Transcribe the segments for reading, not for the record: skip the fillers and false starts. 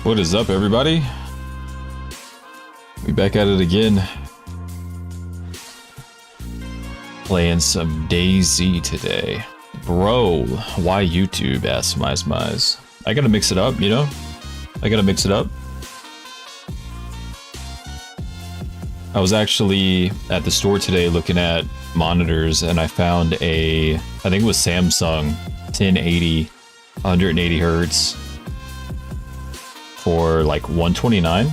What is up, everybody? We back at it again. Playing some DayZ today. Bro, why YouTube? Asks Mize. I gotta mix it up, you know? I gotta mix it up. I was actually at the store today looking at monitors and I found I think it was Samsung 1080, 180 hertz for like $129.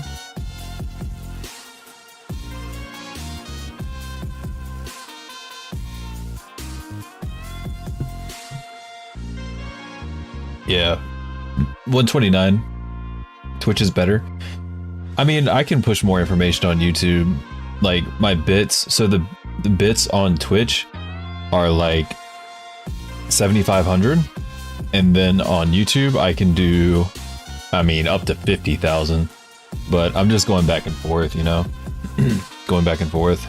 Yeah, $129. Twitch is better. I mean, I can push more information on YouTube. Like my bits, so the bits on Twitch are like 7,500, and then on YouTube I can do, I mean, up to 50,000. But I'm just going back and forth, you know, going back and forth.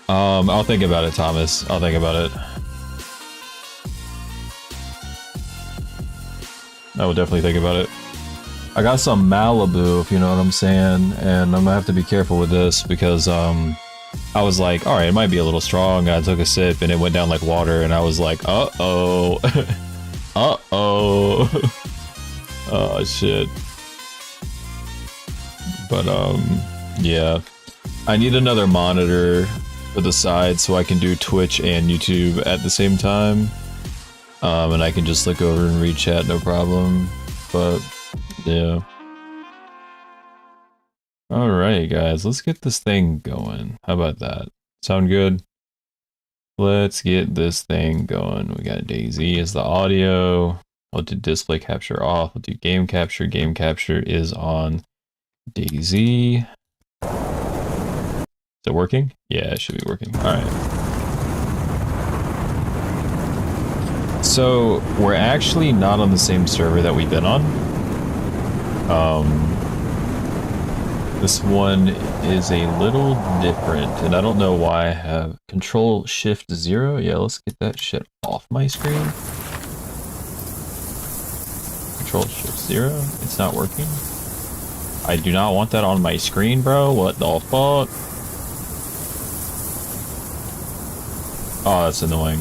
I'll think about it, Thomas. I'll think about it. I will definitely think about it. I got some Malibu, if you know what I'm saying, and I'm gonna have to be careful with this because I was like, all right, it might be a little strong. I took a sip and it went down like water, and I was like, uh-oh, uh-oh, oh shit. But yeah, I need another monitor for the side so I can do Twitch and YouTube at the same time. And I can just look over and read chat, no problem. But yeah. Alright, guys, let's get this thing going. How about that? Sound good? Let's get this thing going. We got DayZ as the audio. We'll do display capture off. We'll do game capture. Game capture is on DayZ. Is it working? Yeah, it should be working. Alright. So we're actually not on the same server that we've been on. This one is a little different, and I don't know why I have Control-Shift-0. Yeah, let's get that shit off my screen. Control-Shift-0. It's not working. I do not want that on my screen, bro. What the fuck? Oh, that's annoying.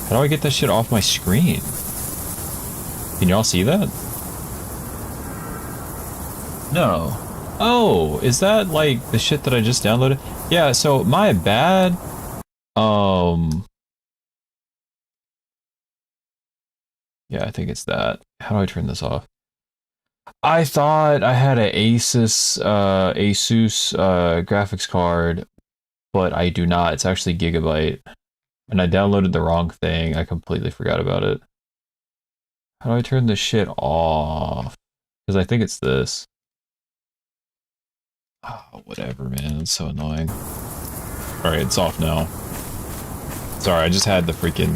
How do I get that shit off my screen? Can y'all see that? No. Oh, is that like the shit that I just downloaded? Yeah, so my bad. Yeah, I think it's that. How do I turn this off? I thought I had an Asus graphics card, but I do not. It's actually Gigabyte. And I downloaded the wrong thing. I completely forgot about it. How do I turn this shit off? Because I think it's this. Oh, whatever, man. It's so annoying. Alright, it's off now. Sorry, I just had the freaking...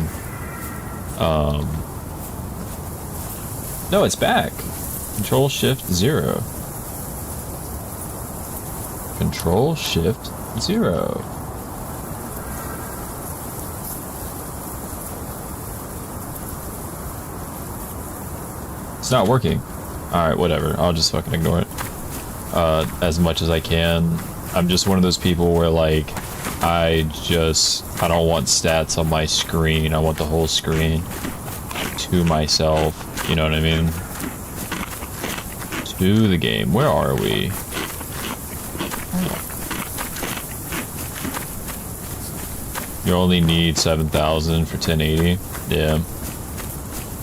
No, it's back. Control-Shift-0. Control-Shift-0. It's not working. Alright, whatever. I'll just fucking ignore it. As much as I can. I'm just one of those people where, like, I don't want stats on my screen. I want the whole screen to myself. You know what I mean? To the game. Where are we? You only need 7,000 for 1080. Yeah.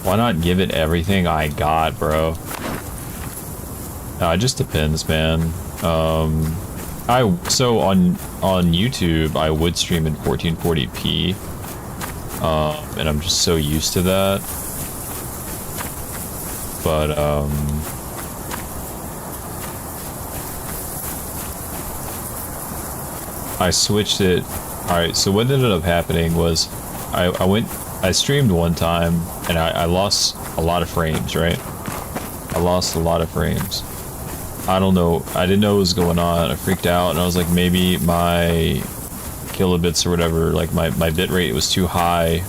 Why not give it everything I got, bro? It just depends, man. So on YouTube, I would stream in 1440p, and I'm just so used to that. But I switched it. All right. So what ended up happening was, I streamed one time and I lost a lot of frames, right? I lost a lot of frames. I don't know. I didn't know what was going on. I freaked out and I was like, maybe my kilobits or whatever, like my bit rate was too high.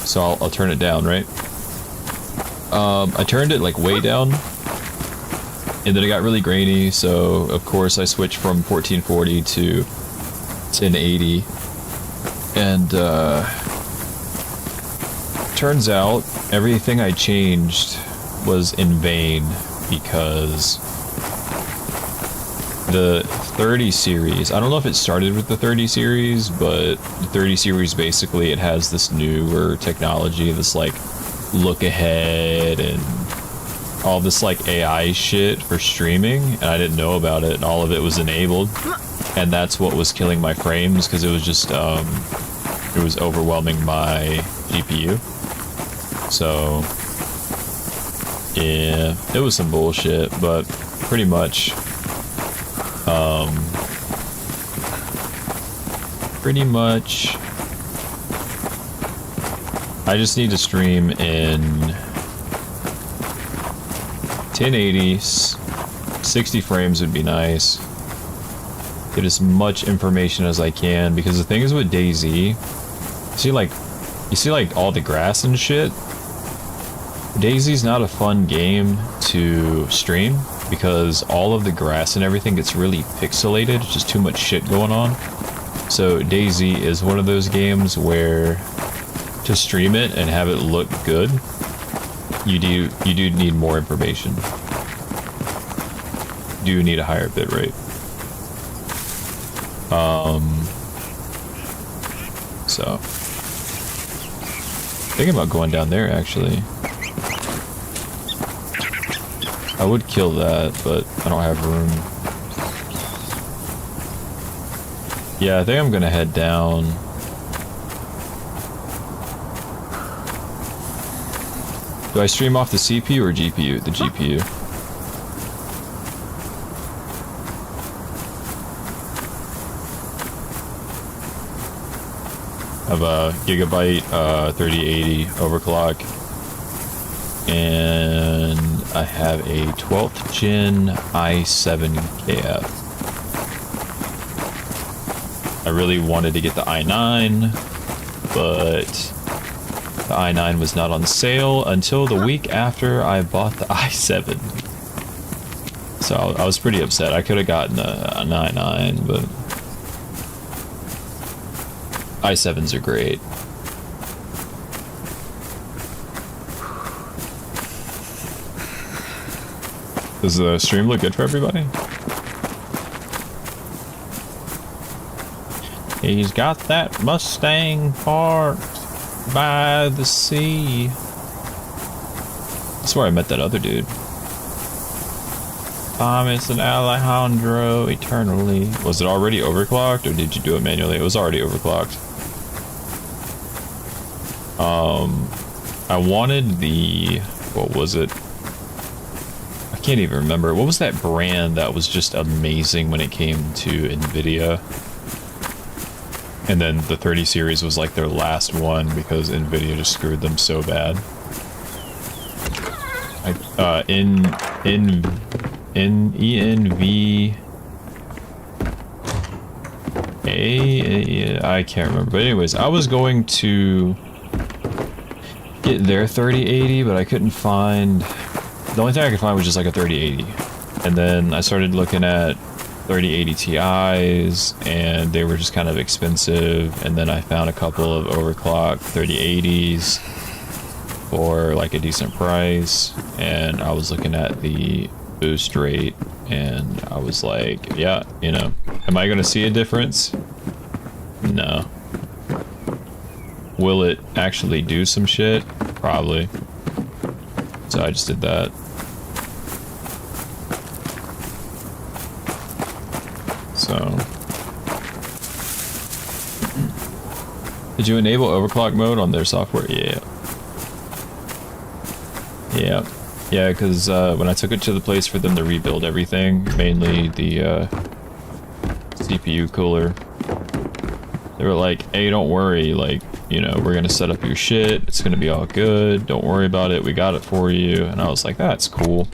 So I'll turn it down, right? I turned it like way down, and then it got really grainy, so of course I switched from 1440 to 1080, and turns out everything I changed was in vain, because the 30 series, I don't know if it started with the 30 series, but the 30 series basically, it has this newer technology, this like look ahead and all this like AI shit for streaming, and I didn't know about it, and all of it was enabled, and that's what was killing my frames, because it was just it was overwhelming my GPU. So yeah, it was some bullshit, but pretty much I just need to stream in 1080, 60 frames would be nice. Get as much information as I can, because the thing is with DayZ, you see like all the grass and shit. DayZ's not a fun game to stream because all of the grass and everything gets really pixelated, just too much shit going on. So DayZ is one of those games where to stream it and have it look good, you do need more information. You do need a higher bitrate. So thinking about going down there actually. I would kill that, but I don't have room. Yeah, I think I'm gonna head down. Do I stream off the CPU or GPU? The GPU. I have a Gigabyte 3080 overclock, and I have a 12th gen i7 KF. I really wanted to get the i9, but the i9 was not on sale until the week after I bought the i7. So I was pretty upset. I could have gotten an i9, but i7s are great. Does the stream look good for everybody? He's got that Mustang parked by the sea. That's where I met that other dude. Thomas and Alejandro eternally. Was it already overclocked, or did you do it manually? It was already overclocked. I wanted the, what was it? I can't even remember. What was that brand that was just amazing when it came to NVIDIA? And then the 30 series was like their last one because NVIDIA just screwed them so bad. I can't remember. But anyways, I was going to get their 3080, but I couldn't find... The only thing I could find was just like a 3080. And then I started looking at 3080 Ti's, and they were just kind of expensive. And then I found a couple of overclocked 3080s for like a decent price. And I was looking at the boost rate, and I was like, yeah, you know, am I going to see a difference? No. Will it actually do some shit? Probably. So I just did that. So. Did you enable overclock mode on their software? Yeah. Yeah. Yeah, because when I took it to the place for them to rebuild everything, mainly the CPU cooler, they were like, hey, don't worry, like, you know, we're going to set up your shit, it's going to be all good, don't worry about it, we got it for you. And I was like, that's cool.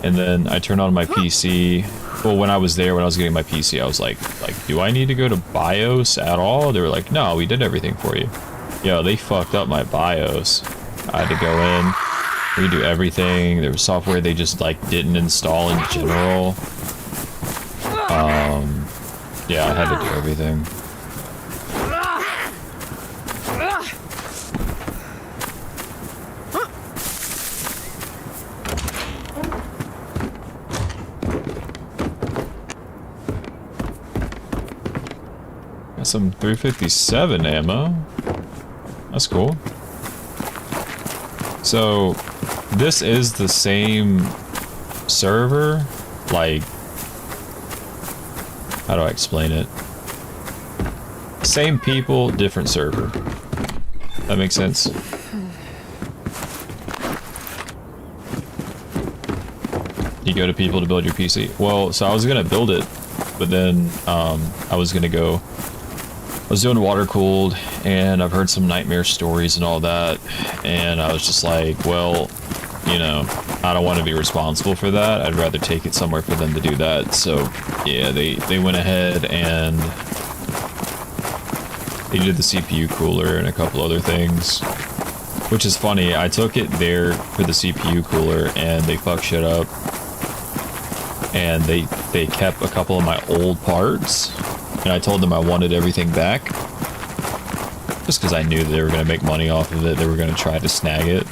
And then I turned on my PC. Well, when I was there, when I was getting my PC, I was like, do I need to go to BIOS at all? They were like, no, we did everything for you. Yo, they fucked up my BIOS. I had to go in, redo everything. There was software they just like didn't install in general. Yeah, I had to do everything. Got some 357 ammo. That's cool. So, this is the same server, like, how do I explain it? Same people, different server. That makes sense? You go to people to build your PC. Well, so I was gonna build it, but then I was doing water cooled, and I've heard some nightmare stories and all that, and I was just like, well, you know, I don't want to be responsible for that. I'd rather take it somewhere for them to do that. So yeah, they went ahead and they did the CPU cooler and a couple other things, which is funny. I took it there for the CPU cooler and they fucked shit up, and they kept a couple of my old parts, and I told them I wanted everything back just because I knew that they were going to make money off of it. They were going to try to snag it.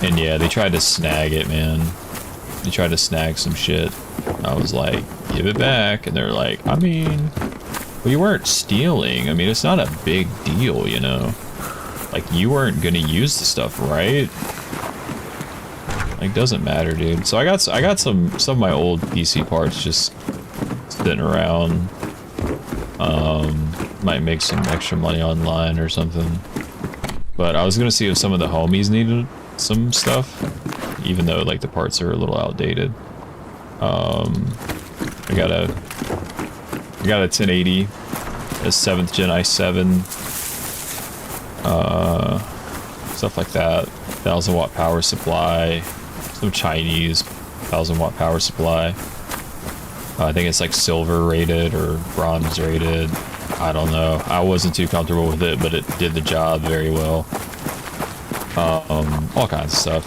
And yeah, they tried to snag it, man. They tried to snag some shit. I was like, give it back. And they're like, I mean, well, you weren't stealing. I mean, it's not a big deal, you know? Like, you weren't gonna use the stuff, right? Like, doesn't matter, dude. So I got some of my old PC parts just sitting around. Might make some extra money online or something. But I was gonna see if some of the homies needed some stuff, even though like the parts are a little outdated. I got a 1080, a 7th gen i7, stuff like that. 1000 watt power supply, some Chinese 1000 watt power supply. I think it's like silver rated or bronze rated. I don't know. I wasn't too comfortable with it, but it did the job very well. All kinds of stuff.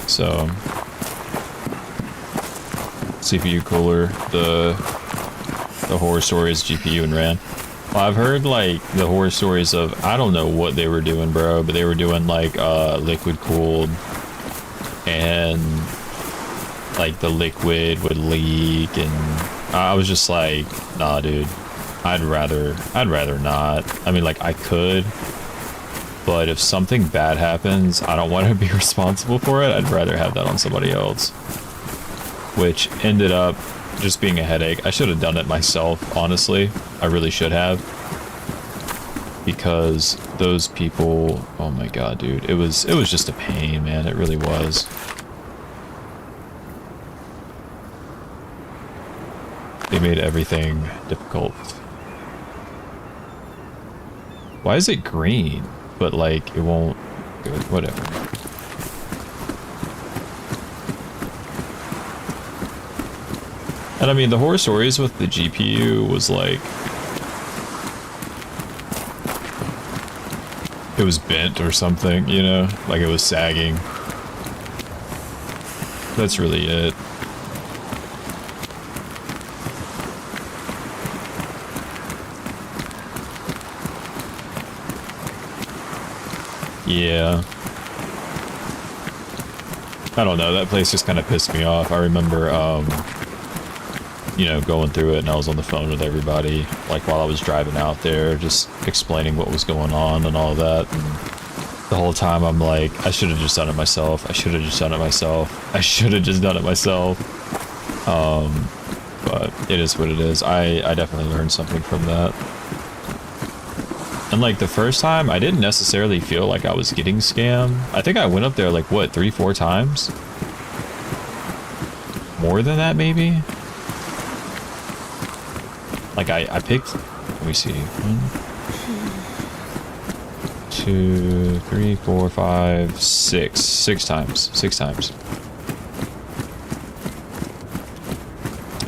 So, CPU cooler, the horror stories, GPU and RAM. Well, I've heard like the horror stories of, I don't know what they were doing, bro, but they were doing like liquid cooled, and like the liquid would leak, and I was just like, nah, dude, I'd rather not. I mean, like, I could, but if something bad happens, I don't want to be responsible for it. I'd rather have that on somebody else, which ended up just being a headache. I should have done it myself, honestly. I really should have, because those people, oh my god, dude, it was just a pain, man. It really was. They made everything difficult. Why is it green? But like, it won't, whatever. And I mean, the horror stories with the GPU was like, it was bent or something, you know? Like it was sagging. That's really it. Yeah. I don't know, that place just kind of pissed me off. I remember, you know, going through it, and I was on the phone with everybody, like, while I was driving out there, just explaining what was going on and all of that. And the whole time I'm like, I should have just done it myself. I should have just done it myself. I should have just done it myself. But it is what it is. I definitely learned something from that. And like the first time, I didn't necessarily feel like I was getting scammed. I think I went up there like, what, 3-4 times? More than that, maybe? Like I picked, let me see, 1, 2, 3, 4, 5, 6. 6 times. 6 times.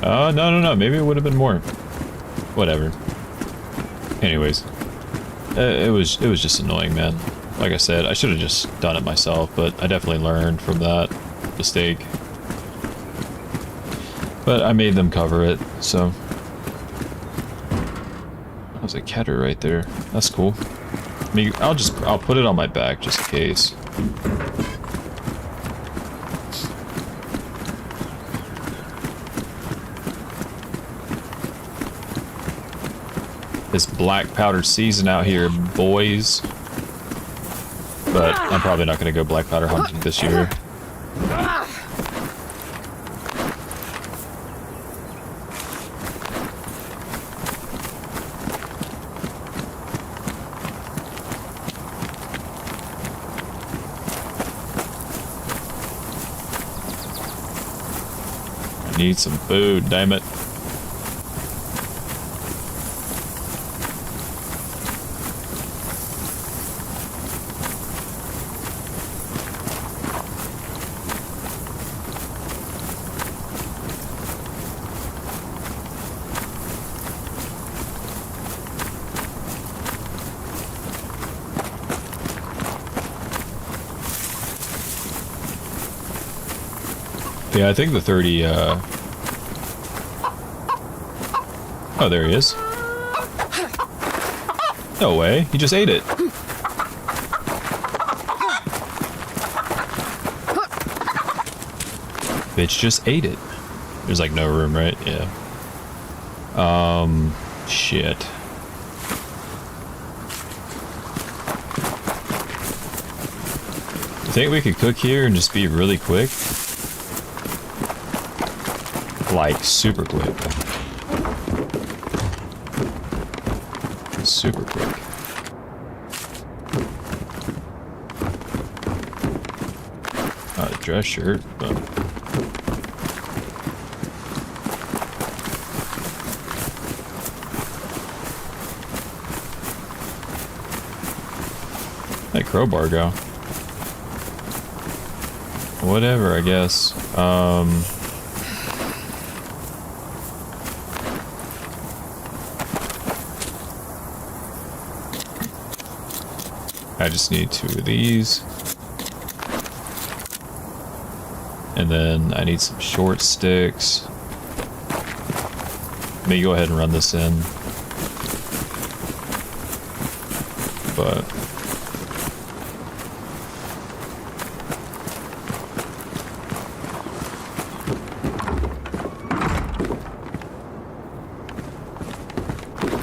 No, maybe it would have been more. whatever. Anyways, it was just annoying, man. Like I said, I should have just done it myself, but I definitely learned from that mistake. But I made them cover it, so. There's a catter right there. That's cool. I mean, I'll put it on my back just in case. It's black powder season out here, boys. But I'm probably not going to go black powder hunting this year. I need some food, damn it. Yeah, I think the 30, Oh, there he is. No way, he just ate it. Bitch just ate it. There's like no room, right? Yeah. Shit. I think we could cook here and just be really quick. Like, super quick. Super quick. Dress shirt. Oh. That crowbar go. Whatever, I guess. I just need 2 of these. And then I need some short sticks. Let me go ahead and run this in. But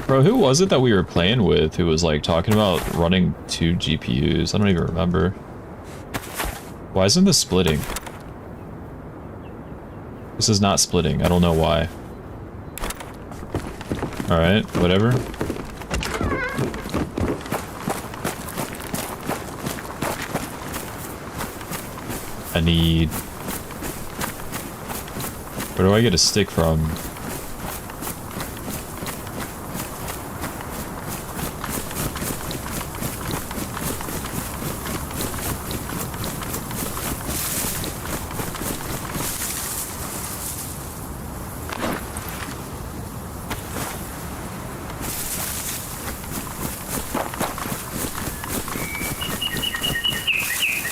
bro, who was it that we were playing with who was like talking about running 2 GPUs? I don't even remember. Why isn't this splitting? This is not splitting. I don't know why. Alright, whatever. I need... Where do I get a stick from?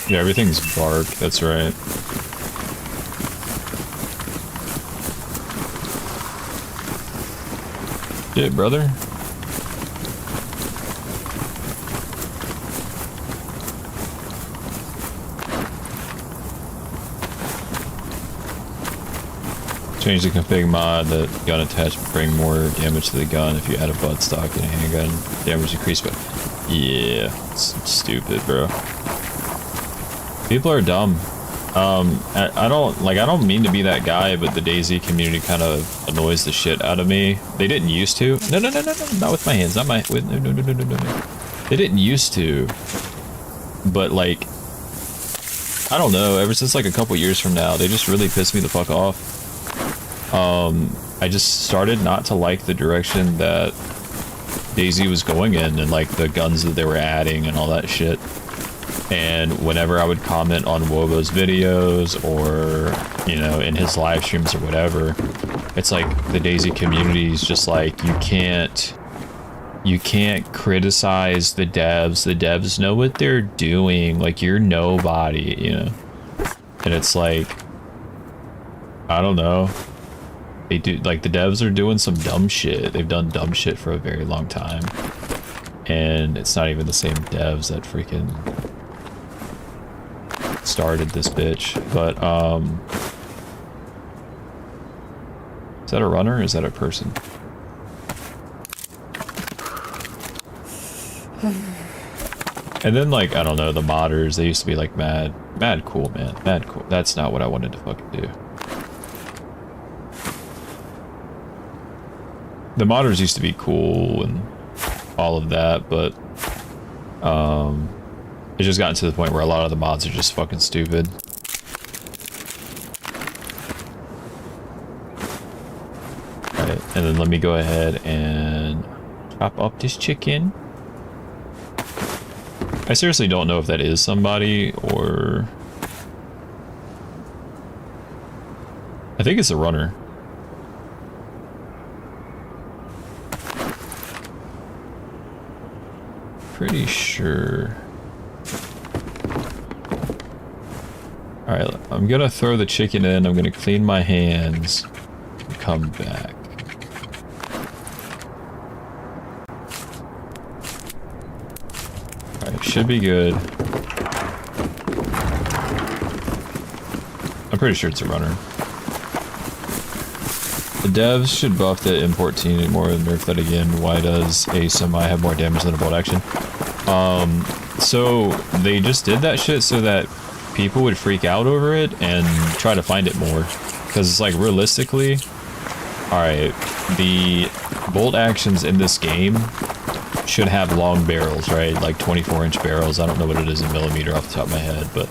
Yeah, everything's bark, that's right. Shit, brother. Change the config mod that gun attachment bring more damage to the gun if you add a buttstock and a handgun. Damage increased, but yeah, it's stupid, bro. People are dumb. I don't mean to be that guy, but the DayZ community kind of annoys the shit out of me. They didn't used to. No, not with my hands. Not my. No. They didn't used to. But like, I don't know. Ever since like a couple years from now, they just really pissed me the fuck off. I just started not to like the direction that DayZ was going in, and like the guns that they were adding and all that shit. And whenever I would comment on Wobo's videos or, you know, in his live streams or whatever, it's like the DayZ community is just like, you can't criticize the devs. The devs know what they're doing. Like, you're nobody, you know? And it's like, I don't know. They do, like, the devs are doing some dumb shit. They've done dumb shit for a very long time. And it's not even the same devs that freaking started this bitch. But, is that a runner or is that a person? And then, like, I don't know, the modders, they used to be like mad cool, man. Mad cool. That's not what I wanted to fucking do. The modders used to be cool and all of that, but it's just gotten to the point where a lot of the mods are just fucking stupid. Alright, and then let me go ahead and chop up this chicken. I seriously don't know if that is somebody or... I think it's a runner. Pretty sure. Alright, I'm gonna throw the chicken in, I'm gonna clean my hands, and come back. Alright, should be good. I'm pretty sure it's a runner. The devs should buff the import team more and nerf that again. Why does a semi have more damage than a bolt action? So they just did that shit so that people would freak out over it and try to find it more. Because it's like, realistically, alright, the bolt actions in this game should have long barrels, right? Like 24-inch barrels. I don't know what it is in millimeter off the top of my head, but,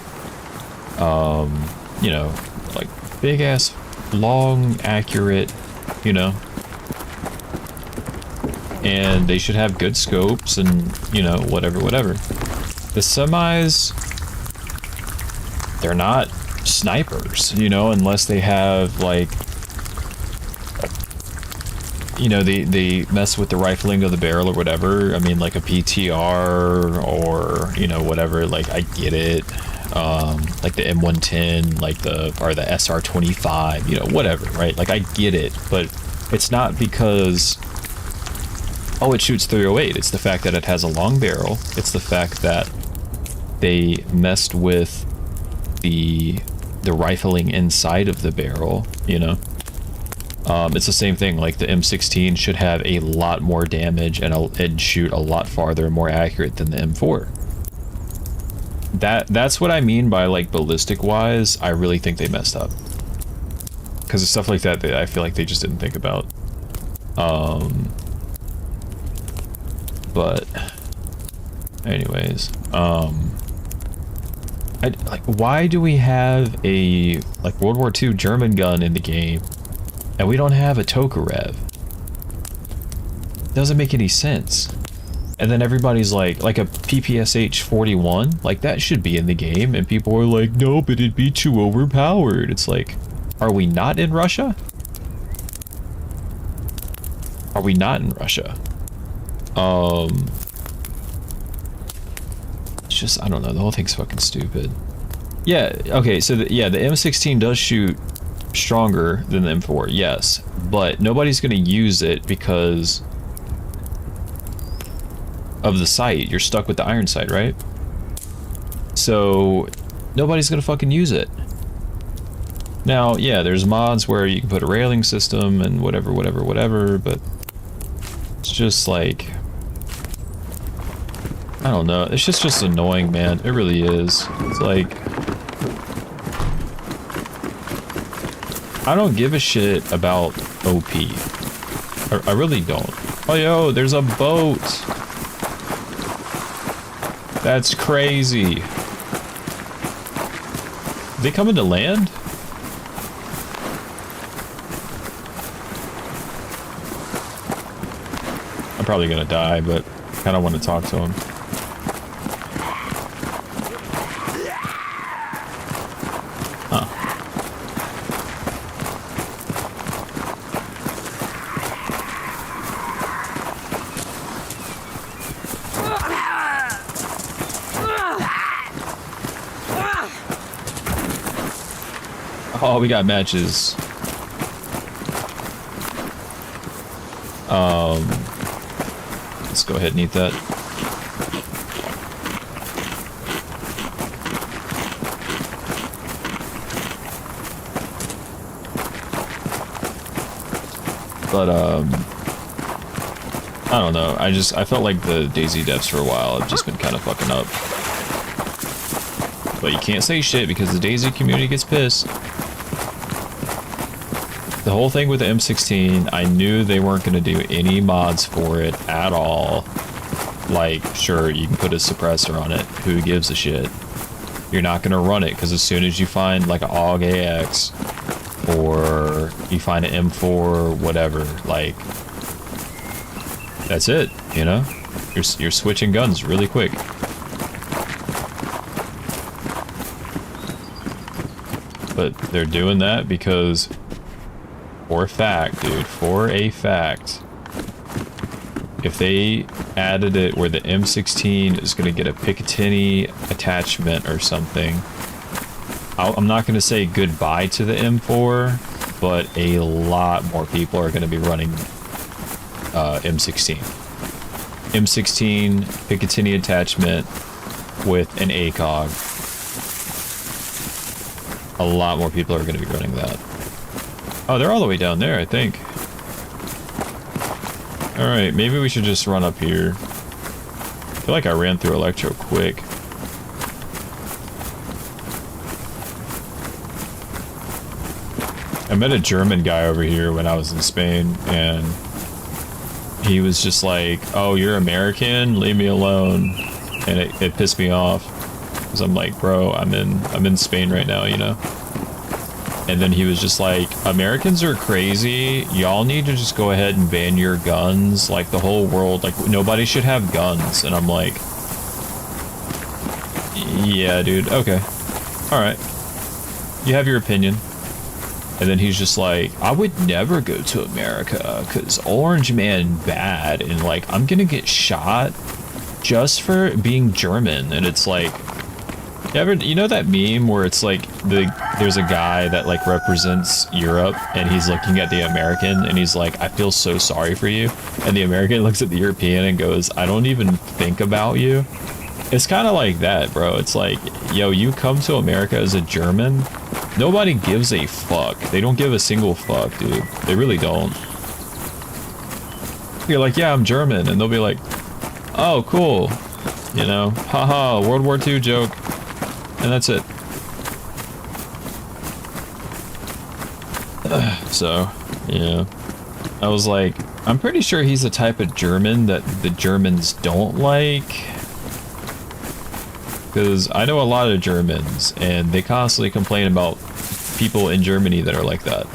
you know, like big ass, long, accurate, you know. And they should have good scopes and, you know, whatever. The semis, they're not snipers, you know, unless they have, like, you know, they mess with the rifling of the barrel or whatever. I mean, like a PTR or, you know, whatever, like, I get it. Like the M110, like the SR25, you know, whatever, right? Like, I get it, but it's not because... oh, it shoots 308. It's the fact that it has a long barrel. It's the fact that they messed with the rifling inside of the barrel, you know? It's the same thing, like the M16 should have a lot more damage and shoot a lot farther and more accurate than the M4. That's what I mean by, like, ballistic-wise, I really think they messed up. Because of stuff like that, I feel like they just didn't think about. But anyways, like, why do we have a, like, World War II German gun in the game and we don't have a Tokarev? Doesn't make any sense. And then everybody's like a PPSH 41, like, that should be in the game, and people are like, no, but it'd be too overpowered. It's like, are we not in Russia? Are we not in Russia? It's just, I don't know, the whole thing's fucking stupid. Yeah, okay, so yeah, the M16 does shoot stronger than the M4, yes, but nobody's gonna use it because of the sight. You're stuck with the iron sight, right? So nobody's gonna fucking use it. Now, yeah, there's mods where you can put a railing system and whatever, but it's just like, I don't know, it's just annoying, man. It really is. It's like, I don't give a shit about OP. I really don't. Oh, yo, there's a boat. That's crazy. They coming to land? I'm probably gonna die, but I kind of want to talk to him. Huh. Oh, we got matches. Let's go ahead and eat that. But, I don't know. I felt like the DayZ devs for a while have just been kind of fucking up. But you can't say shit because the DayZ community gets pissed. The whole thing with the M16, I knew they weren't going to do any mods for it at all. Like, sure, you can put a suppressor on it. Who gives a shit? You're not going to run it because as soon as you find like an AUG AX or you find an M4, whatever, like, that's it, you know? You're switching guns really quick. But they're doing that because, for a fact, dude, for a fact, if they added it where the M16 is going to get a Picatinny attachment or something, I'm not going to say goodbye to the M4, but a lot more people are going to be running M16. M16 Picatinny attachment with an ACOG. A lot more people are going to be running that. Oh, they're all the way down there, I think. Alright, maybe we should just run up here. I feel like I ran through Electro quick. I met a German guy over here when I was in Spain, and he was just like, oh, you're American? Leave me alone. And it pissed me off. Because I'm like, bro, I'm in Spain right now, you know? And then he was just like, Americans are crazy. Y'all need to just go ahead and ban your guns. Like, the whole world, like, nobody should have guns. And I'm like, yeah, dude, okay. Alright. You have your opinion. And then he's just like, I would never go to America because Orange Man bad. And like, I'm gonna get shot just for being German. And it's like, you know that meme where it's like there's a guy that like represents Europe and he's looking at the American and he's like, I feel so sorry for you. And the American looks at the European and goes, I don't even think about you. It's kind of like that, bro. It's like, yo, you come to America as a German, nobody gives a fuck. They don't give a single fuck, dude. They really don't. You're like, yeah, I'm German. And they'll be like, oh, cool. You know, haha, World War II joke. And that's it. So, yeah. I was like, I'm pretty sure he's the type of German that the Germans don't like. Because I know a lot of Germans, and they constantly complain about people in Germany that are like that.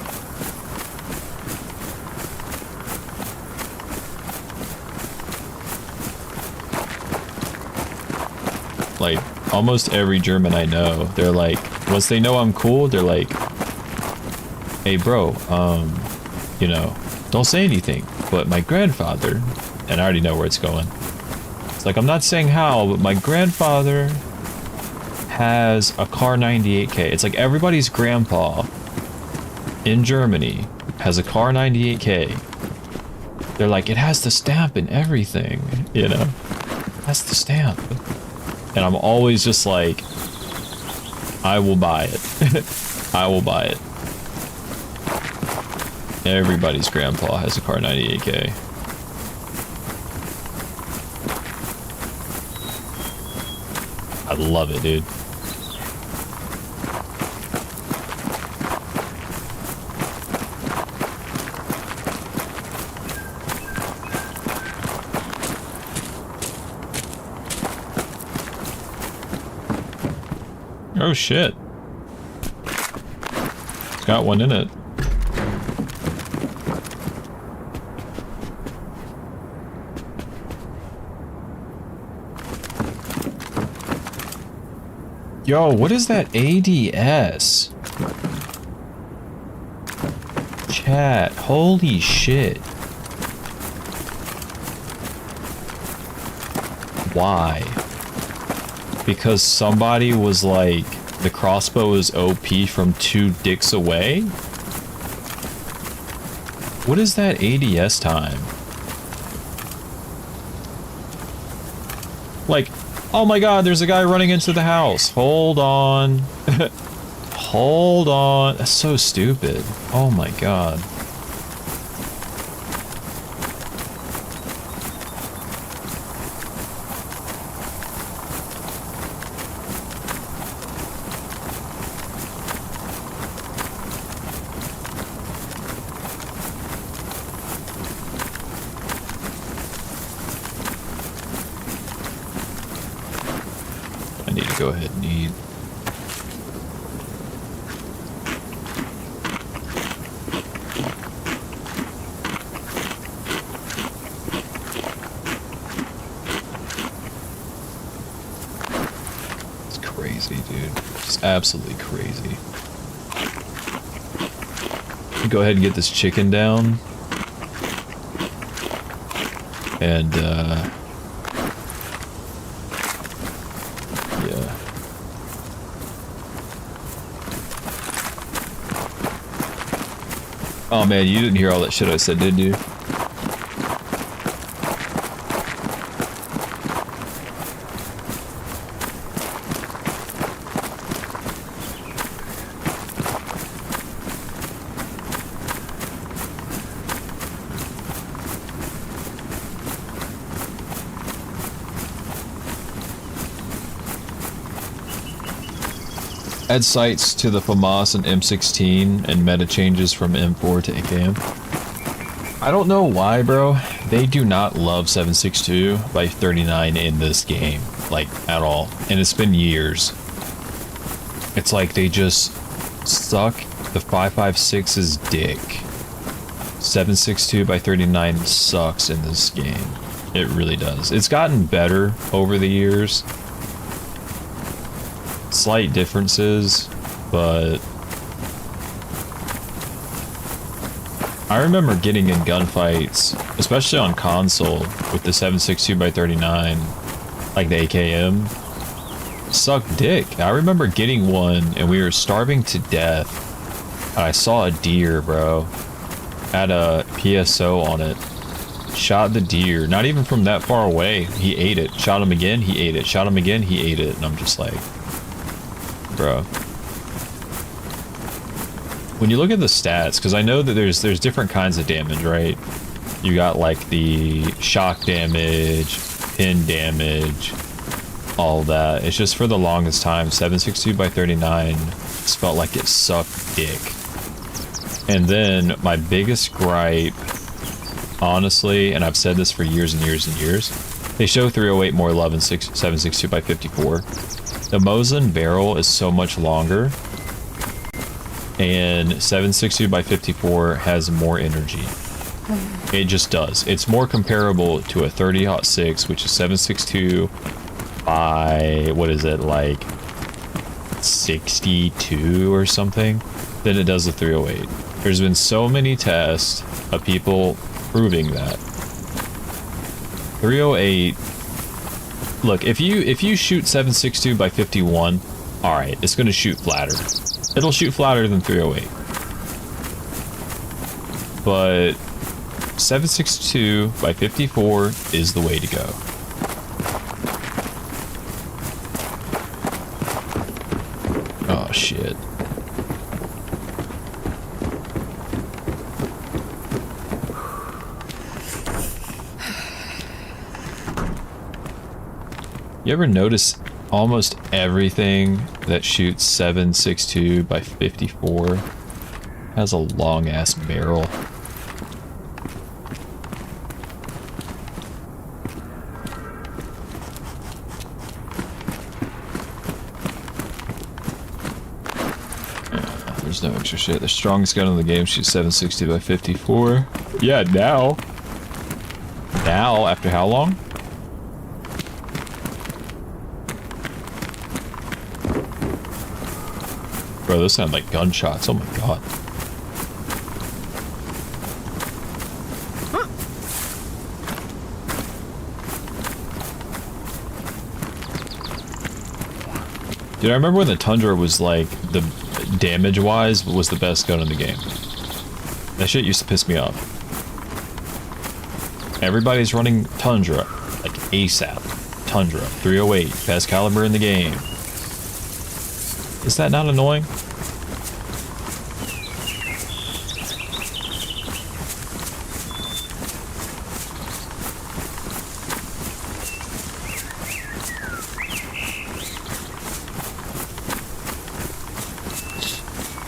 Like, almost every German I know, they're like, once they know I'm cool, they're like, hey bro, you know, don't say anything, but my grandfather, and I already know where it's going. It's like, I'm not saying how, but my grandfather has a Car 98K. It's like everybody's grandpa in Germany has a Car 98K. They're like, it has the stamp and everything, you know? That's the stamp. And I'm always just like, I will buy it. I will buy it. Everybody's grandpa has a Car 98K. I love it, dude. Oh shit. It's got one in it. Yo, what is that ADS? Chat, holy shit. Why? Because somebody was like, the crossbow is OP from 2 dicks away? What is that ADS time? Like, oh my god, there's a guy running into the house. Hold on. Hold on. That's so stupid. Oh my god. I need to go ahead and eat. Crazy, dude. It's absolutely crazy. Go ahead and get this chicken down. And, yeah. Oh man, you didn't hear all that shit I said, did you? Add sights to the FAMAS and M16 and meta changes from M4 to AKM. I don't know why, bro. They do not love 762 by 39 in this game, like, at all. And it's been years. It's like they just suck the 5.56's dick. 762 by 39 sucks in this game. It really does. It's gotten better over the years. Slight differences, but I remember getting in gunfights, especially on console, with the 7.62 by 39, like the AKM. Suck dick. I remember getting one and we were starving to death. And I saw a deer, bro. Had a PSO on it. Shot the deer, not even from that far away. He ate it. Shot him again, he ate it. Shot him again, he ate it. And I'm just like, bro. When you look at the stats, because I know that there's different kinds of damage, right? You got like the shock damage, pin damage, all that. It's just for the longest time, 7.62 by 39 just felt like it sucked dick. And then my biggest gripe, honestly, and I've said this for years and years and years, they show 308 more love in 7.62 by 54. The Mosin barrel is so much longer, and 7.62 by 54 has more energy. It just does. It's more comparable to a 30-06, which is 7.62 by, what is it, like 62 or something, than it does the 308. There's been so many tests of people proving that. 308, look, if you shoot 7.62 by 51, alright, it's gonna shoot flatter. It'll shoot flatter than 308. But 7.62 by 54 is the way to go. Oh shit. You ever notice almost everything that shoots 7.62 by 54 has a long ass barrel? There's no extra shit. The strongest gun in the game shoots 7.60 by 54. Yeah, now. Now, after how long? Bro, those sound like gunshots. Oh my god. Dude, I remember when the Tundra was like, the damage-wise, was the best gun in the game. That shit used to piss me off. Everybody's running Tundra, like ASAP. Tundra, 308, best caliber in the game. Is that not annoying?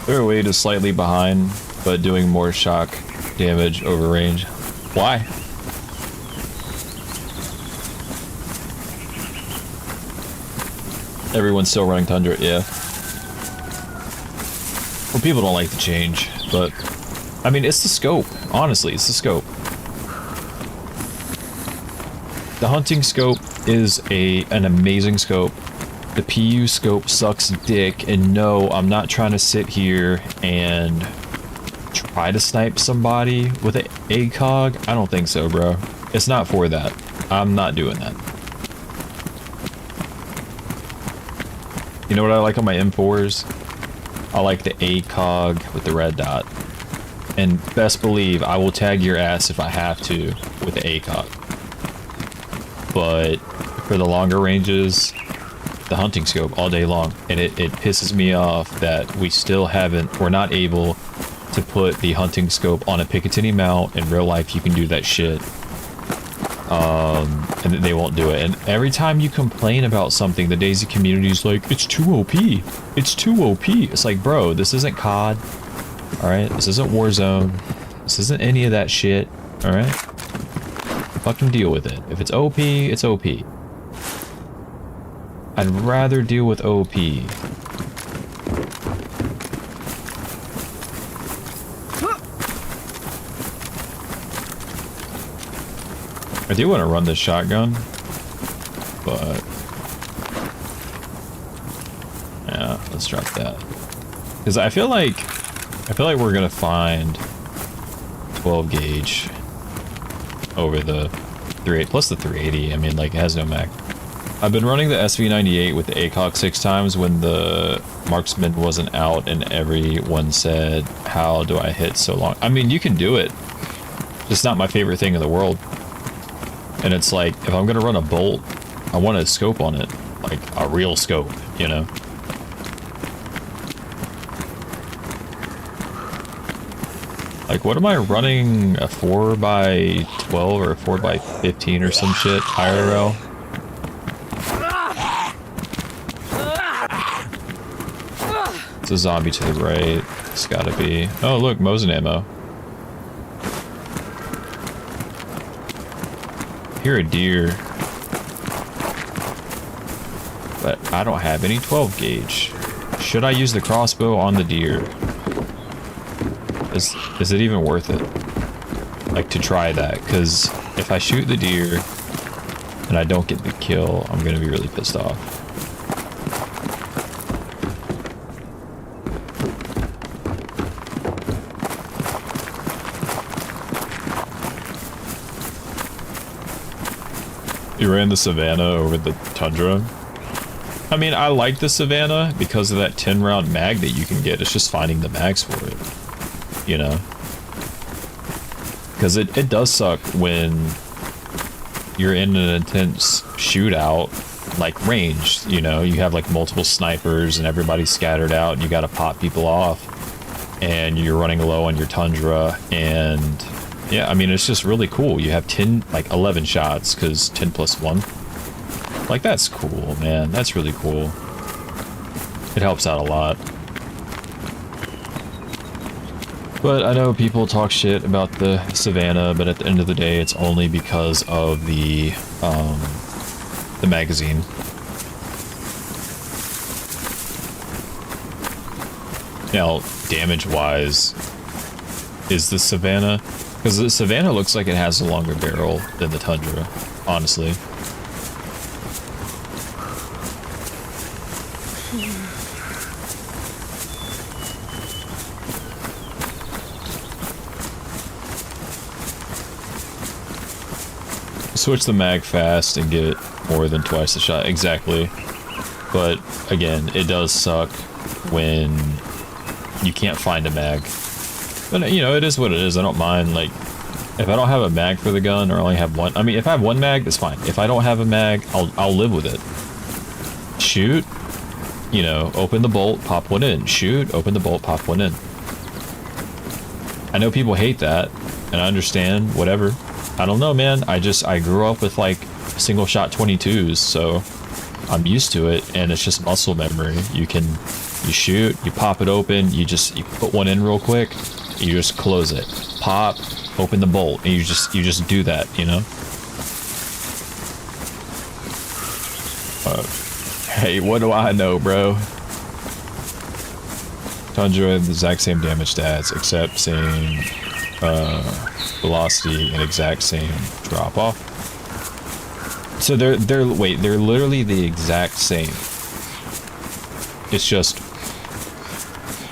Their weight is slightly behind, but doing more shock damage over range. Why? Everyone's still running Tundra, yeah. Well, people don't like the change, but I mean, it's the scope. Honestly, it's the scope. The hunting scope is an amazing scope. The PU scope sucks dick, and no, I'm not trying to sit here and try to snipe somebody with an ACOG. I don't think so, bro. It's not for that. I'm not doing that. You know what I like on my M4s? I like the ACOG with the red dot. And best believe I will tag your ass if I have to with the ACOG. But for the longer ranges, the hunting scope all day long. And it pisses me off that we're not able to put the hunting scope on a Picatinny mount. In real life, you can do that shit. And they won't do it. And every time you complain about something, the DayZ community is like, it's too OP. It's too OP. It's like, bro, this isn't COD. Alright? This isn't Warzone. This isn't any of that shit. Alright? Fucking deal with it. If it's OP, it's OP. I'd rather deal with OP. I do want to run this shotgun, but yeah, let's drop that. Because I feel like we're gonna find 12 gauge over the 38 plus the 380. I mean, like, it has no mag. I've been running the SV98 with the ACOG 6 times when the marksman wasn't out, and everyone said, "How do I hit so long?" I mean, you can do it. It's not my favorite thing in the world. And it's like, if I'm gonna run a bolt, I want a scope on it. Like, a real scope, you know? Like, what am I running? A 4x12 or a 4x15 or some shit? IRL? It's a zombie to the right. It's gotta be. Oh, look, Mosin ammo. Hear a deer, but I don't have any 12 gauge. Should I use the crossbow on the deer? Is it even worth it? Like, to try that? Because if I shoot the deer and I don't get the kill, I'm gonna be really pissed off. You ran the Savannah over the Tundra. I mean, I like the Savannah because of that 10-round mag that you can get. It's just finding the mags for it, you know? Because it does suck when you're in an intense shootout, like range, you know? You have like multiple snipers and everybody's scattered out and you gotta pop people off. And you're running low on your Tundra, and yeah, I mean, it's just really cool. You have 11 shots, because 10 plus 1. Like, that's cool, man. That's really cool. It helps out a lot. But I know people talk shit about the Savannah, but at the end of the day, it's only because of the magazine. Now, damage-wise, is the Savannah... Because the Savannah looks like it has a longer barrel than the Tundra, honestly. Switch the mag fast and get more than twice the shot. Exactly. But again, it does suck when you can't find a mag. But you know, it is what it is. I don't mind, like, if I don't have a mag for the gun or only have one. I mean, if I have one mag, that's fine. If I don't have a mag, I'll live with it. Shoot, you know, open the bolt, pop one in. Shoot, open the bolt, pop one in. I know people hate that, and I understand, whatever. I don't know, man. I grew up with, like, single shot 22s, so I'm used to it, and it's just muscle memory. You shoot, you pop it open, you put one in real quick, you just close it. Pop, open the bolt, and you just do that, you know? Hey, what do I know, bro? Tundra have the exact same damage stats, except same velocity and exact same drop off. So they're literally the exact same. It's just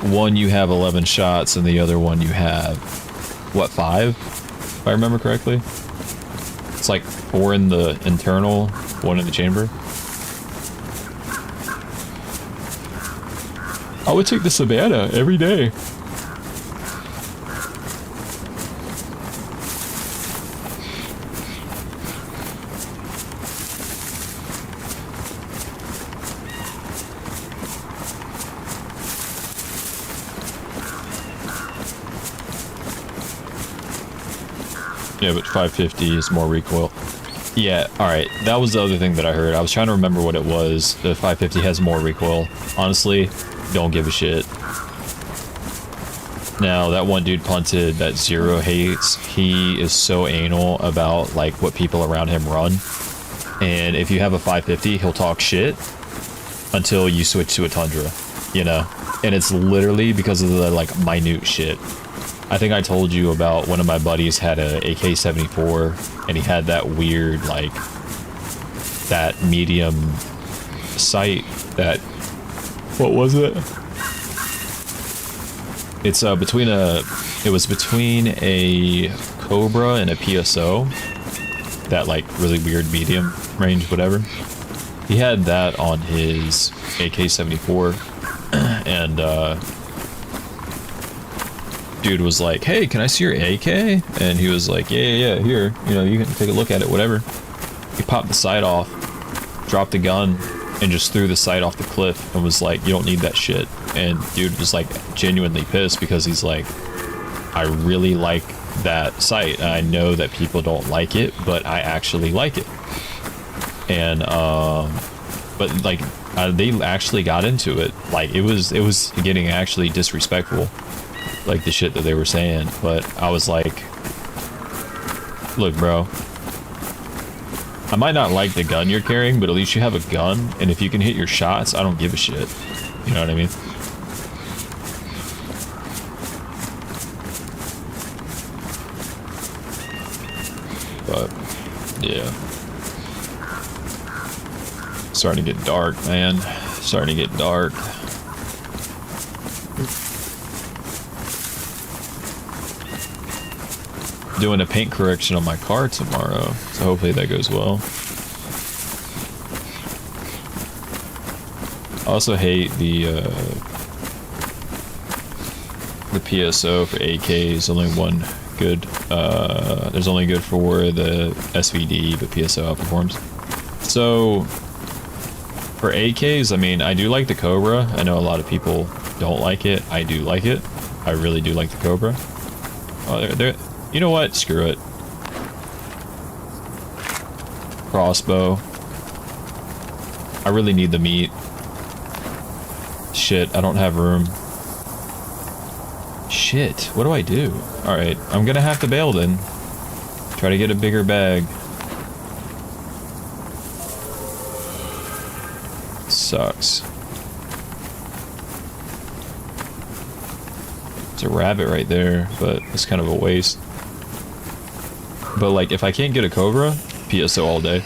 one you have 11 shots and the other one you have, what, 5? If I remember correctly. It's like 4 in the internal, 1 in the chamber. I would take the Savannah every day. Yeah, but 550 is more recoil. Yeah, alright. That was the other thing that I heard. I was trying to remember what it was. The 550 has more recoil. Honestly, don't give a shit. Now, that one dude punted that Zero hates. He is so anal about, like, what people around him run. And if you have a 550, he'll talk shit until you switch to a Tundra, you know? And it's literally because of the, like, minute shit. I think I told you about one of my buddies had a AK-74, and he had that weird, like, that medium sight that... What was it? It's it was between a Cobra and a PSO. That, like, really weird medium range, whatever. He had that on his AK-74, and, dude was like, hey, can I see your AK? And he was like, yeah, here, you know, you can take a look at it, whatever. He popped the sight off, dropped the gun, and just threw the sight off the cliff and was like, you don't need that shit. And dude was like genuinely pissed because he's like, I really like that sight. And I know that people don't like it, but I actually like it. And, but like, they actually got into it. Like, it was getting actually disrespectful. Like the shit that they were saying, but I was like, look, bro, I might not like the gun you're carrying, but at least you have a gun, and if you can hit your shots, I don't give a shit. You know what I mean? But, yeah. Starting to get dark, man. Starting to get dark. Doing a paint correction on my car tomorrow, so hopefully that goes well. I also hate the PSO for AKs. Only one good. There's only good for the SVD, but PSO outperforms. So for AKs, I mean, I do like the Cobra. I know a lot of people don't like it. I do like it. I really do like the Cobra. Oh, there. You know what? Screw it. Crossbow. I really need the meat. Shit, I don't have room. Shit, what do I do? Alright, I'm gonna have to bail then. Try to get a bigger bag. Sucks. There's a rabbit right there, but it's kind of a waste. But like, if I can't get a Cobra, PSO all day.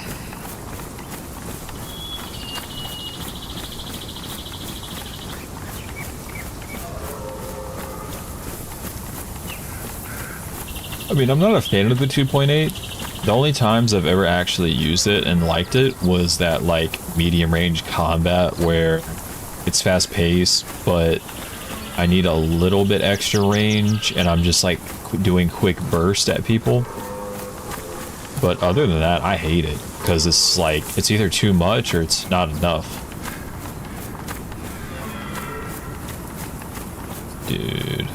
I mean, I'm not a fan of the 2.8. The only times I've ever actually used it and liked it was that, like, medium range combat where it's fast paced, but I need a little bit extra range, and I'm just like doing quick burst at people. But other than that, I hate it because it's like it's either too much or it's not enough. Dude.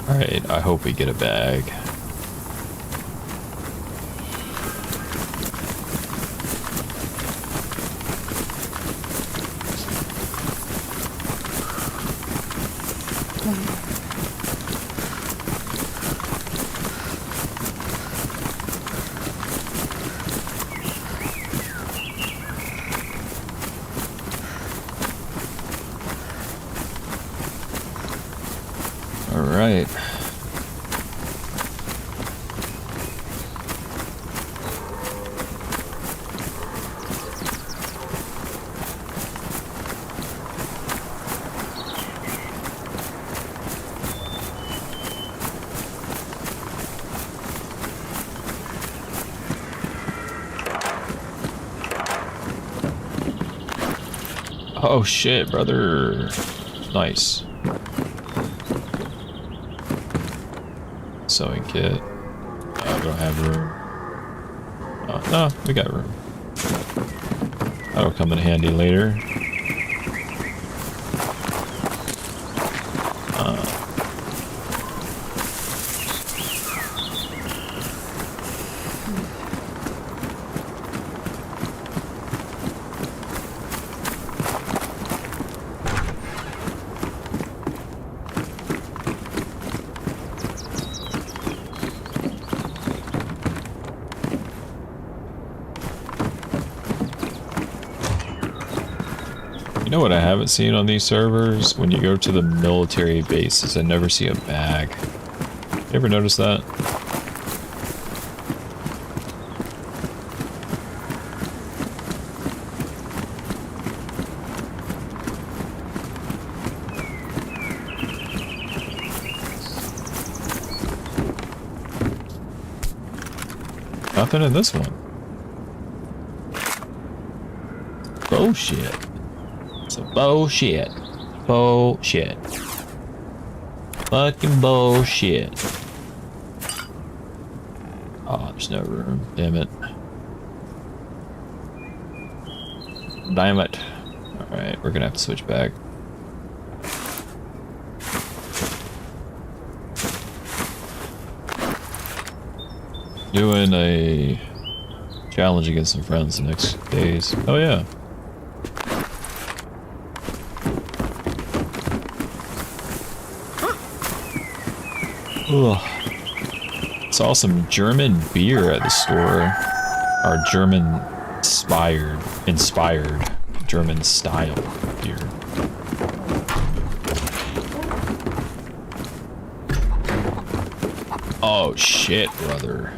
Alright, I hope we get a bag. Alright. Oh shit, brother. Nice. Sewing kit. We don't have room. No, we got room. That'll come in handy later. You know what I haven't seen on these servers? When you go to the military bases, I never see a bag. You ever notice that? Nothing in this one. Bullshit. So bullshit. Bullshit. Fucking bullshit. Oh, there's no room. Damn it. Damn it. Alright, we're gonna have to switch back. Doing a challenge against some friends the next days. Oh yeah. Ugh. Saw some German beer at the store. Or German inspired German style beer. Oh shit, brother.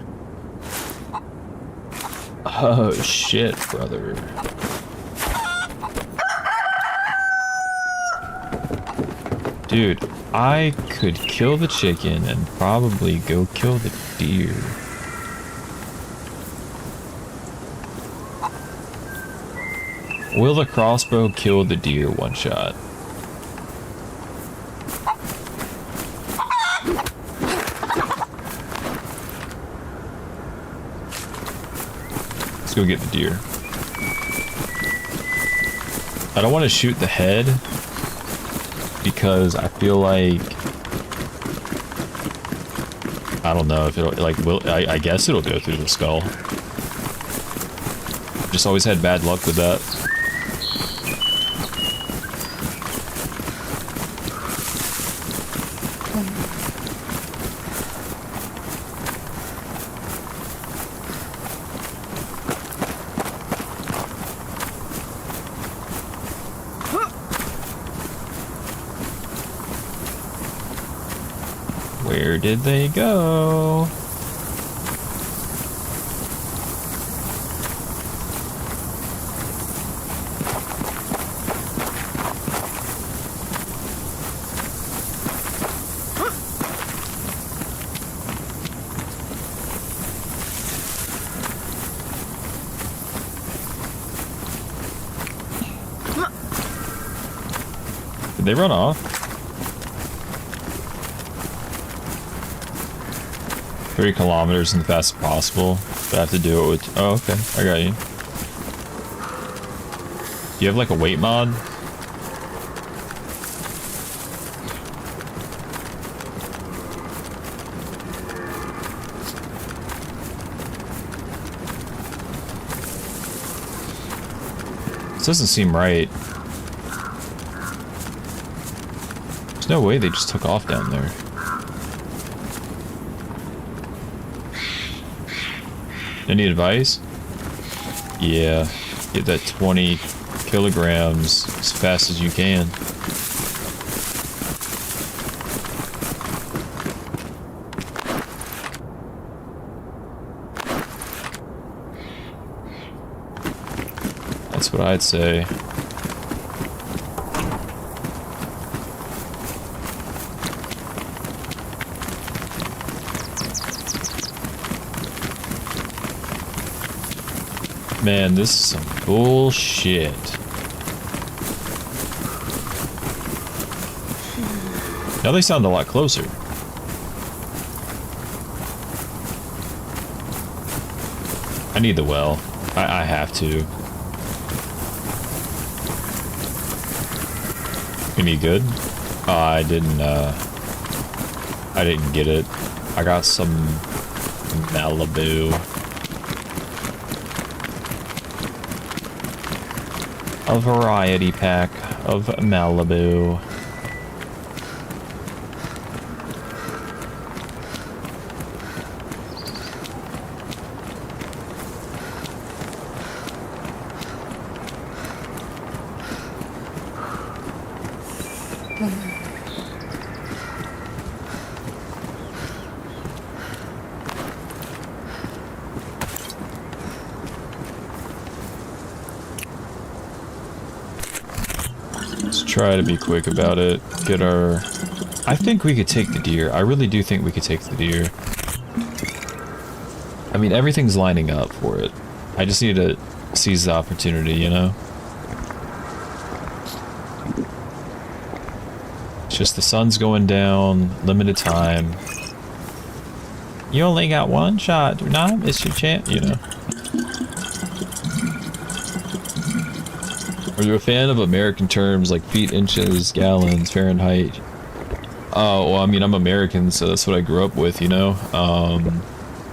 Oh shit, brother. Dude, I could kill the chicken and probably go kill the deer. Will the crossbow kill the deer one shot? Let's go get the deer. I don't want to shoot the head because I feel like I don't know if it'll like I guess it'll go through the skull. Just always had bad luck with that. Where did they go? Did they run off? 3 kilometers in the fastest possible. But I have to do it with... Oh, okay. I got you. Do you have like a weight mod? This doesn't seem right. There's no way they just took off down there. Any advice? Yeah, get that 20 kilograms as fast as you can. That's what I'd say. Man, this is some bullshit. Now they sound a lot closer. I need the well. I have to. Any good? I didn't get it. I got some Malibu. A variety pack of Malibu. Let's try to be quick about it. Get our... I think we could take the deer. I really do think we could take the deer. I mean, everything's lining up for it. I just need to seize the opportunity, you know? It's just the sun's going down, limited time. You only got one shot. Do not miss your chance, you know? Are you a fan of American terms like feet, inches, gallons, Fahrenheit? Oh, well, I mean, I'm American, so that's what I grew up with, you know?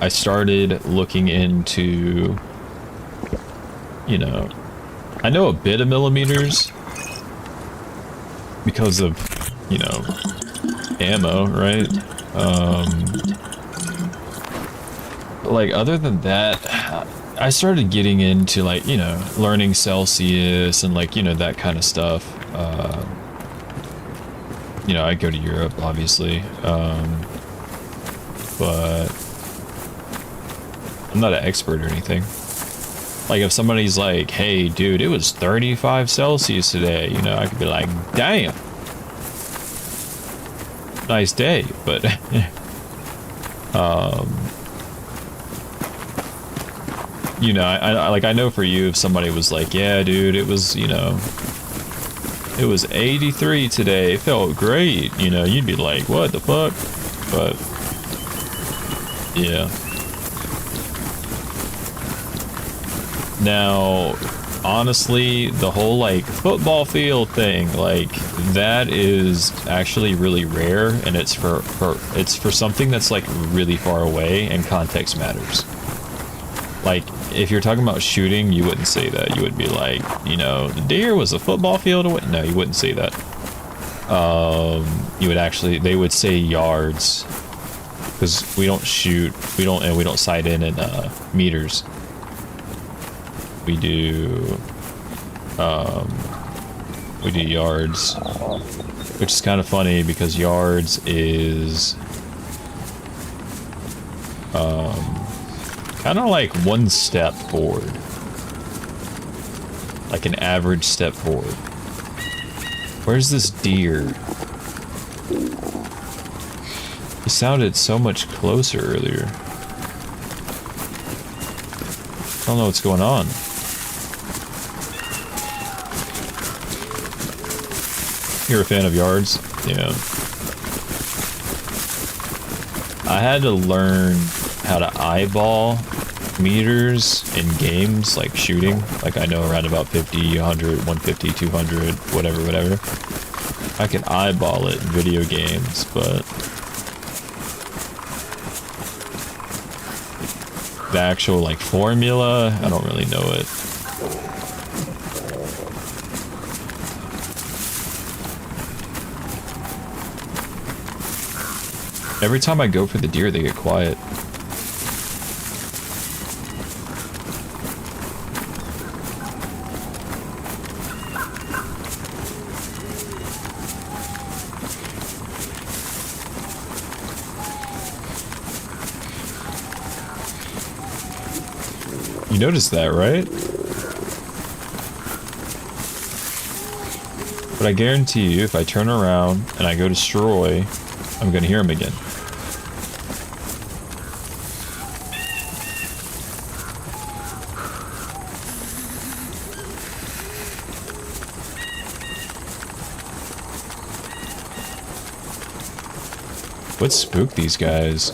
I started looking into, you know, I know a bit of millimeters because of, you know, ammo, right? Like, other than that, I started getting into, like, you know, learning Celsius and, like, you know, that kind of stuff. You know, I go to Europe, obviously, but I'm not an expert or anything. Like, if somebody's like, hey, dude, it was 35 Celsius today, you know, I could be like, damn. Nice day, but, you know, I know for you, if somebody was like, yeah, dude, it was, you know, it was 83 today, it felt great, you know, you'd be like, what the fuck? But, yeah. Now, honestly, the whole, like, football field thing, like, that is actually really rare, and it's for something that's, like, really far away, and context matters. Like, if you're talking about shooting, you wouldn't say that. You would be like, you know, the deer was a football field away. No, you wouldn't say that. You would actually, they would say yards, because we don't shoot, we don't sight in meters. We do yards, which is kind of funny because yards is kind of like one step forward, like an average step forward. Where's this deer? He sounded so much closer earlier. I don't know what's going on. You're a fan of yards? Yeah. I had to learn how to eyeball meters in games, like shooting. Like I know around about 50, 100, 150, 200, whatever. I can eyeball it in video games, but the actual like formula, I don't really know it. Every time I go for the deer, they get quiet. You noticed that, right? But I guarantee you, if I turn around and I go destroy, I'm gonna hear him again. What spooked these guys?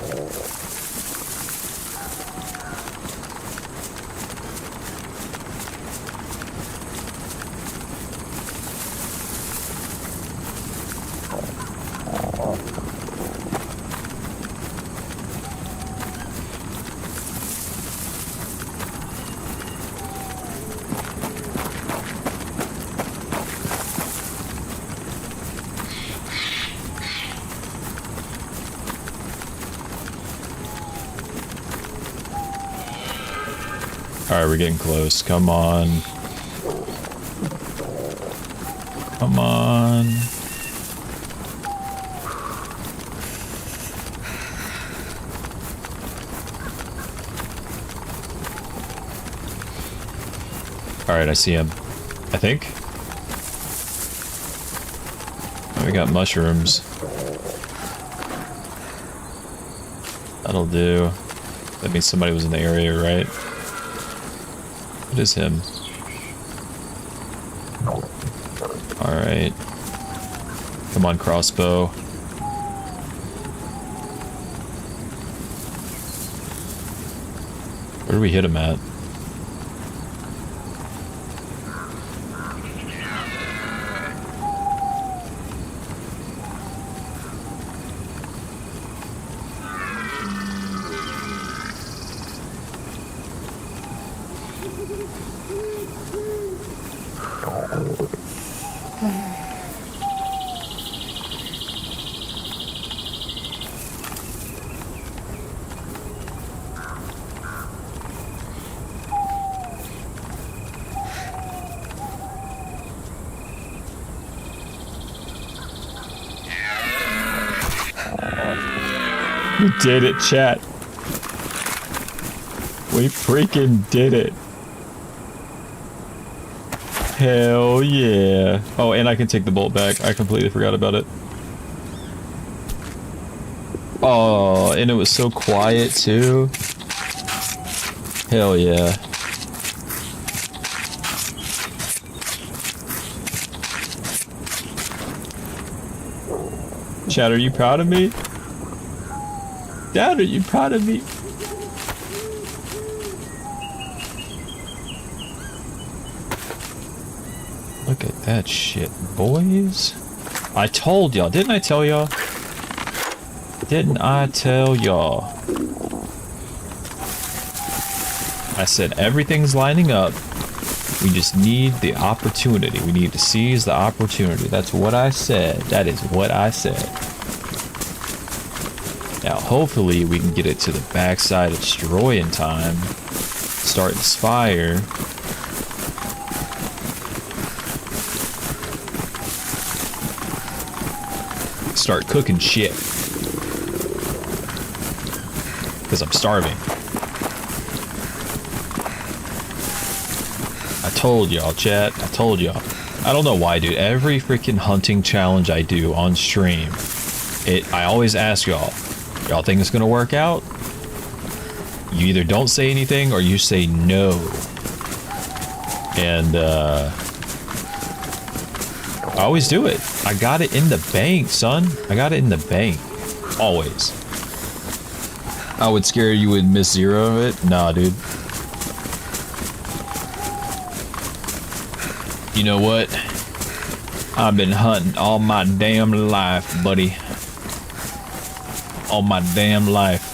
Alright, we're getting close. Come on. Come on. Alright, I see him. I think. Oh, we got mushrooms. That'll do. That means somebody was in the area, right? It is him. Alright. Come on, crossbow. Where do we hit him at? We did it, chat. We freaking did it. Hell yeah. Oh, and I can take the bolt back. I completely forgot about it. Oh, and it was so quiet too. Hell yeah. Chat, are you proud of me? Dad, are you proud of me? Look at that shit, boys. I told y'all, didn't I tell y'all? Didn't I tell y'all? I said everything's lining up. We just need the opportunity. We need to seize the opportunity. That's what I said. That is what I said. Now, hopefully, we can get it to the backside of Destroy in time. Start this fire. Start cooking shit. Because I'm starving. I told y'all, chat. I told y'all. I don't know why, dude. Every freaking hunting challenge I do on stream, I always ask y'all, y'all think it's gonna work out? You either don't say anything or you say no. And I always do it. I got it in the bank, son. I got it in the bank. Always. I would scare you would miss 0 of it? Nah, dude. You know what? I've been hunting all my damn life, buddy. All my damn life.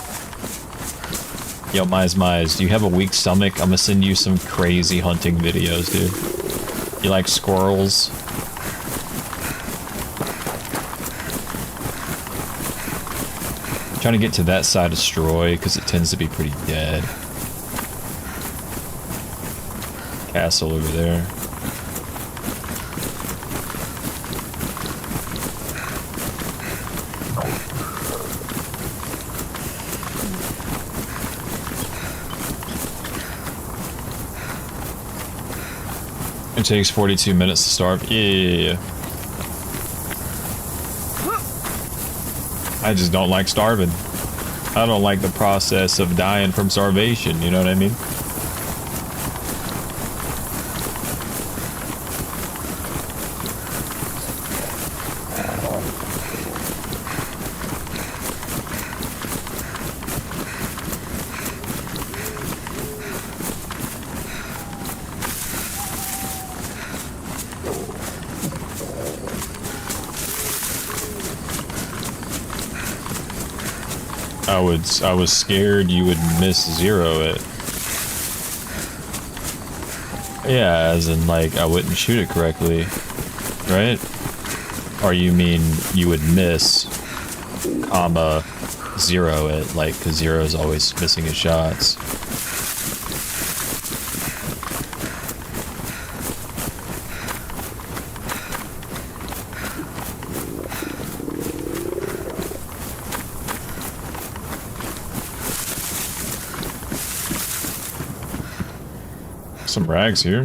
Yo, Mize, do you have a weak stomach? I'm gonna send you some crazy hunting videos, dude. You like squirrels? Trying to get to that side of Stroy, because it tends to be pretty dead. Castle over there. It takes 42 minutes to starve. Yeah. I just don't like starving. I don't like the process of dying from starvation, you know what I mean? I was scared you would miss 0 it. Yeah, as in like I wouldn't shoot it correctly, right? Or you mean you would miss, comma, 0 it, like, cause 0 is always missing his shots. Some rags here.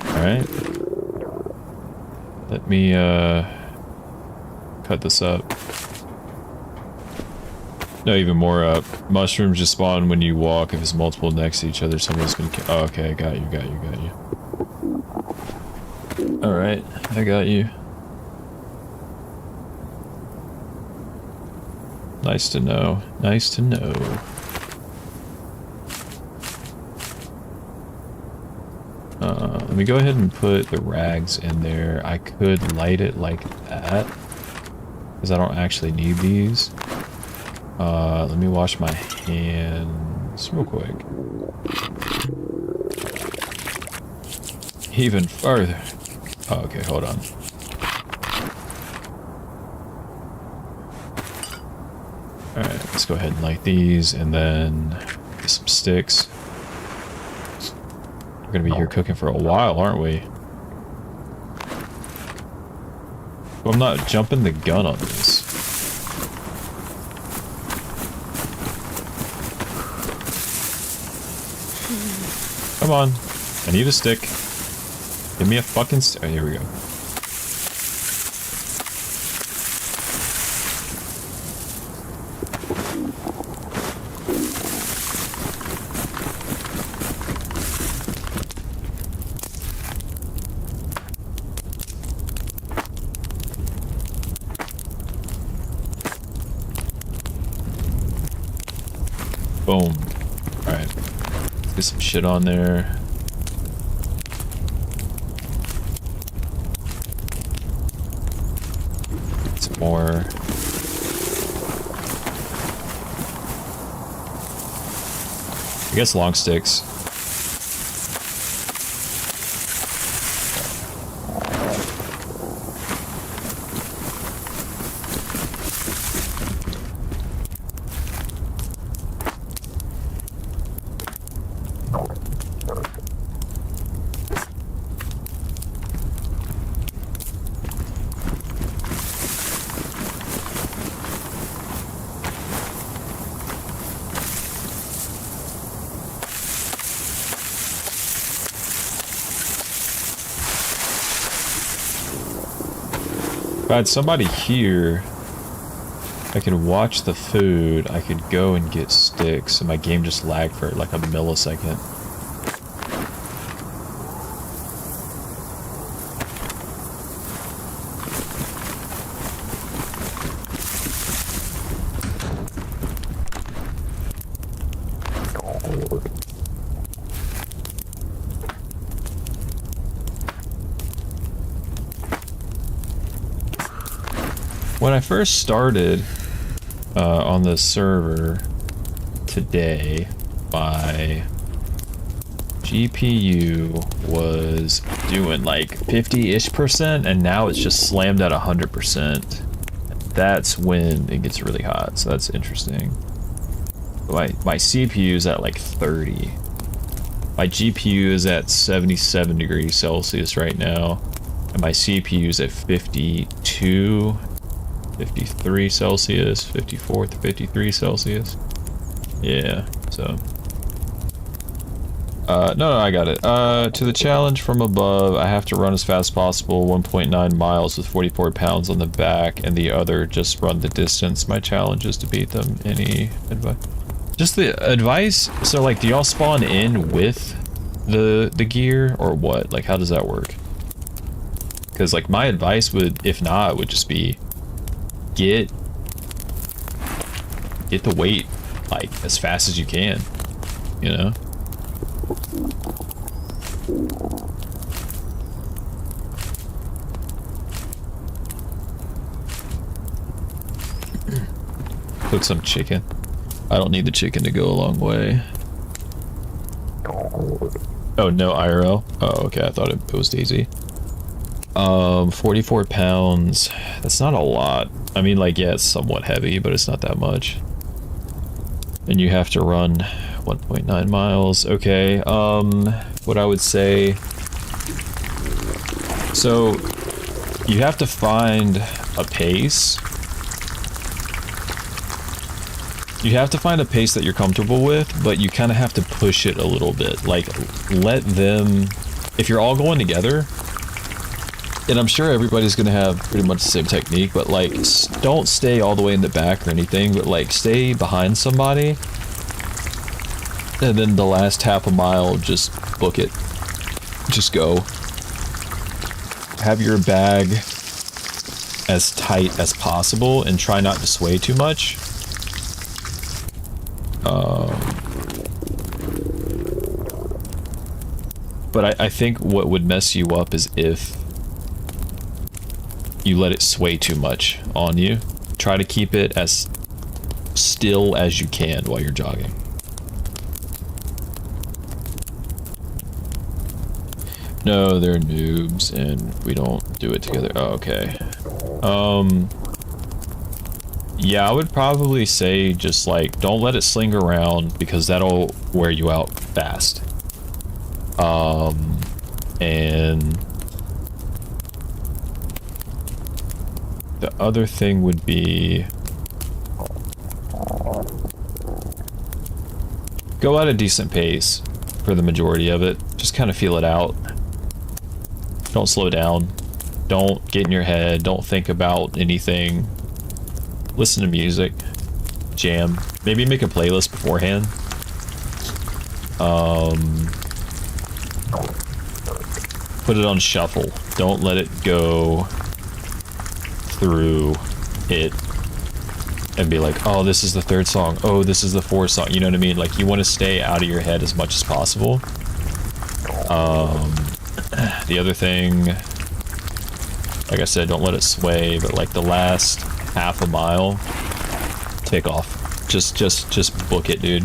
Alright. Let me, cut this up. No, even more up. Mushrooms just spawn when you walk. If it's multiple next to each other, someone's gonna kill. Oh, okay, got you. Alright, I got you. Nice to know. Nice to know. Let me go ahead and put the rags in there. I could light it like that, because I don't actually need these. Let me wash my hands real quick. Even further. Oh, okay, hold on. Alright, let's go ahead and light these, and then get some sticks. We're gonna be here cooking for a while, aren't we? Well, I'm not jumping the gun on this. Come on. I need a stick. Give me a fucking stick. Oh, here we go. Boom. Alright. Let's get some shit on there. Some more. I guess long sticks. If I had somebody here, I could watch the food, I could go and get sticks, and my game just lagged for like a millisecond. when I first started on this server today, my GPU was doing like 50-ish%, and now it's just slammed at 100%. That's when it gets really hot, so that's interesting. My CPU is at like 30. My GPU is at 77 degrees Celsius right now, and my CPU is at 52, 53 Celsius, 54 to 53 Celsius. Yeah, so. No, I got it. To the challenge from above, I have to run as fast as possible, 1.9 miles with 44 pounds on the back, and the other just run the distance. My challenge is to beat them. Any advice? Just the advice? So, like, do y'all spawn in with the gear, or what? Like, how does that work? Because, like, my advice would, if not, would just be get the weight, like, as fast as you can, you know? Cook some chicken. I don't need the chicken to go a long way. Oh, no IRL? Oh, okay, I thought it was Daisy. 44 pounds. That's not a lot. I mean, like, yeah, it's somewhat heavy, but it's not that much. And you have to run 1.9 miles. Okay, what I would say... So, you have to find a pace. You have to find a pace that you're comfortable with, but you kind of have to push it a little bit. Like, let them... If you're all going together, and I'm sure everybody's going to have pretty much the same technique, but, like, don't stay all the way in the back or anything, but, like, stay behind somebody, and then the last half a mile, just book it. Just go. Have your bag as tight as possible, and try not to sway too much. But I think what would mess you up is if you let it sway too much on you. Try to keep it as still as you can while you're jogging. No, they're noobs and we don't do it together. Oh, okay. Yeah, I would probably say just like, don't let it sling around because that'll wear you out fast. And the other thing would be go at a decent pace for the majority of it. Just kind of feel it out. Don't slow down. Don't get in your head. Don't think about anything. Listen to music. Jam. Maybe make a playlist beforehand. Put it on shuffle. Don't let it go through it and be like, oh, this is the third song. Oh, this is the fourth song. You know what I mean? Like, you want to stay out of your head as much as possible. The other thing, like I said, don't let it sway, but like the last half a mile, take off. Just book it, dude.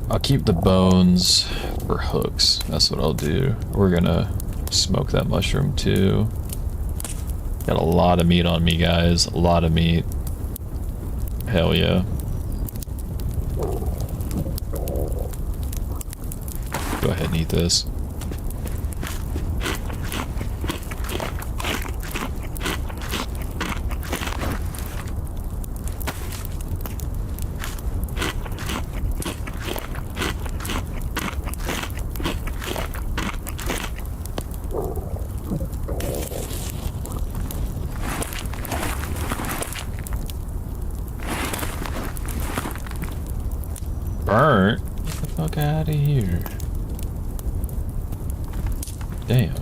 I'll keep the bones for hooks. That's what I'll do. We're gonna smoke that mushroom too. Got a lot of meat on me, guys. A lot of meat. Hell yeah. Go ahead and eat this. Burnt? Get the fuck out of here. Damn.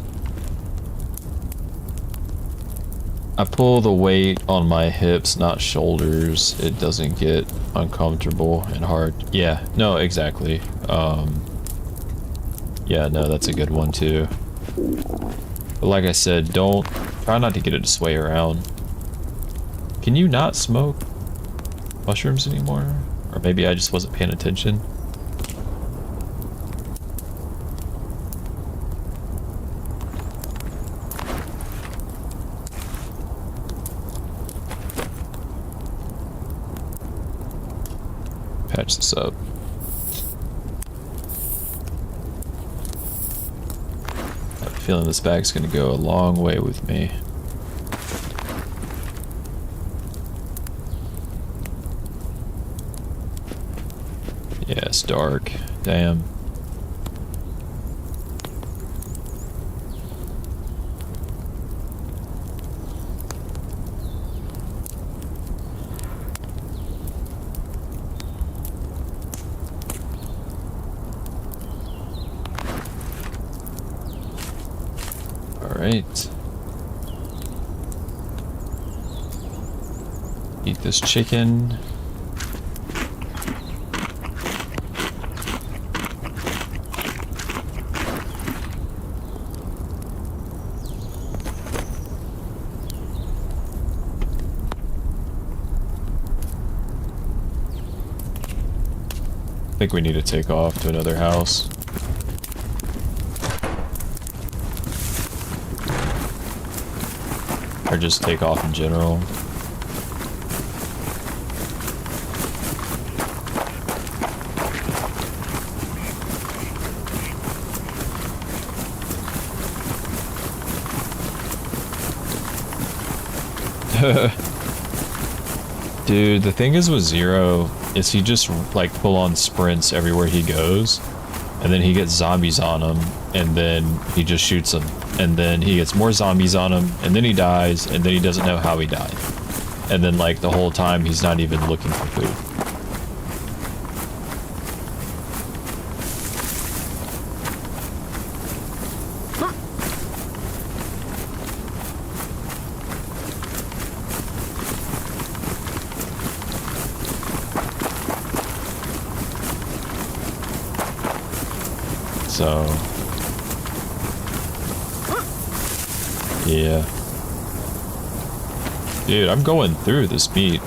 I pull the weight on my hips, not shoulders. It doesn't get uncomfortable and hard. Yeah, no, exactly. Yeah, no, that's a good one too. But like I said, try not to get it to sway around. Can you not smoke mushrooms anymore? Or maybe I just wasn't paying attention. Patch this up. I have a feeling this bag's gonna go a long way with me. Yeah, it's dark. Damn. Alright. Eat this chicken. I think we need to take off to another house. Or just take off in general. Dude, the thing is with Zero is he just like full on sprints everywhere he goes, and then he gets zombies on him, and then he just shoots them, and then he gets more zombies on him, and then he dies, and then he doesn't know how he died, and then like the whole time he's not even looking for food. So, yeah. Dude, I'm going through this meat.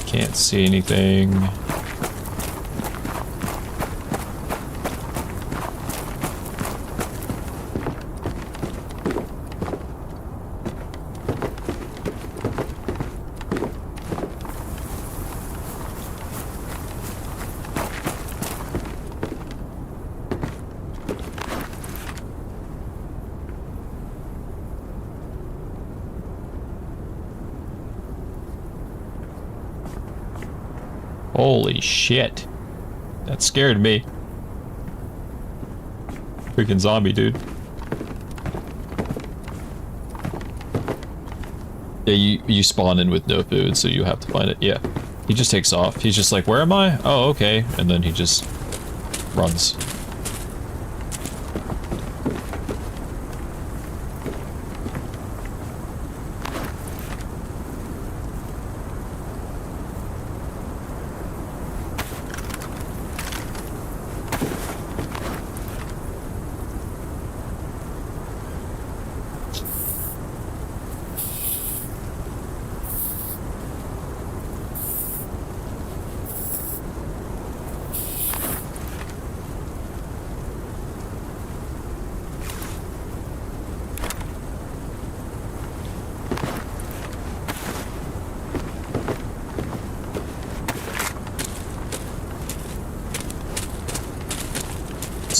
Can't see anything. Holy shit. That scared me. Freaking zombie, dude. Yeah, you spawn in with no food, so you have to find it. Yeah. He just takes off. He's just like, where am I? Oh, okay. And then he just runs.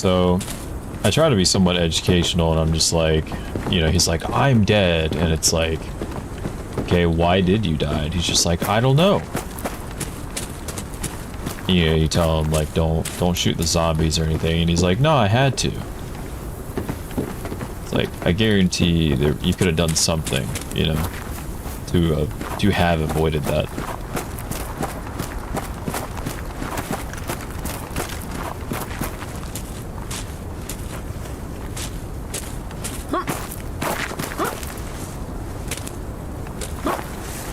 So I try to be somewhat educational, and I'm just like, you know, he's like, I'm dead, and it's like, okay, why did you die? And he's just like, I don't know. You know, you tell him like, don't shoot the zombies or anything, and he's like, no, I had to. It's like, I guarantee that you could have done something, you know, to have avoided that.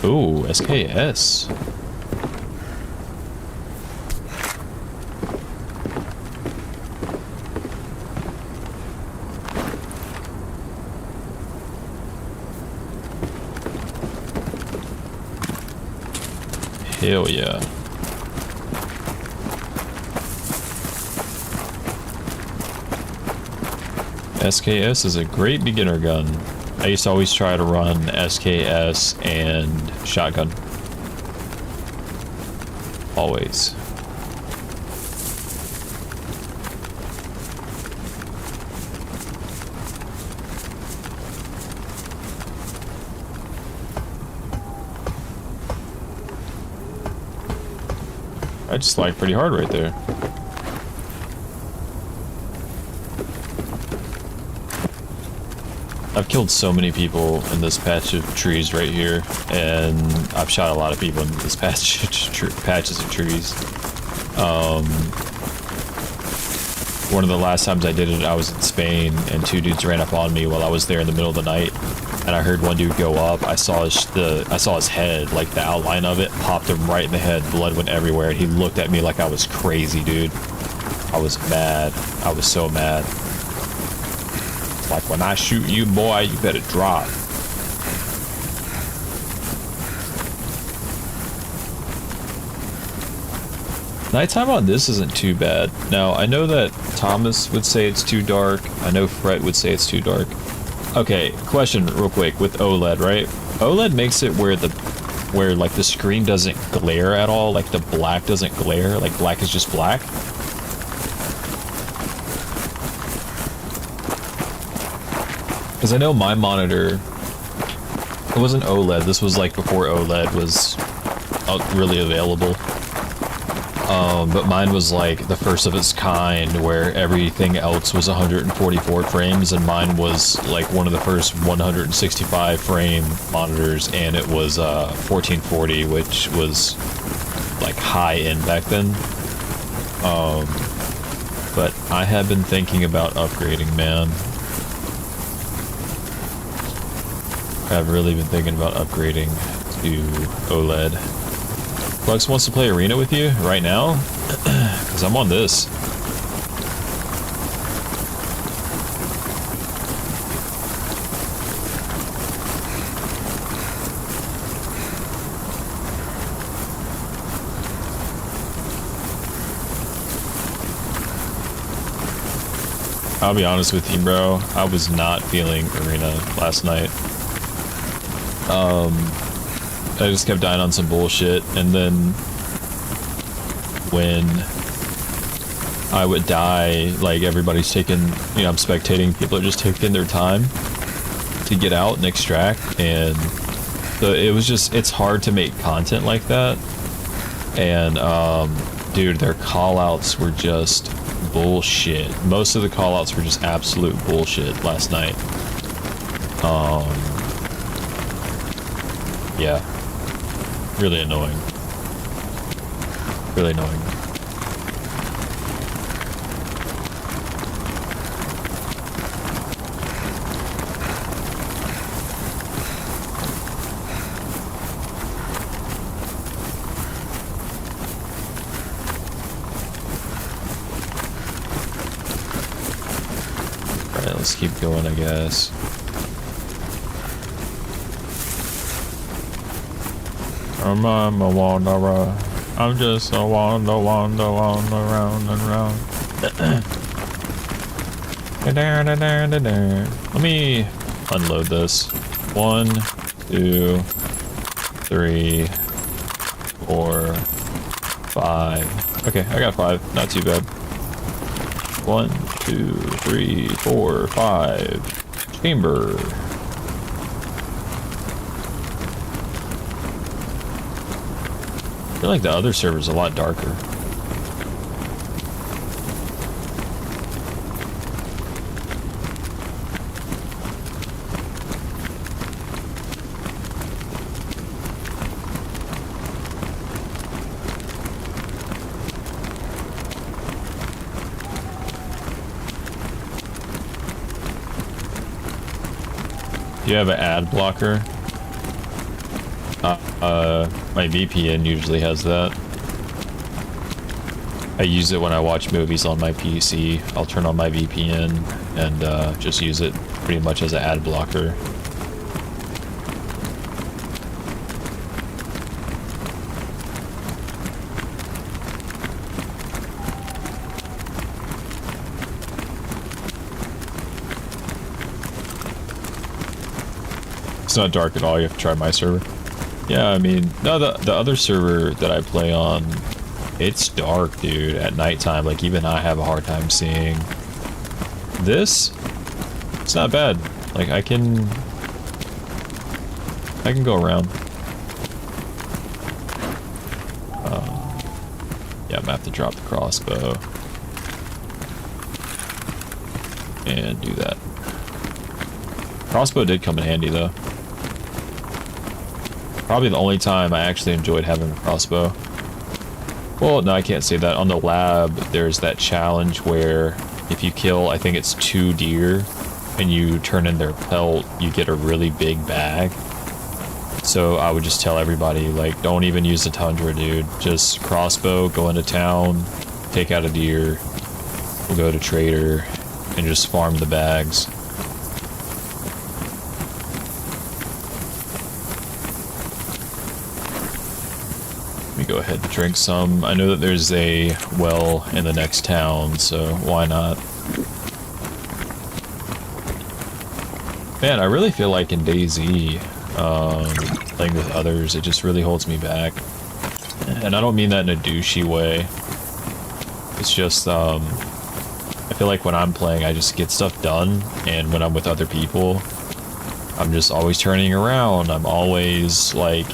Ooh, SKS. Hell yeah. SKS is a great beginner gun. I used to always try to run SKS and shotgun. Always. I just slide pretty hard right there. I've killed so many people in this patch of trees right here, and I've shot a lot of people in this patches of trees. One of the last times I did it, I was in Spain, and two dudes ran up on me while I was there in the middle of the night, and I heard one dude go up. I saw his head, like the outline of it, popped him right in the head. Blood went everywhere, and he looked at me like I was crazy, dude. I was mad. I was so mad. Like, when I shoot you, boy, you better drop. Nighttime on this isn't too bad. Now, I know that Thomas would say it's too dark. I know Fret would say it's too dark. Okay, question real quick with OLED, right? OLED makes it where like the screen doesn't glare at all, like the black doesn't glare, like black is just black. Because I know my monitor, it wasn't OLED, this was like before OLED was really available. But mine was like the first of its kind, where everything else was 144 frames, and mine was like one of the first 165 frame monitors, and it was 1440, which was like high end back then. But I have been thinking about upgrading, man. I've really been thinking about upgrading to OLED. Flux wants to play Arena with you right now, because I'm on this. I'll be honest with you, bro. I was not feeling Arena last night. I just kept dying on some bullshit, and then when I would die, like, everybody's taking, you know, I'm spectating, people are just taking their time to get out and extract, and so it was just, it's hard to make content like that. And dude, their call-outs were just bullshit. Most of the call-outs were just absolute bullshit last night. Yeah. Really annoying. Really annoying. Alright, let's keep going, I guess. I'm a wanderer. I'm just a wander around and round. Let me unload this. 1, 2, 3, 4, 5. Okay, I got 5. Not too bad. 1, 2, 3, 4, 5. Chamber. I feel like the other server's a lot darker. Do you have an ad blocker? My VPN usually has that. I use it when I watch movies on my PC. I'll turn on my VPN and just use it pretty much as an ad blocker. It's not dark at all. You have to try my server. Yeah, I mean, no, the other server that I play on, it's dark, dude, at nighttime. Like, even I have a hard time seeing. This, it's not bad. Like, I can go around. Yeah, I'm gonna have to drop the crossbow. And do that. Crossbow did come in handy, though. Probably the only time I actually enjoyed having a crossbow. Well, no, I can't say that. On the lab, there's that challenge where if you kill, I think it's 2 deer, and you turn in their pelt, you get a really big bag. So I would just tell everybody, like, don't even use the Tundra, dude. Just crossbow, go into town, take out a deer, we'll go to Trader, and just farm the bags. Go ahead and drink some. I know that there's a well in the next town, so why not? Man, I really feel like in DayZ, playing with others, it just really holds me back. And I don't mean that in a douchey way. It's just, I feel like when I'm playing, I just get stuff done, and when I'm with other people, I'm just always turning around. I'm always, like,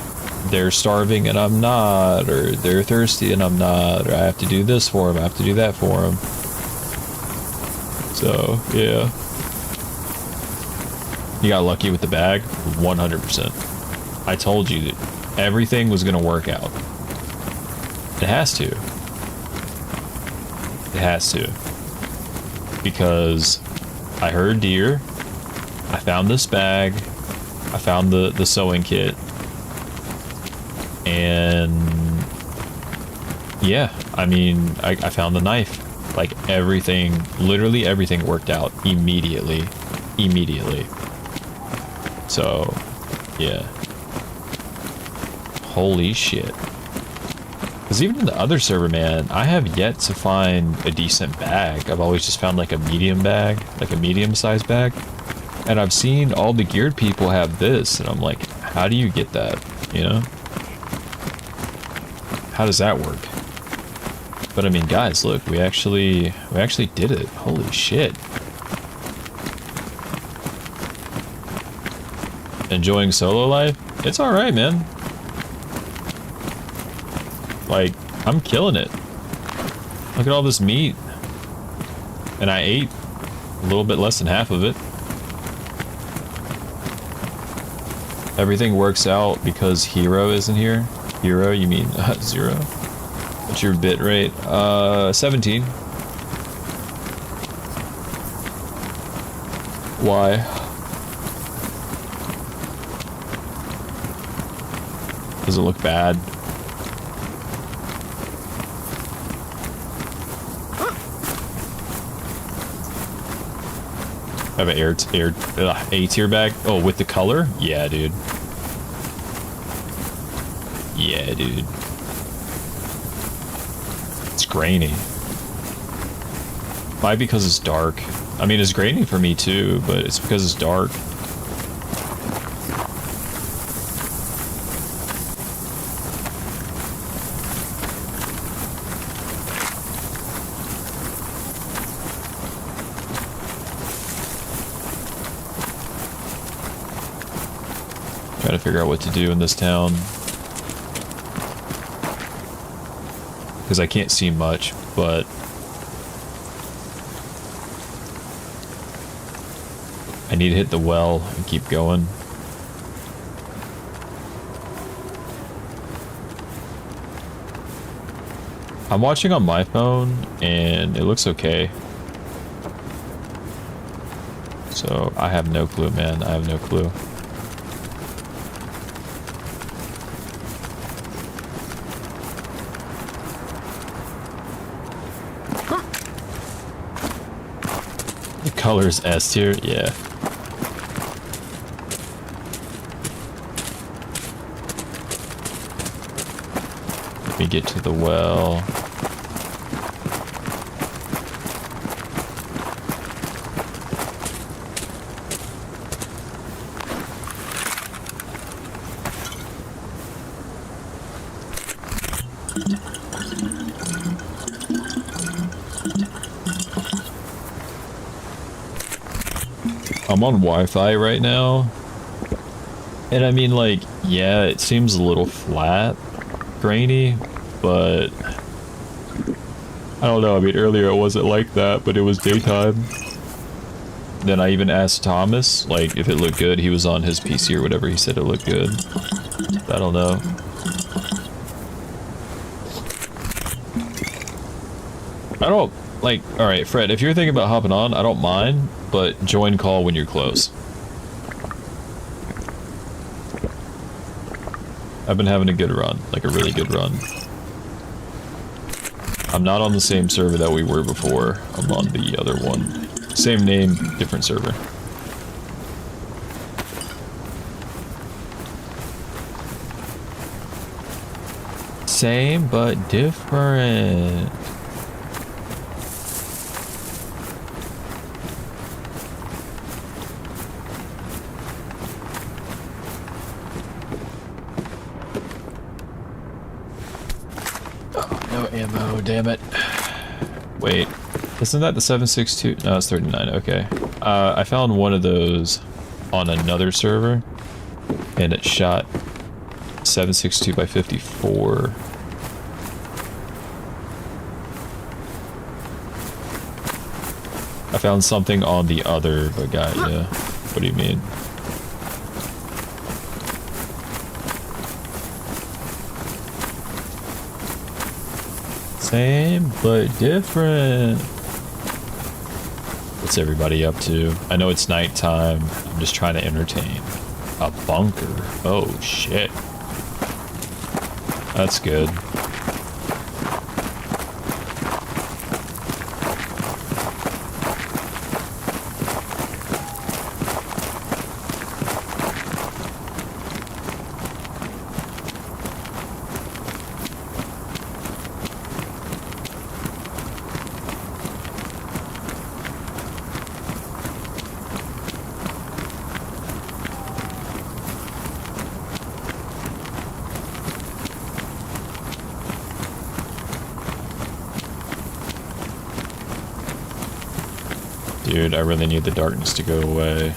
they're starving and I'm not, or they're thirsty and I'm not, or I have to do this for them, I have to do that for them. So, yeah. You got lucky with the bag? 100%. I told you that everything was going to work out. It has to. It has to. Because I heard deer, I found this bag, I found the sewing kit, and yeah, I mean, I found the knife. Like, everything, literally everything worked out immediately. So, yeah. Holy shit. Because even in the other server, man, I have yet to find a decent bag. I've always just found like a medium bag, like a medium-sized bag. And I've seen all the geared people have this, and I'm like, how do you get that, you know? How does that work? But I mean, guys, look, we actually did it. Holy shit. Enjoying solo life? It's alright, man. Like, I'm killing it. Look at all this meat. And I ate a little bit less than half of it. Everything works out because Hero isn't here. Hero, you mean Zero? What's your bit rate? 17. Why? Does it look bad? I have an A-tier bag? Oh, with the color? Yeah, dude. Yeah, dude. It's grainy. Why? Because it's dark. I mean, it's grainy for me too, but it's because it's dark. Trying to figure out what to do in this town. Because I can't see much, but I need to hit the well and keep going. I'm watching on my phone and it looks okay. So I have no clue, man. I have no clue. The color's S tier, yeah. Let me get to the well. I'm on Wi-Fi right now, and I mean, like, yeah, it seems a little flat, grainy, but I don't know. I mean, earlier it wasn't like that, but it was daytime. Then I even asked Thomas, like, if it looked good. He was on his PC or whatever. He said it looked good. I don't know. I don't, like, alright, Fred, if you're thinking about hopping on, I don't mind, but join call when you're close. I've been having a good run, like a really good run. I'm not on the same server that we were before. I'm on the other one. Same name, different server. Same, but different. No ammo, damn it. Wait, isn't that the 7.62? No, it's 39, okay. I found one of those on another server, and it shot 7.62 by 54. I found something on the other, but yeah. What do you mean? Same, but different. What's everybody up to? I know it's nighttime. I'm just trying to entertain. A bunker. Oh, shit. That's good. Dude, I really need the darkness to go away.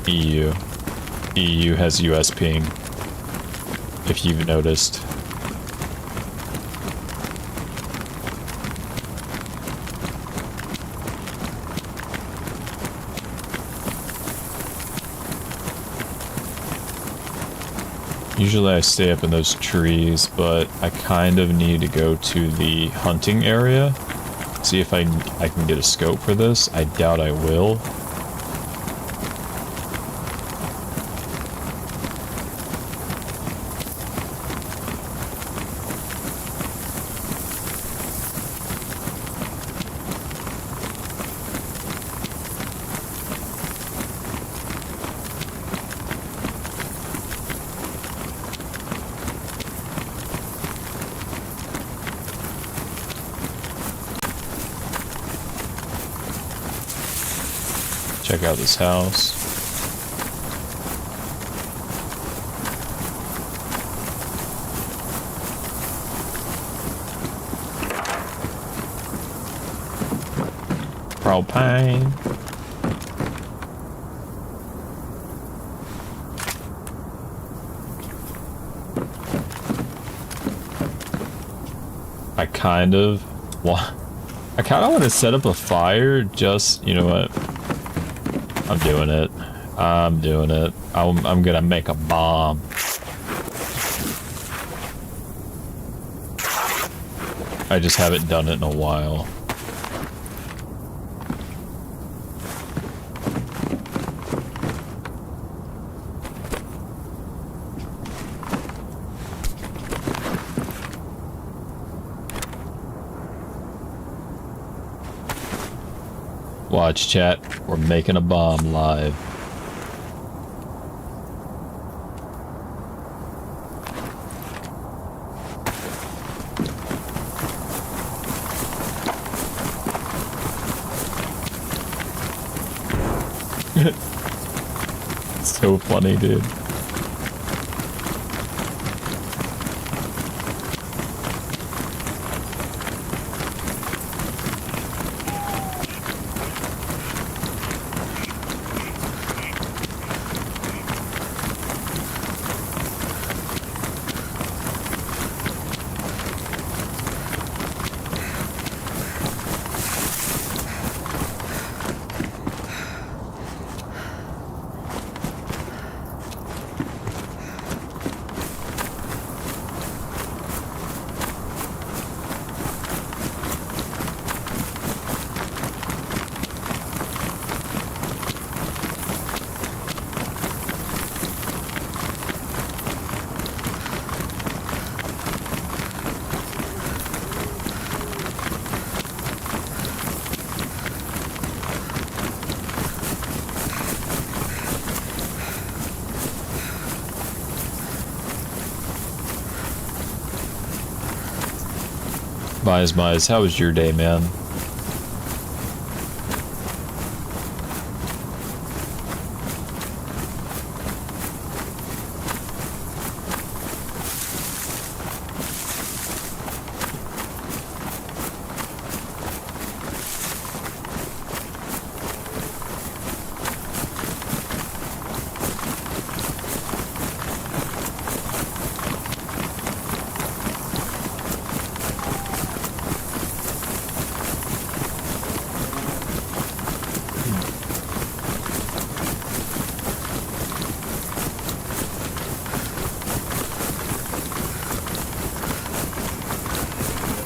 EU. EU has US ping, if you've noticed. Usually I stay up in those trees, but I kind of need to go to the hunting area. See if I can get a scope for this. I doubt I will. Check out this house. propane. I kind of want to set up a fire. Just, you know what? I'm doing it. I'm doing it. I'm gonna make a bomb. I just haven't done it in a while. Watch, chat. We're making a bomb live. So funny, dude. Mize, how was your day, man?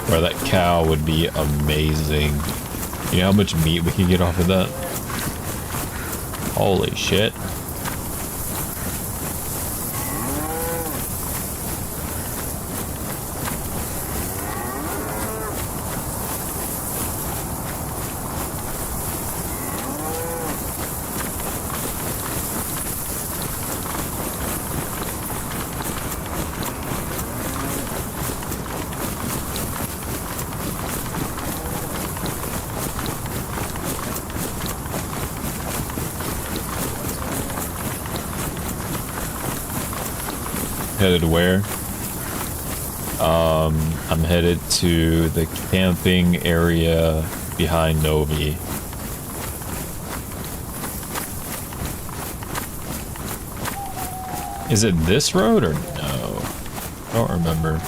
Bro, that cow would be amazing. You know how much meat we could get off of that? Holy shit. Headed where? I'm headed to the camping area behind Novi. Is it this road or no? I don't remember.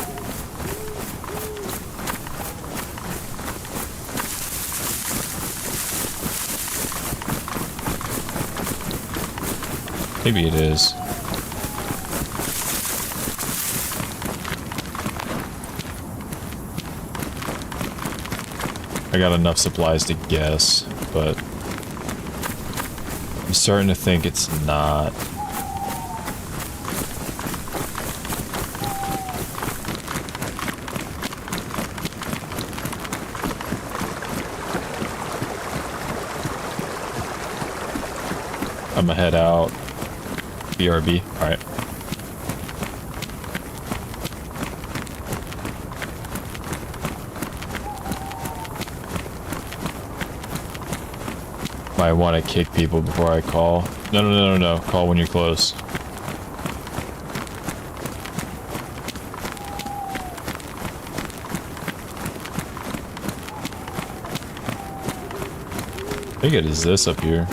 Maybe it is. I got enough supplies to guess, but I'm starting to think it's not. I'm gonna head out. BRB. Alright. Might want to kick people before I call. No. Call when you're close. I think it is this up here.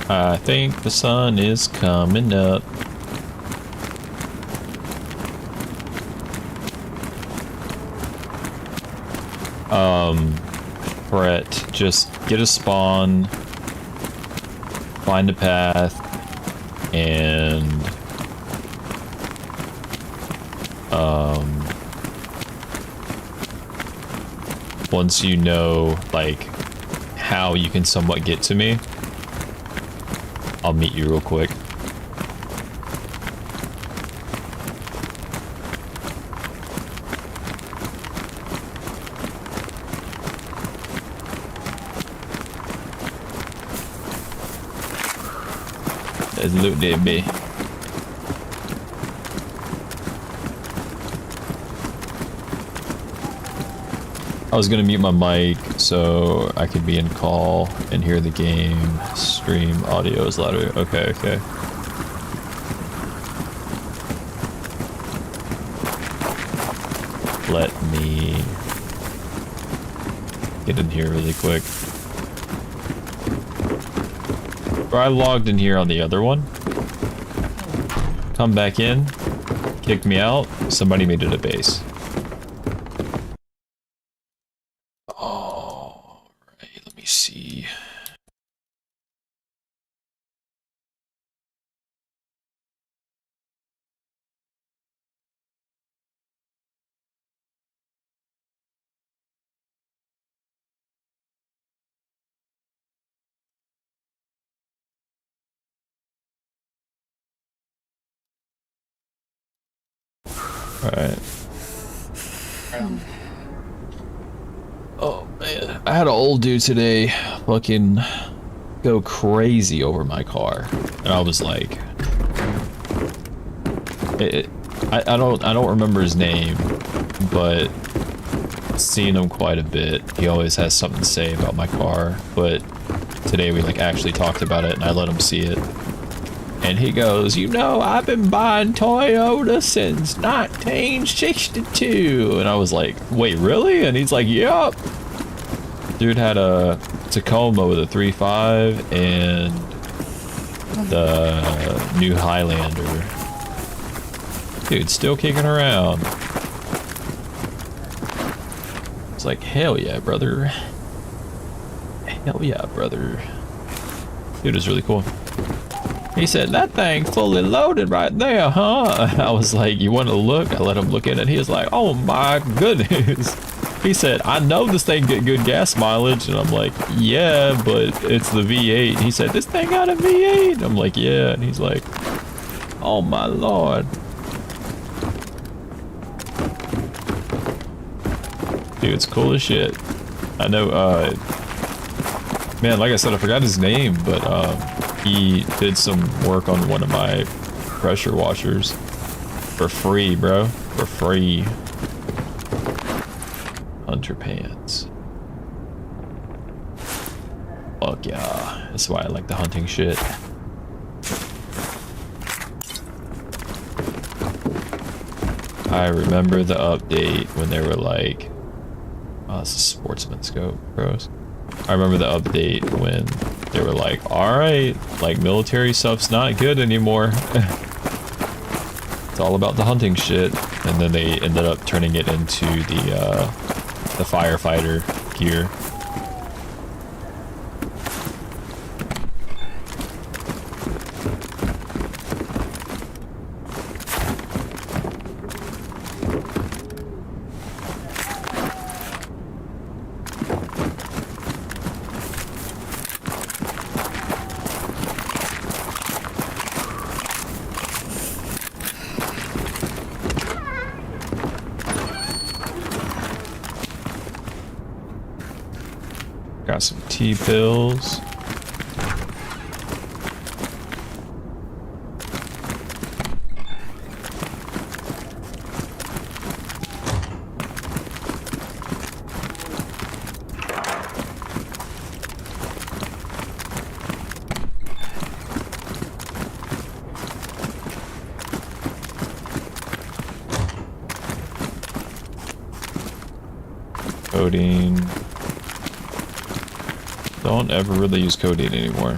I think the sun is coming up. Brett, just get a spawn, find a path, and once you know like how you can somewhat get to me, I'll meet you real quick. Let's loot that bit. I was gonna mute my mic so I could be in call and hear the game. Stream audio is louder. Okay, okay. Let me get in here really quick. I logged in here on the other one. Come back in. Kicked me out. Somebody made it a base. Alright, let me see. Alright. Oh man, I had an old dude today fucking go crazy over my car, and I was like, I don't remember his name, but seen him quite a bit. He always has something to say about my car, but today we like actually talked about it, and I let him see it. And he goes, you know, I've been buying Toyota since 1962. And I was like, wait, really? And he's like, yup. Dude had a Tacoma with a 3.5 and the new Highlander. Dude, still kicking around. It's like, hell yeah, brother. Hell yeah, brother. Dude is really cool. He said, that thing fully loaded right there, huh? I was like, you want to look? I let him look at it. He was like, oh my goodness. He said, I know this thing get good gas mileage. And I'm like, yeah, but it's the V8. He said, this thing got a V8. I'm like, yeah. And he's like, oh my lord. Dude, it's cool as shit. I know, man, like I said, I forgot his name, but, he did some work on one of my pressure washers for free, bro. For free. Hunter pants. Fuck yeah. That's why I like the hunting shit. I remember the update when they were like, oh, it's a sportsman scope, bros. I remember the update when they were like, alright, like military stuff's not good anymore. It's all about the hunting shit. And then they ended up turning it into the firefighter gear. Got some T-pills. codeine. Don't ever really use codeine anymore.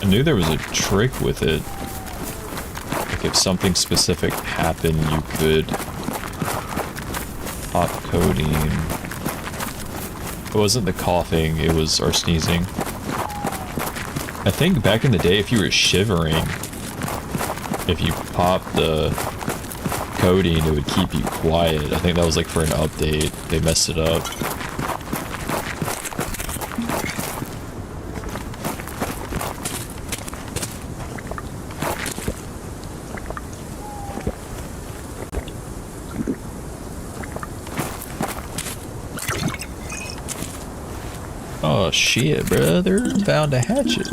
I knew there was a trick with it. Like if something specific happened, you could pop codeine. It wasn't the coughing, it was our sneezing. I think back in the day, if you were shivering, if you popped the codeine, it would keep you quiet. I think that was like for an update. They messed it up. Oh shit, brother. Found a hatchet.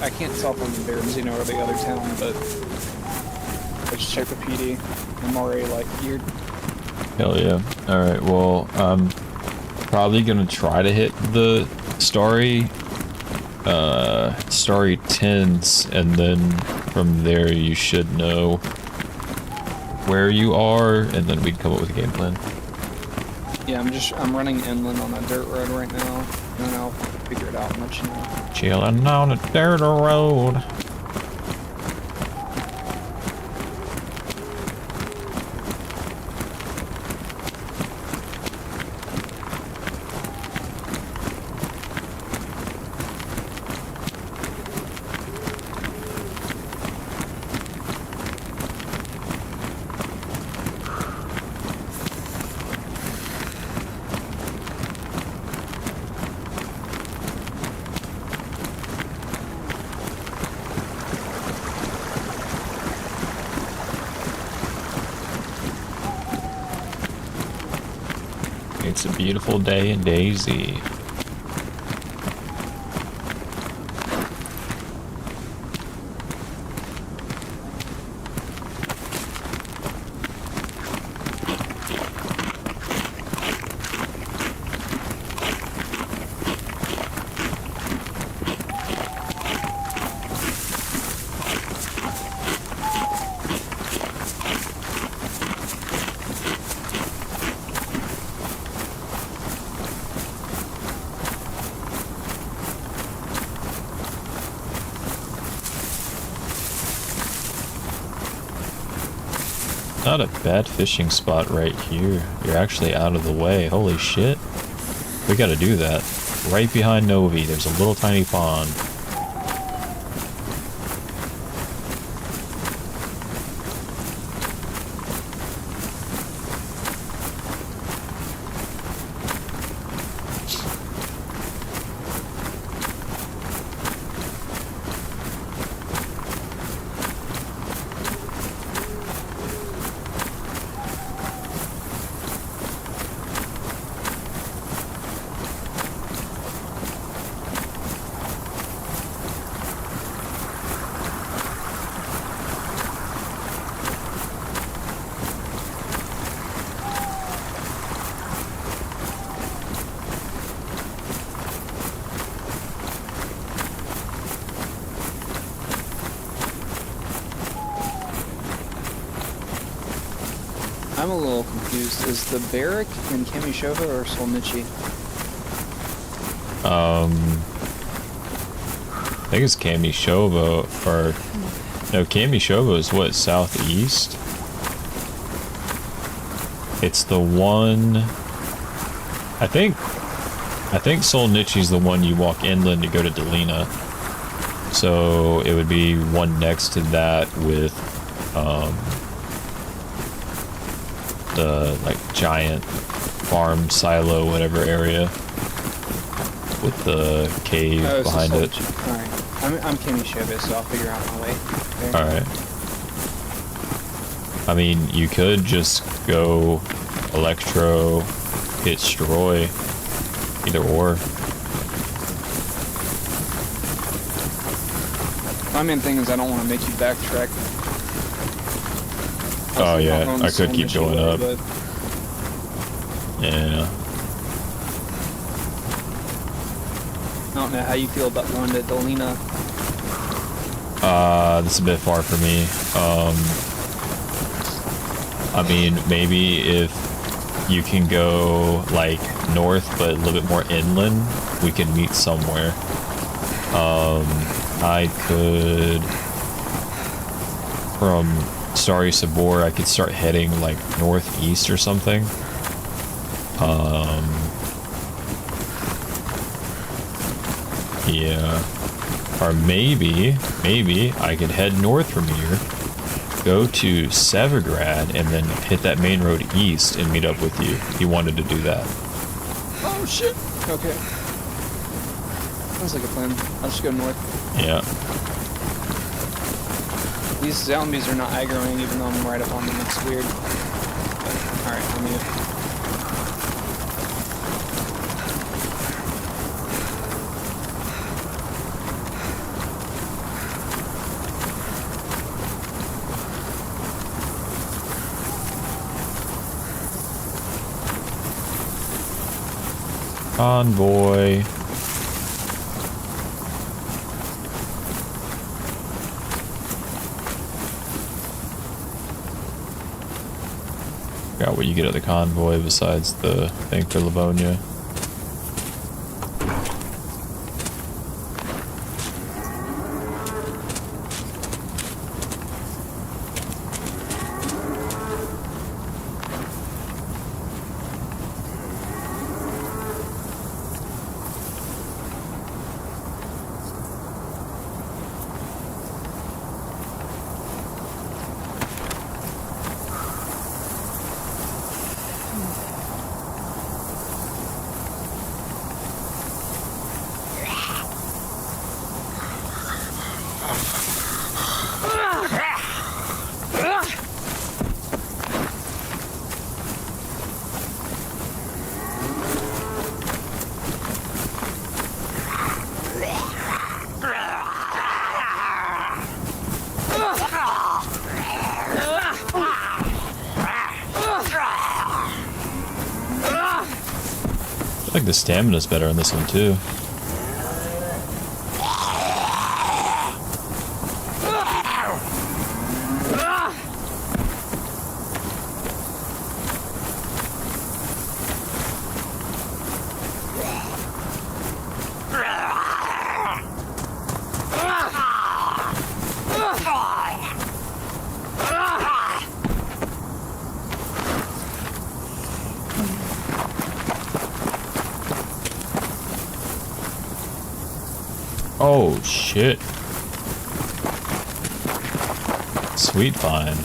I can't tell from Berenzino or the other town, but I just checked the PD. I'm already like geared. Hell yeah. Alright, well, I'm probably gonna try to hit the starry 10s, and then from there you should know where you are, and then we can come up with a game plan. Yeah, I'm running inland on a dirt road right now, and then I'll figure it out and let you know. Chilling on a dirt road. It's a beautiful day in Daisy. Not a bad fishing spot right here. You're actually out of the way. Holy shit. We gotta do that. Right behind Novi, there's a little tiny pond. I'm a little confused. Is the barrack in Kamishova or Solnichi? I think it's Kamishova, or... No, Kamishova is what, southeast? It's the one... I think Solnichi's the one you walk inland to go to Delina. So it would be one next to that with, the, like, giant farm silo, whatever area. With the cave behind it. Alright. I'm Kamishova, so I'll figure out my way there. Alright. I mean, you could just go Electro, hit Destroy, either or. My main thing is I don't want to make you backtrack. Oh yeah, I could keep going up. But Yeah. I don't know how you feel about going to Dolina. This is a bit far for me. I mean, maybe if you can go like north but a little bit more inland, we can meet somewhere. I could, from Starry Sabor, I could start heading like northeast or something. Yeah. Or maybe I could head north from here, go to Severgrad, and then hit that main road east and meet up with you if you wanted to do that. Oh shit! Okay. Sounds like a plan. I'll just go north. Yeah. These zombies are not aggroing even though I'm right up on them. It's weird. Alright, I'm mute. Convoy. Got what you get at the convoy besides the thing for Livonia. I think the stamina's better on this one too. Oh shit. Sweet find.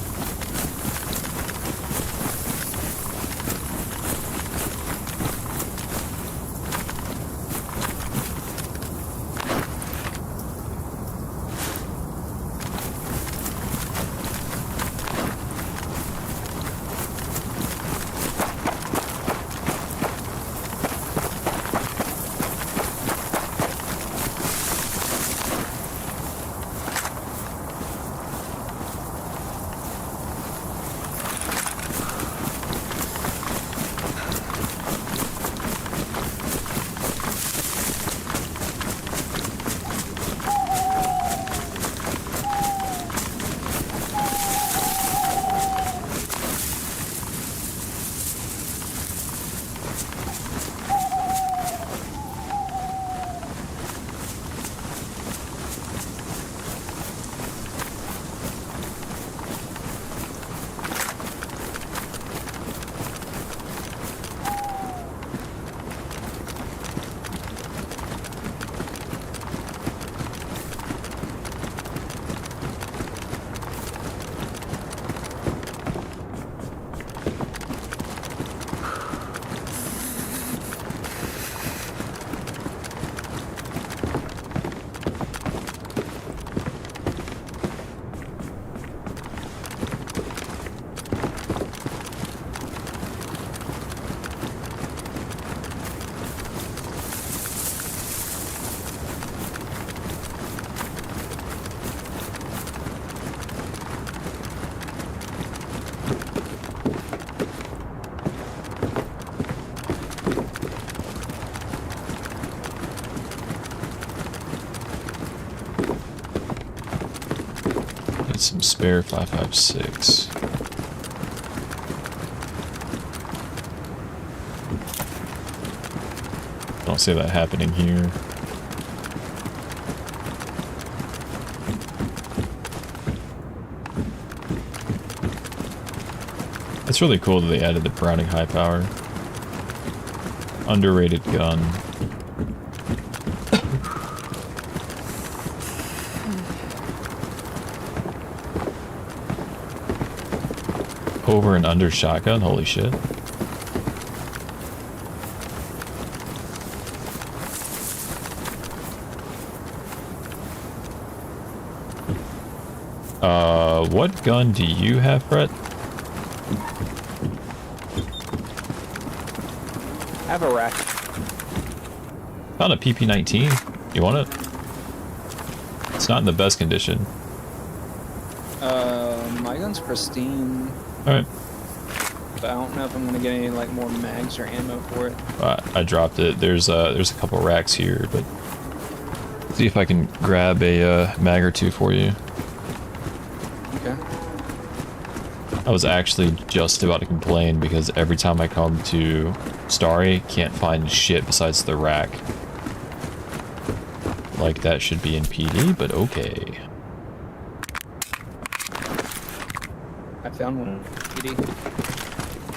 some spare 5.56. Don't see that happening here. It's really cool that they added the Browning high power. Underrated gun. Over and under shotgun, holy shit. What gun do you have, Brett? I have a rack. Found a PP-19. You want it? It's not in the best condition. My gun's pristine. Alright. But I don't know if I'm gonna get any like more mags or ammo for it. I dropped it. There's a couple racks here, but see if I can grab a mag or two for you. Okay. I was actually just about to complain because every time I come to Starry, can't find shit besides the rack. Like that should be in PD, but okay. I found one in PD.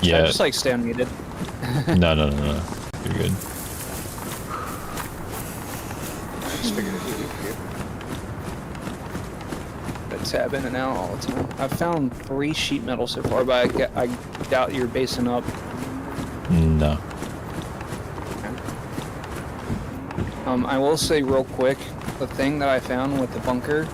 Yeah. I just like stay unmuted. No. You're good. I just figured it'd be easier. I tab in and out all the time. I've found 3 sheet metal so far, but I doubt you're basing up. No. I will say real quick, the thing that I found with the bunker,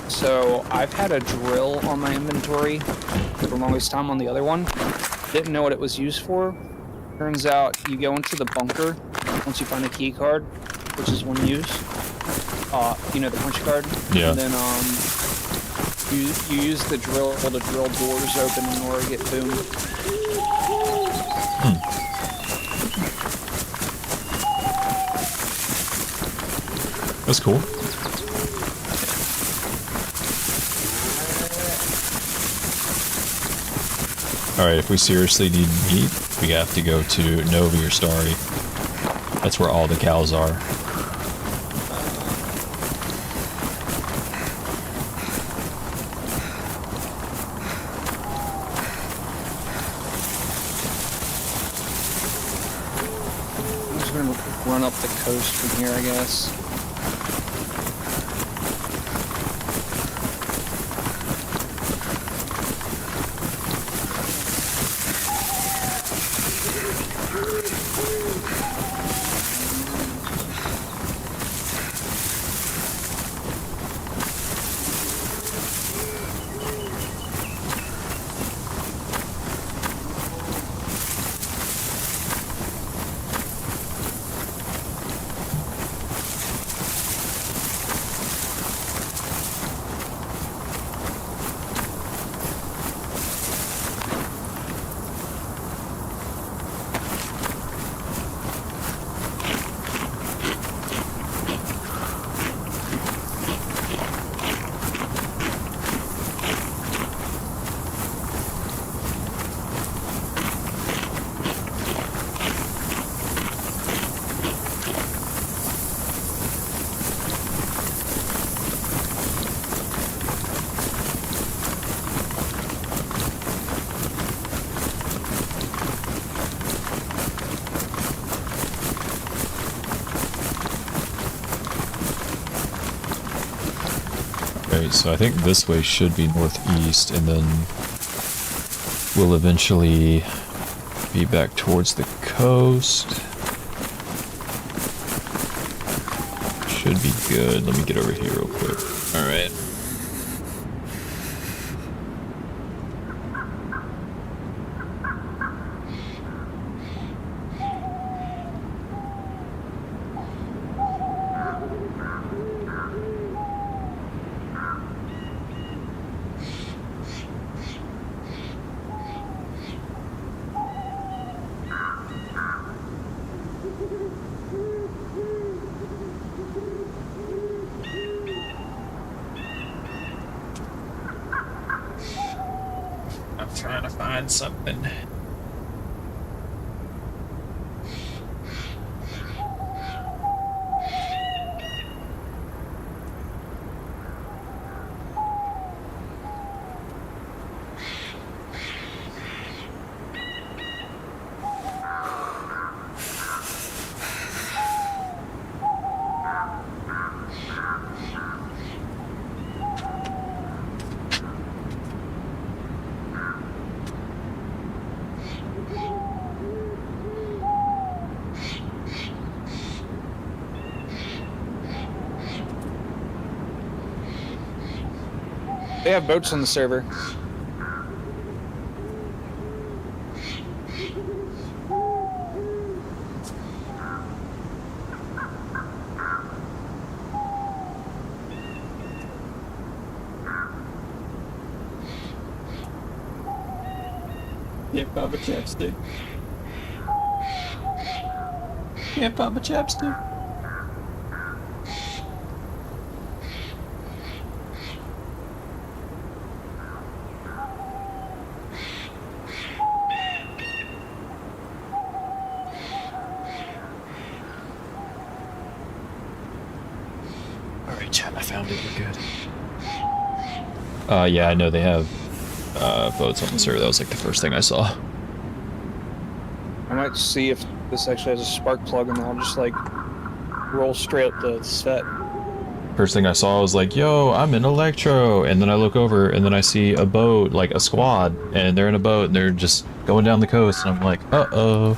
so I've had a drill on my inventory for the longest time on the other one. Didn't know what it was used for. Turns out you go into the bunker once you find a key card, which is one use. You know, the punch card. Yeah. And then you use the drill to drill doors open in order to get boom. That's cool. Alright, if we seriously need meat, we have to go to Novi or Starry. That's where all the cows are. I'm just gonna run up the coast from here, I guess. Alright, so I think this way should be northeast, and then we'll eventually be back towards the coast. Should be good. Let me get over here real quick. Alright. find something. They have boats on the server. Yeah, Papa Chapstick. Yeah, Papa Chapstick. Alright, chat, I found it. We're good. Yeah, I know they have boats on the server. That was like the first thing I saw. I might see if this actually has a spark plug, and I'll just like roll straight up the set. First thing I saw was like, yo, I'm in Electro, and then I look over and then I see a boat, like a squad, and they're in a boat and they're just going down the coast, and I'm like, uh-oh.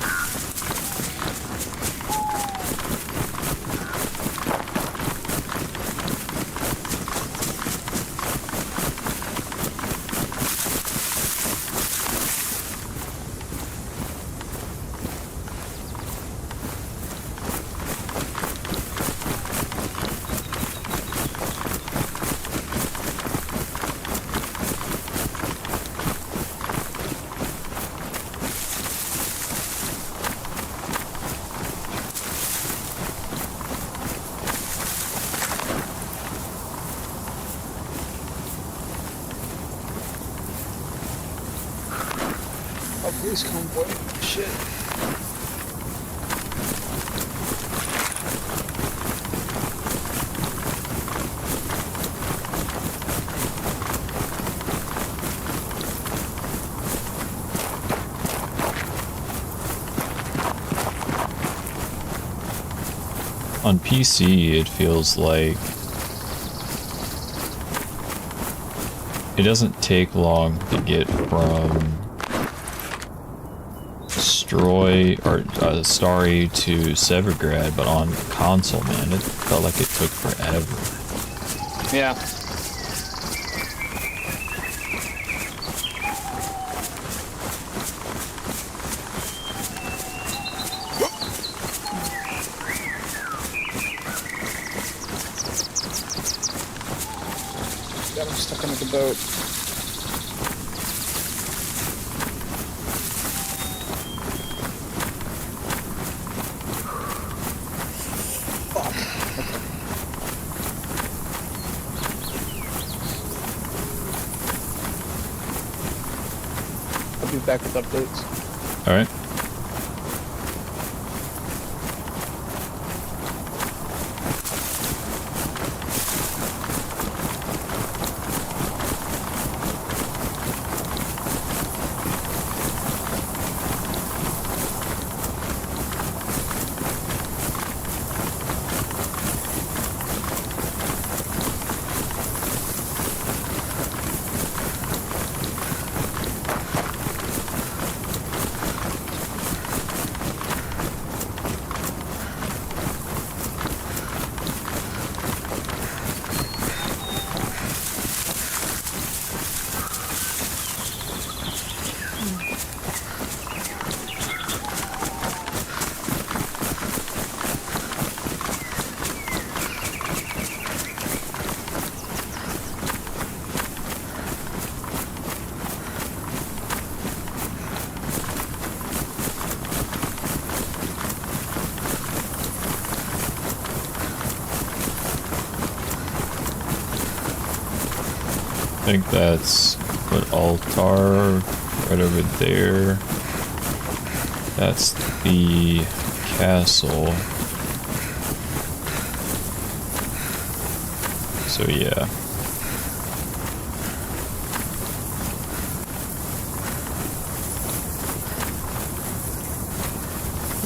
Oh, police convoy. Shit. On PC, it feels like it doesn't take long to get from Starry to Severgrad, but on console, man, it felt like it took forever. Yeah. Got him stuck under the boat. I'll be back with updates. All right. I think that's what Altar right over there. That's the castle. So yeah.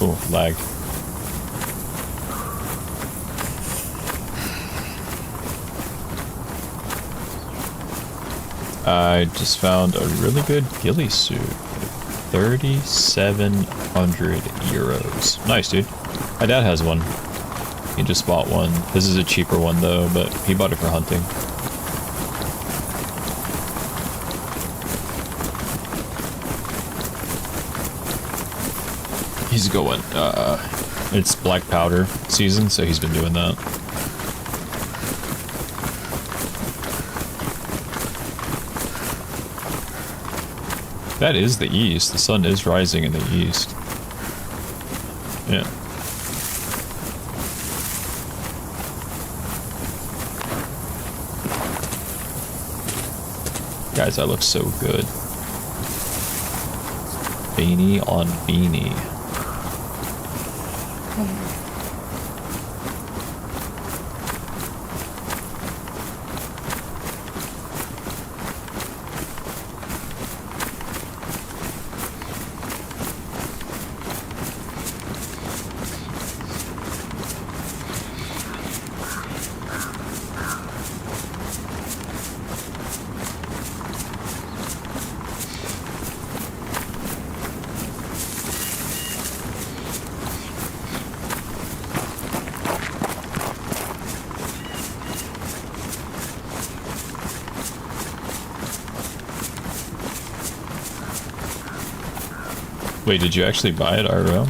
Oh, lag. I just found a really good ghillie suit. 3,700 euros. Nice, dude. My dad has one. He just bought one. This is a cheaper one, though, but he bought it for hunting. He's going, it's black powder season, so he's been doing that. That is the east. The sun is rising in the east. Yeah. Guys, that looks so good. Beanie on beanie. Wait, did you actually buy it IRL?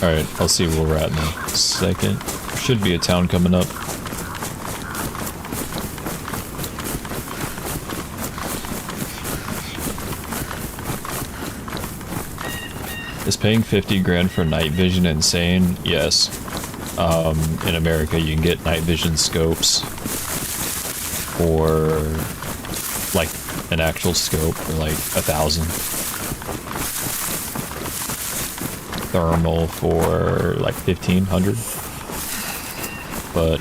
Alright, I'll see where we're at in a second. Should be a town coming up. Is paying 50 grand for night vision insane? Yes. In America, you can get night vision scopes for like an actual scope for like 1,000. Thermal for like 1,500. But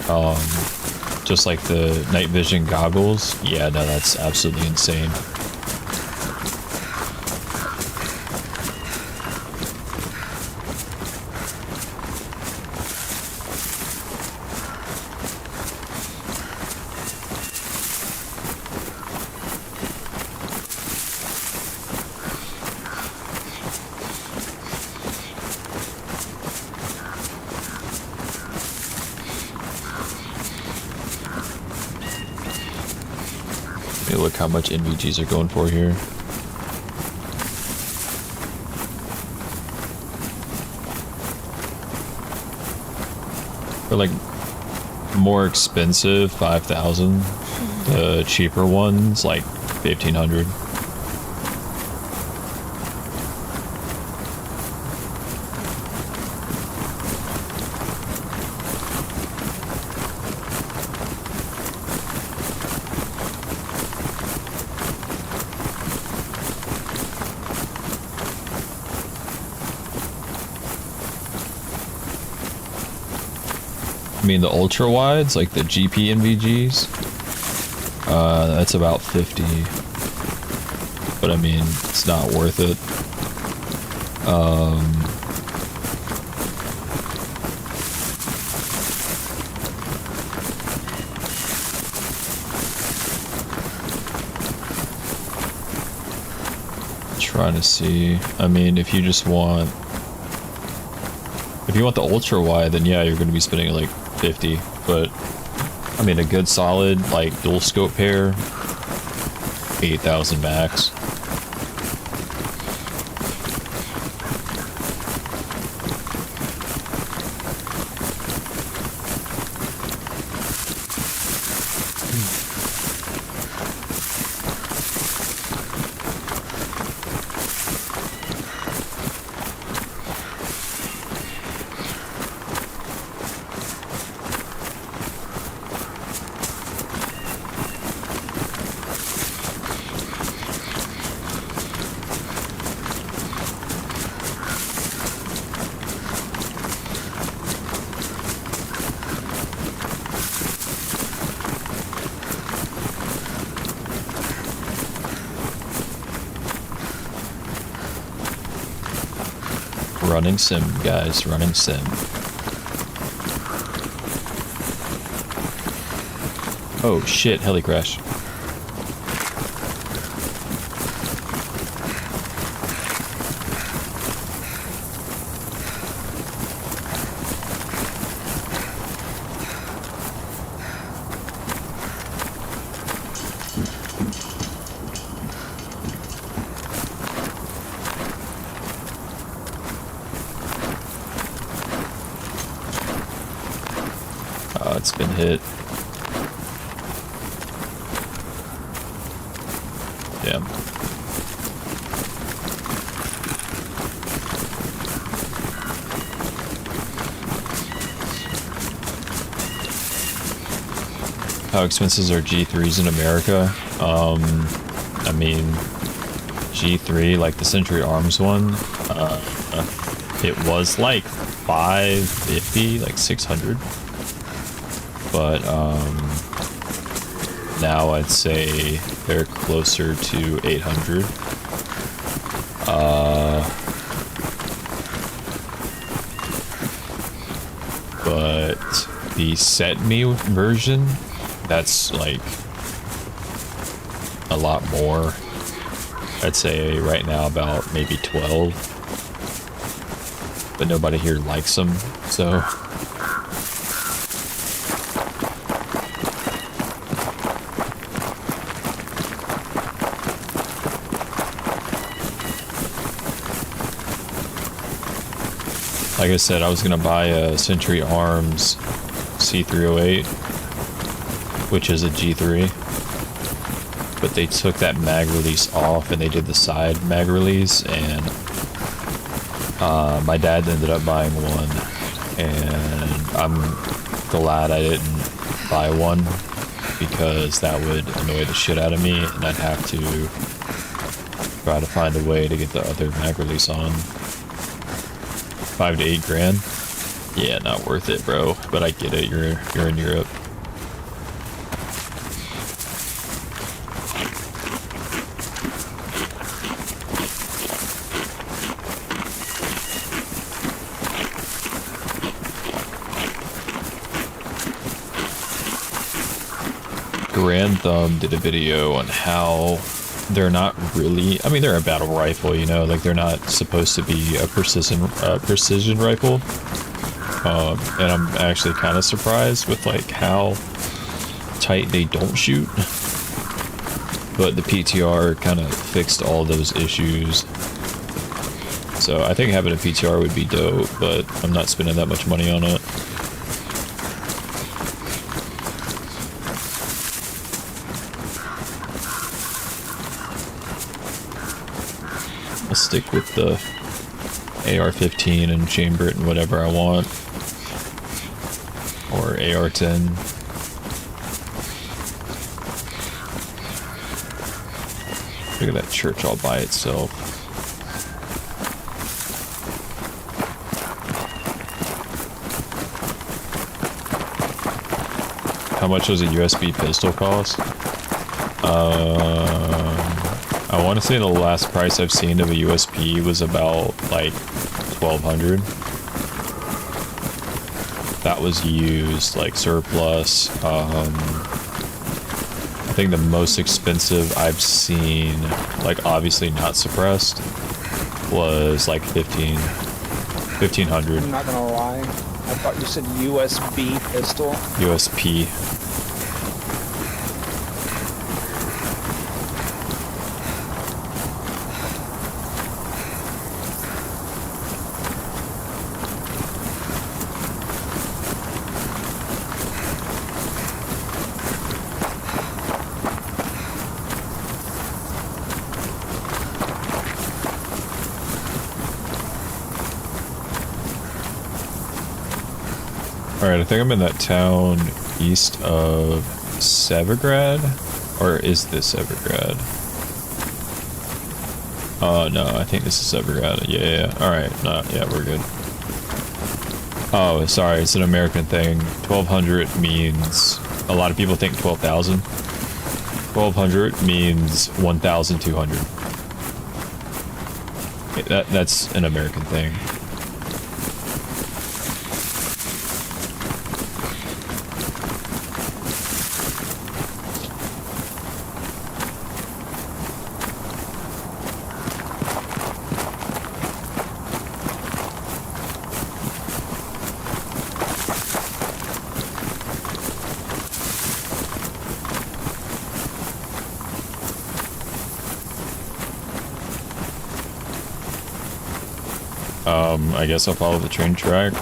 just like the night vision goggles, yeah, no, that's absolutely insane. Look how much NVGs are going for here. For like more expensive, 5,000. The cheaper ones, like 1,500. I mean, the ultra wides, like the GP NVGs, That's about 50. But I mean, it's not worth it. Trying to see. I mean, if you want the ultra wide, then yeah, you're going to be spending like 50. But I mean, a good solid like dual scope pair, 8,000 max. Running sim, guys, running sim. Oh shit, heli crash. It's been hit. Damn. How expensive are G3s in America? I mean, G3, like the Century Arms one, it was like 550, like 600. But now I'd say they're closer to 800. But the set me version, that's like a lot more. I'd say right now about maybe 12. But nobody here likes them, so. Like I said, I was gonna buy a Century Arms C308, which is a G3, but they took that mag release off and they did the side mag release, and my dad ended up buying one, and I'm glad I didn't buy one because that would annoy the shit out of me, and I'd have to try to find a way to get the other mag release on. 5 to 8 grand. Yeah, not worth it, bro. But I get it. You're in Europe. Grand Thumb did a video on how they're not really, I mean, they're a battle rifle, you know, like they're not supposed to be a precision rifle. And I'm actually kind of surprised with like how tight they don't shoot. But the PTR kind of fixed all those issues. So I think having a PTR would be dope, but I'm not spending that much money on it. I'll stick with the AR-15 and chamber it and whatever I want. Or AR-10. Look at that church all by itself. How much does a USB pistol cost? I want to say the last price I've seen of a USP was about like 1,200. That was used, like surplus. I think the most expensive I've seen, like obviously not suppressed, was like 1,500. I'm not gonna lie. I thought you said USB pistol. USP. Alright, I think I'm in that town east of Severgrad. Or is this Severgrad? Oh, no, I think this is Severgrad. Yeah. Alright, no, yeah, we're good. Oh, sorry, it's an American thing. 1,200 means... A lot of people think 12,000. 1,200 means 1,200. That's an American thing. I guess I'll follow the train track.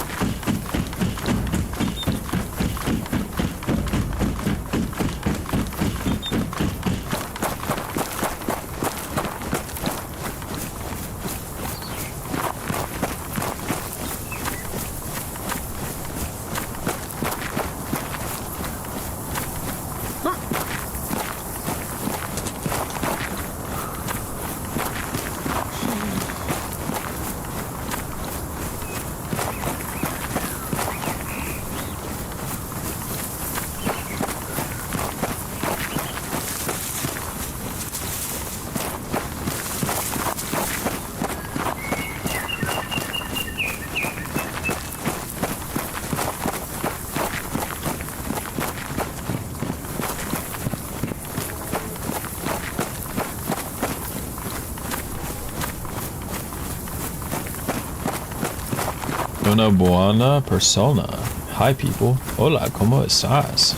Una buena persona. Hi people. Hola, ¿cómo estás?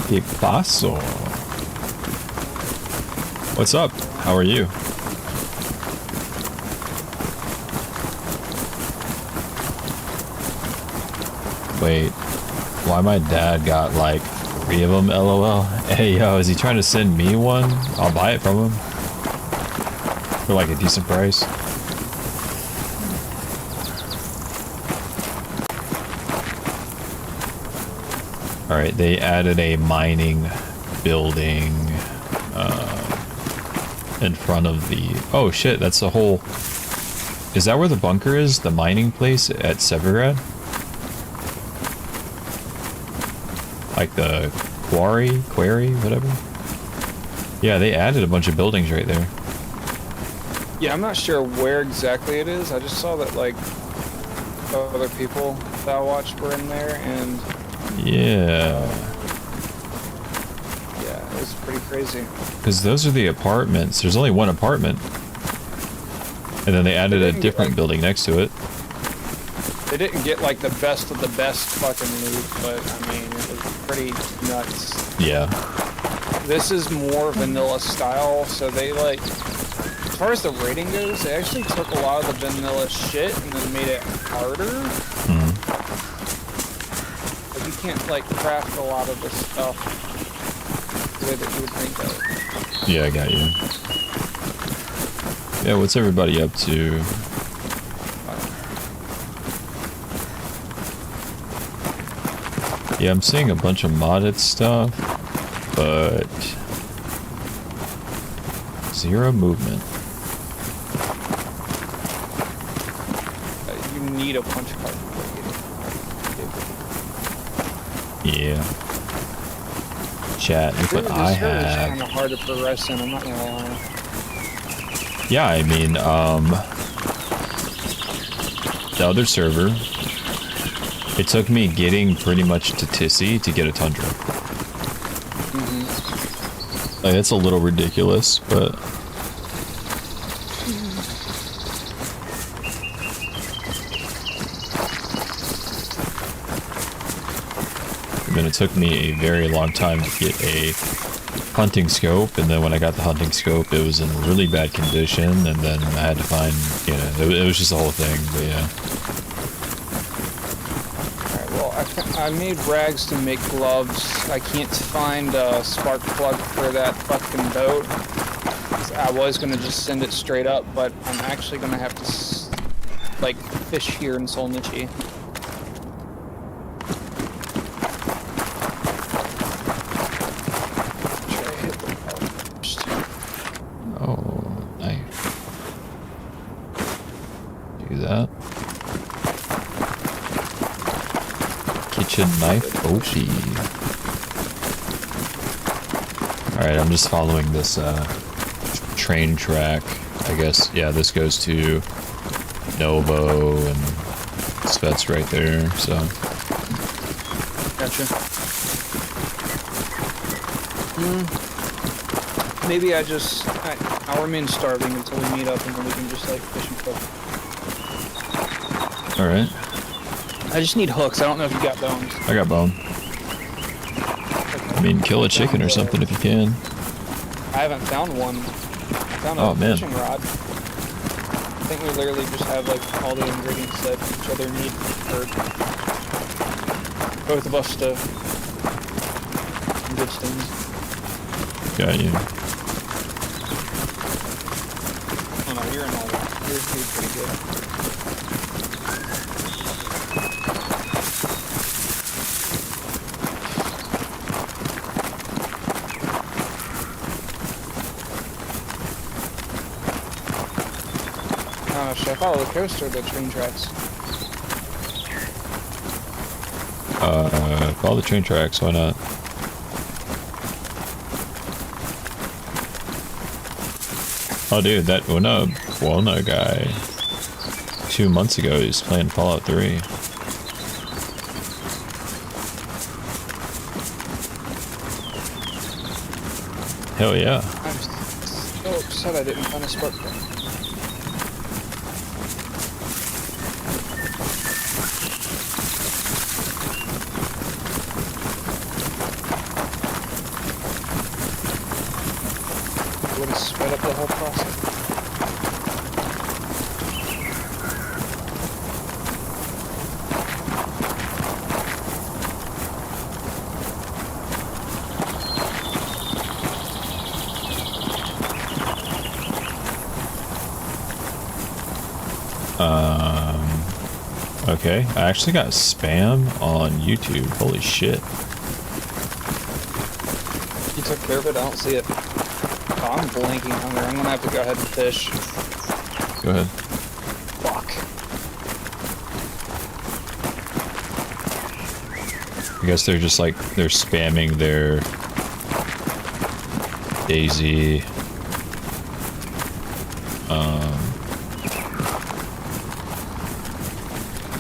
¿Qué paso? What's up? How are you? Wait, why my dad got like 3 of them, LOL? Hey yo, is he trying to send me one? I'll buy it from him. For like a decent price. Alright, they added a mining building in front of the... Oh shit, that's the whole... Is that where the bunker is? The mining place at Severgrad? Like the quarry, whatever? Yeah, they added a bunch of buildings right there. Yeah, I'm not sure where exactly it is. I just saw that, like, other people that I watched were in there, and... Yeah. Yeah, it was pretty crazy. Because those are the apartments. There's only one apartment. And then they added a different building next to it. They didn't get, like, the best of the best fucking loot, but, I mean, it was pretty nuts. Yeah. This is more vanilla style, so they, like... As far as the rating goes, they actually took a lot of the vanilla shit and then made it harder. Mm-hmm. Like, you can't, like, craft a lot of this stuff the way that you would think of. Yeah, I got you. Yeah, what's everybody up to? Yeah, I'm seeing a bunch of modded stuff, but... zero movement. You need a punch card to get it. Yeah. Chat, look what I This server is have. kind of hard to progress in, I'm not gonna lie. Yeah, I mean, the other server, it took me getting pretty much to Tissy to get a Tundra. Like, it's a little ridiculous, but... I mean, it took me a very long time to get a hunting scope, and then when I got the hunting scope, it was in really bad condition, and then I had to find, you know, it was just a whole thing, but yeah. Alright, well, I made rags to make gloves. I can't find a spark plug for that fucking boat. I was gonna just send it straight up, but I'm actually gonna have to, like, fish here in Solnichi. Oh, nice. Do that. Kitchen knife Oshi. Alright, I'm just following this train track. I guess, yeah, this goes to Novo and Svet's right there, so. Gotcha. Maybe I'll remain starving until we meet up and then we can just like fish and cook. Alright. I just need hooks. I don't know if you got bones. I got bone. I mean, kill a chicken or something if you can. I haven't found one. I found a fishing rod. I think we literally just have like all the ingredients that each other need for both of us to good things. Got you. Oh no, you're in all that. You're pretty good. Should I follow the coast or the train tracks? Follow the train tracks, why not? Oh dude, that Buona guy 2 months ago he was playing Fallout 3. Hell yeah. I'm so upset I didn't find a spark plug. Would have sped up the whole process. Okay, I actually got spam on YouTube. Holy shit. You took care of it? I don't see it. Oh, I'm blanking hunger. I'm gonna have to go ahead and fish. Go ahead. Fuck. I guess they're just like, they're spamming their Daisy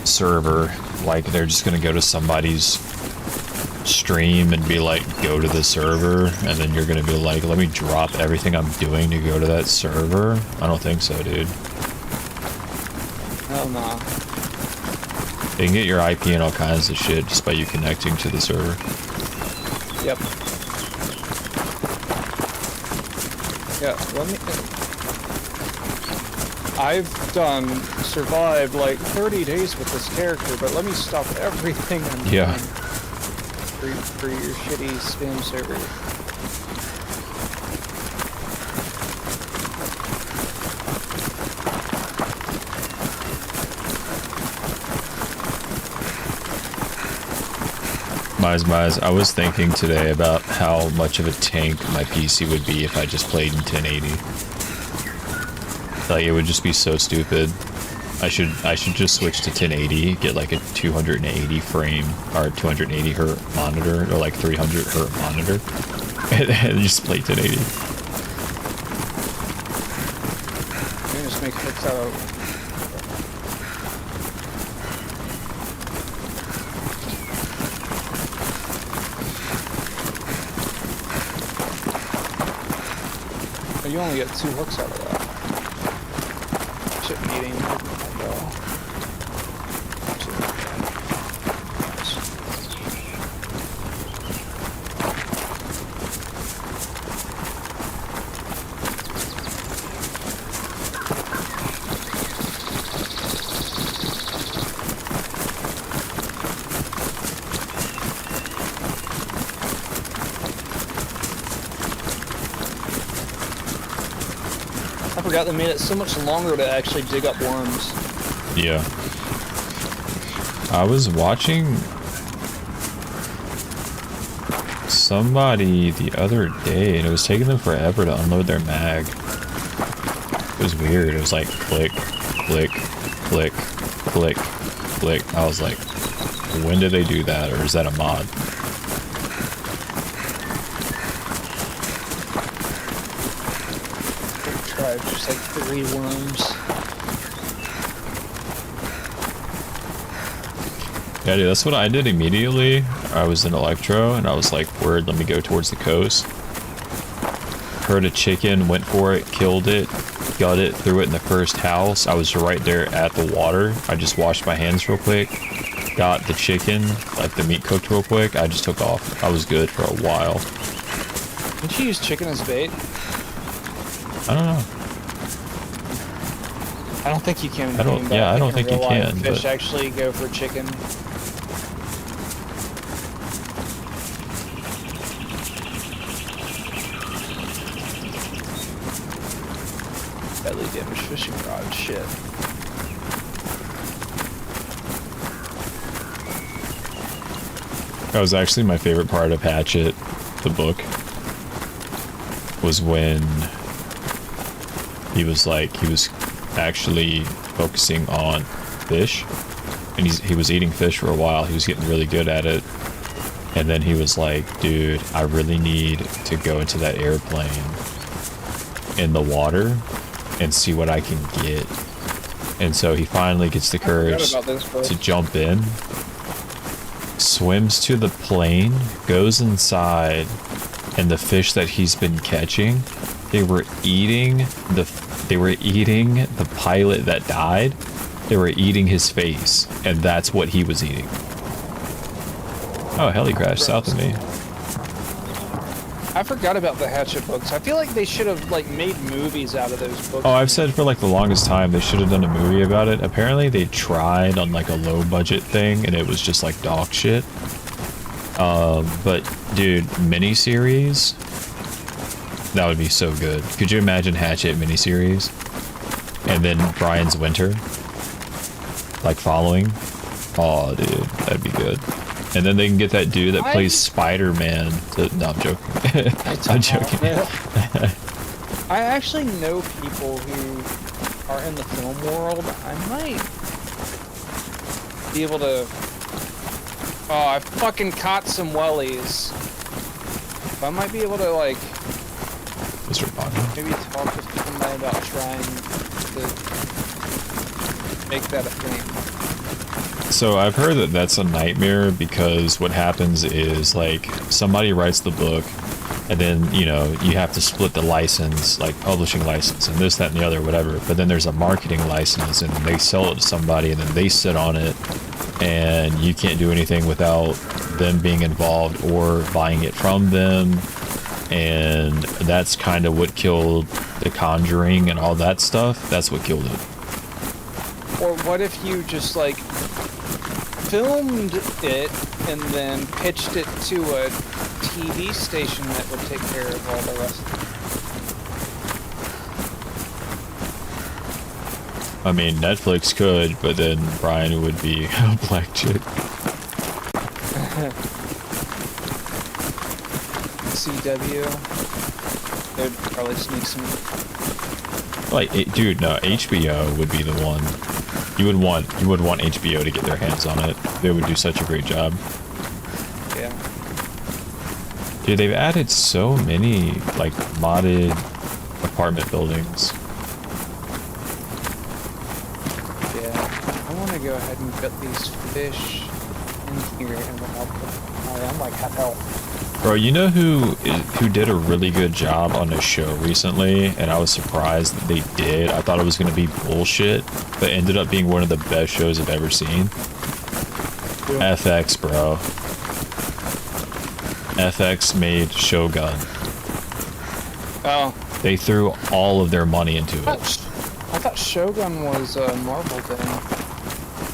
server. Like they're just gonna go to somebody's stream and be like, go to the server, and then you're gonna be like, let me drop everything I'm doing to go to that server? I don't think so, dude. Hell nah. They can get your IP and all kinds of shit just by you connecting to the server. Yep. Yeah, let me... I've survived like 30 days with this character, but let me stop everything I'm doing for your shitty spam server. Mize, I was thinking today about how much of a tank my PC would be if I just played in 1080. Like, it would just be so stupid. I should just switch to 1080, get like a 280 frame or 280 hertz monitor or like 300 hertz monitor, and just play 1080. You just make hooks out of. Oh, you only get 2 hooks out of that. Shouldn't need any more than that, though. I forgot they made it so much longer to actually dig up worms. Yeah. I was watching somebody the other day, and it was taking them forever to unload their mag. It was weird. It was like click, click, click, click, click. I was like, when did they do that, or is that a mod? Just like 3 worms. Yeah, dude, that's what I did immediately. I was in Electro, and I was like, word, let me go towards the coast. Heard a chicken, went for it, killed it, got it, threw it in the first house. I was right there at the water. I just washed my hands real quick, got the chicken, like the meat cooked real quick. I just took off. I was good for a while. Did you use chicken as bait? I don't know. I don't think you can. I don't- yeah, I don't think you can, Fish but- actually go for chicken. Deadly damage fishing rod. Shit. That was actually my favorite part of Hatchet, the book, was when he was actually focusing on fish, and he was eating fish for a while. He was getting really good at it, and then he was like, dude, I really need to go into that airplane in the water and see what I can get. And so he finally gets the courage to jump in, swims to the plane, goes inside, and the fish that he's been catching, they were eating the pilot that died. They were eating his face, and that's what he was eating. Oh, heli crashed south of me. I forgot about the Hatchet books. I feel like they should have like made movies out of those books. Oh, I've said for like the longest time they should have done a movie about it. Apparently they tried on like a low budget thing, and it was just like dog shit. But dude, miniseries, that would be so good. Could you imagine Hatchet miniseries? And then Brian's Winter, like following? Oh, dude, that'd be good. And then they can get that dude that plays Spider-Man to... No, I'm joking. I'm joking. I actually know people who are in the film world. I might be able to... Oh, I fucking caught some wellies. I might be able to, like... Mr. Bond. Maybe talk to somebody about trying to make that a thing. So I've heard that that's a nightmare, because what happens is like somebody writes the book, and then, you know, you have to split the license, like publishing license and this, that, and the other, whatever. But then there's a marketing license, and they sell it to somebody, and then they sit on it, and you can't do anything without them being involved or buying it from them. And that's kind of what killed The Conjuring and all that stuff. That's what killed it. Or what if you just like filmed it and then pitched it to a TV station that would take care of all the rest of it? I mean, Netflix could, but then Brian would be a black chick. CW. They'd probably sneak some. Like, dude, no, HBO would be the one. you would want HBO to get their hands on it. They would do such a great job. Yeah. Dude, they've added so many like modded apartment buildings. Yeah. I want to go ahead and get these fish in here and then I'm like half health. Bro, you know who did a really good job on this show recently, and I was surprised that they did. I thought it was gonna be bullshit, but ended up being one of the best shows I've ever seen. Yeah. FX, bro. FX made Shogun. Oh. They threw all of their money into I it. thought Shogun was a Marvel thing.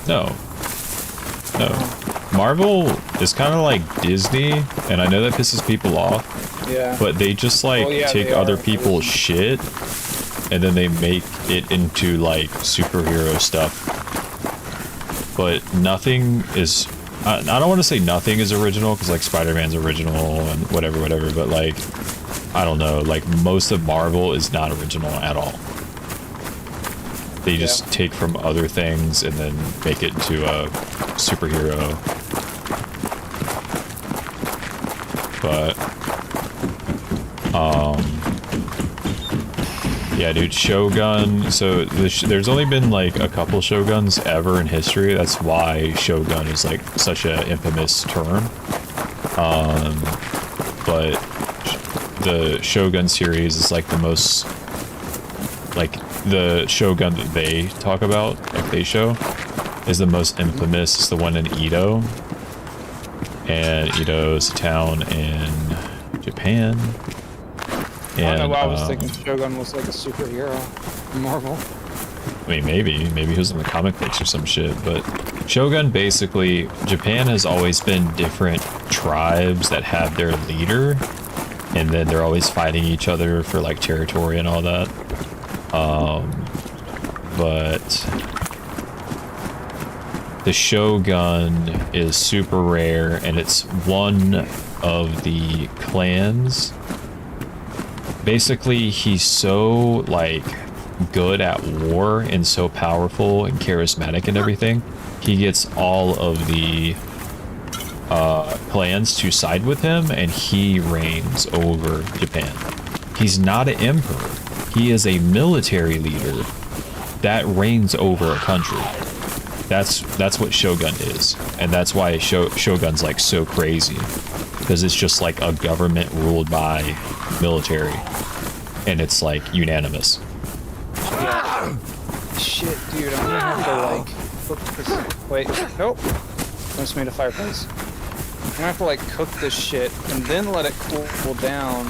No. No. Marvel is kind of like Disney, and I know that pisses people off, Yeah. but they just like Well, yeah, take they other are. people's shit, and then they make it into like superhero stuff. But nothing is... I don't want to say nothing is original, because like Spider-Man's original and whatever, but like, I don't know, like most of Marvel is not original at all. They just take from other things and then make it into a superhero. But, yeah, dude, Shogun. So there's only been like a couple Shoguns ever in history. That's why Shogun is like such an infamous term. But the Shogun series is like the most, like the Shogun that they talk about, like they show, is the most infamous. It's the one in Edo. And Edo is a town in Japan. And, I don't know why I was thinking Shogun was like a superhero in Marvel. I mean, maybe he was in the comic books or some shit, but Shogun, basically, Japan has always been different tribes that have their leader, and then they're always fighting each other for like territory and all that. But the Shogun is super rare, and it's one of the clans. Basically, he's so like good at war and so powerful and charismatic and everything. He gets all of the clans to side with him, and he reigns over Japan. He's not an emperor. He is a military leader that reigns over a country. That's what Shogun is, and that's why Shogun's like so crazy, because it's just like a government ruled by military, and it's like unanimous. Yeah. Shit, dude, I'm gonna have to like cook this. Wait, nope. I just made a fireplace. I'm gonna have to like cook this shit and then let it cool down.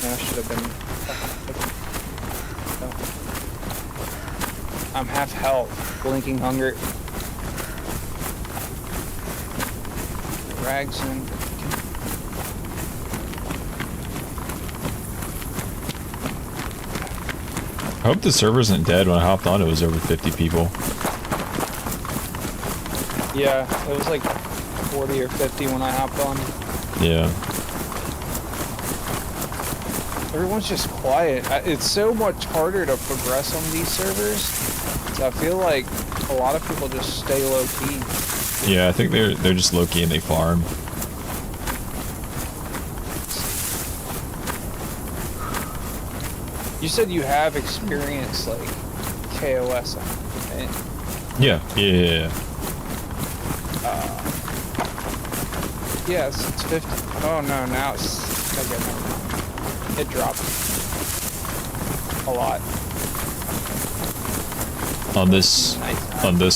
Yeah, I should have been. I'm half health, blinking hunger. Rags and. I hope the server isn't dead. When I hopped on, it was over 50 people. Yeah, it was like 40 or 50 when I hopped on. Yeah. Everyone's just quiet. It's so much harder to progress on these servers. So I feel like a lot of people just stay low key. Yeah, I think they're just low key and they farm. You said you have experienced like KOS, right? Yeah. Yes, it's 50. Oh no, now it's okay. Never mind. It dropped a lot. On this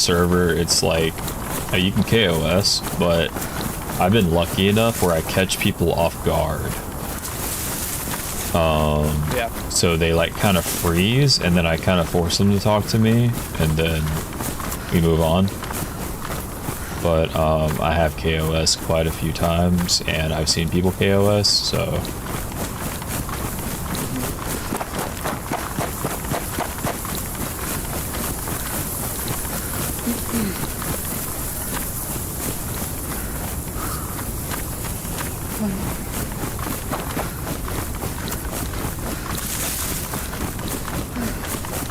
server, it's like you can KOS, but I've been lucky enough where I catch people off guard. Yeah. So they like kind of freeze, and then I kind of force them to talk to me, and then we move on. But I have KOS quite a few times, and I've seen people KOS, so.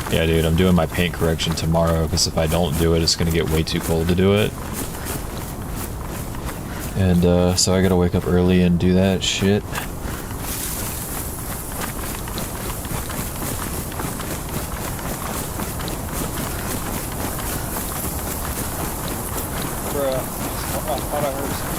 Yeah, dude, I'm doing my paint correction tomorrow because if I don't do it, it's gonna get way too cold to do it. And so I gotta wake up early and do that shit. Bruh. I thought I heard something.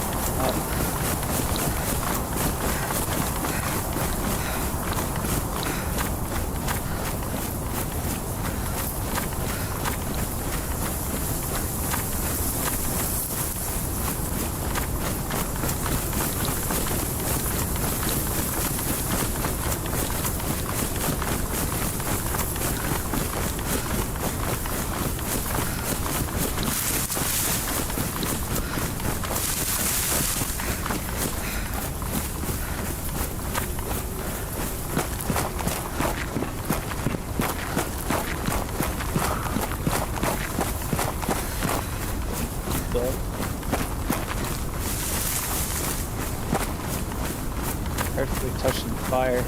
Carefully touching the fire.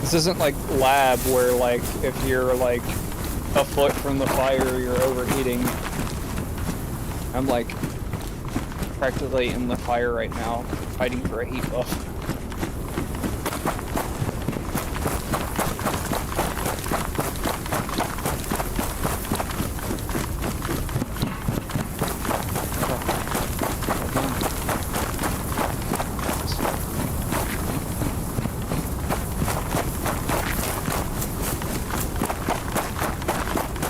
This isn't like lab where like if you're like a foot from the fire you're overheating. I'm like practically in the fire right now, fighting for a heat buff.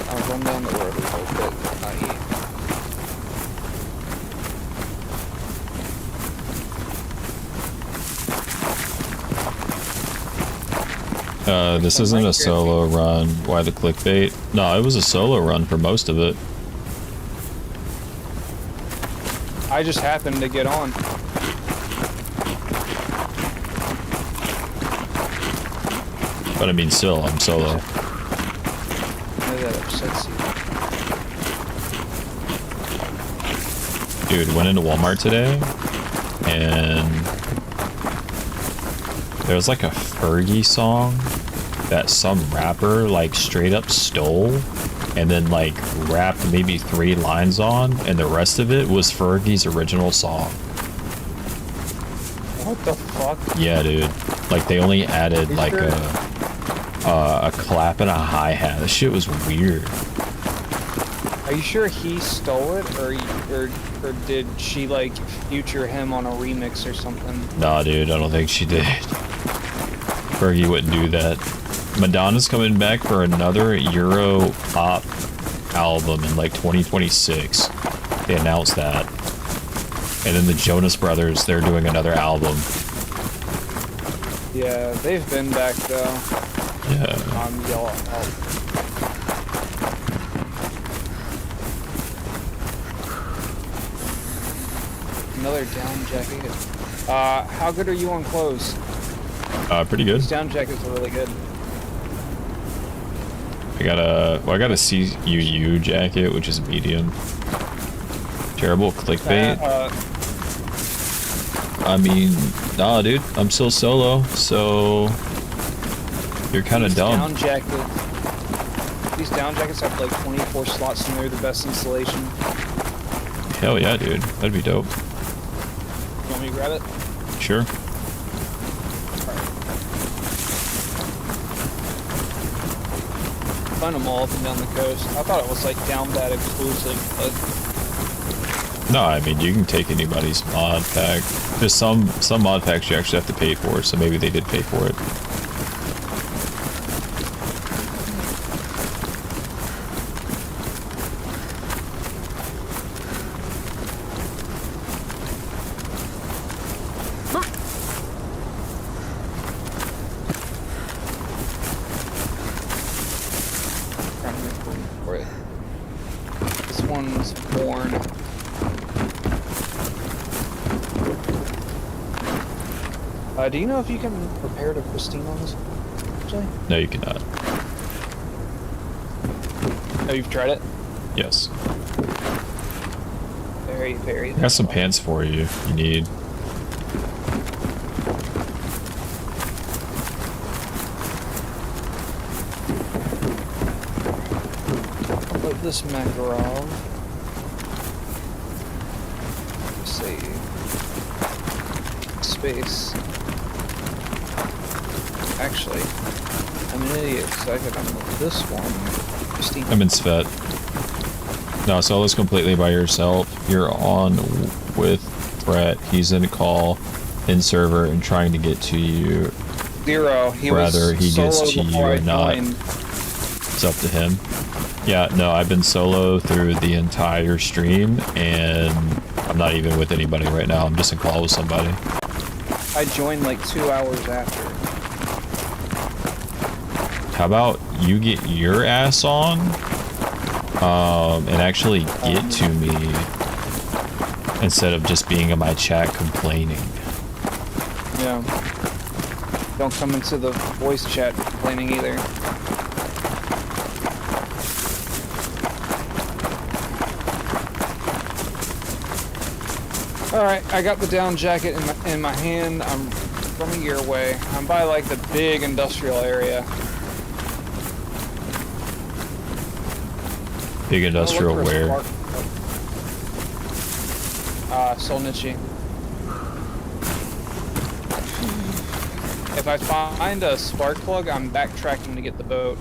I'll run down the road a little bit, not eat. This isn't a solo run. Why the clickbait? No, it was a solo run for most of it. I just happened to get on. But I mean, still, I'm solo. Maybe that upsets you. Dude, went into Walmart today, and there was like a Fergie song that some rapper like straight up stole and then like rapped maybe 3 lines on, and the rest of it was Fergie's original song. What the fuck? Yeah, dude. Like they only added like a clap and a hi-hat. This shit was weird. Are you sure he stole it, or did she like future him on a remix or something? Nah, dude, I don't think she did. Fergie wouldn't do that. Madonna's coming back for another Euro pop album in like 2026. They announced that. And then the Jonas Brothers, they're doing another album. Yeah, they've been back though. Yeah. Y'all out. Another down jacket. How good are you on clothes? Pretty good. These down jackets are really good. I got a CUU jacket, which is medium. Terrible clickbait. I mean, nah, dude, I'm still solo, so you're kind of dumb. These down jackets have like 24 slots and they're the best installation. Hell yeah, dude, that'd be dope. You want me to grab it? Sure. Find them all up and down the coast. I thought it was like down bad exclusive, but No, I mean, you can take anybody's mod pack. There's some mod packs you actually have to pay for, so maybe they did pay for it. for it. This one's born. Do you know if you can repair to pristine on this? Actually? No, you cannot. Oh, you've tried it? Yes. Very, very. I got some pants for you if you need. have this Makarov. Let's see. Space. Actually, I'm an idiot because I could unlock this one. Christine. I'm in Svet. No, solo's completely by yourself. You're on with Brett. He's in a call in server and trying to get to you. Zero. Whether he gets to you or not, joined. it's up to him. Yeah, no, I've been solo through the entire stream, and I'm not even with anybody right now. I'm just in call with somebody. I joined like 2 hours after. How about you get your ass on, and actually get to me instead of just being in my chat complaining. Yeah. Don't come into the voice chat complaining either. Alright, I got the down jacket in my hand. I'm from a year away. I'm by like the big industrial area. Big industrial where? Solnichi. If I find a spark plug, I'm backtracking to get the boat.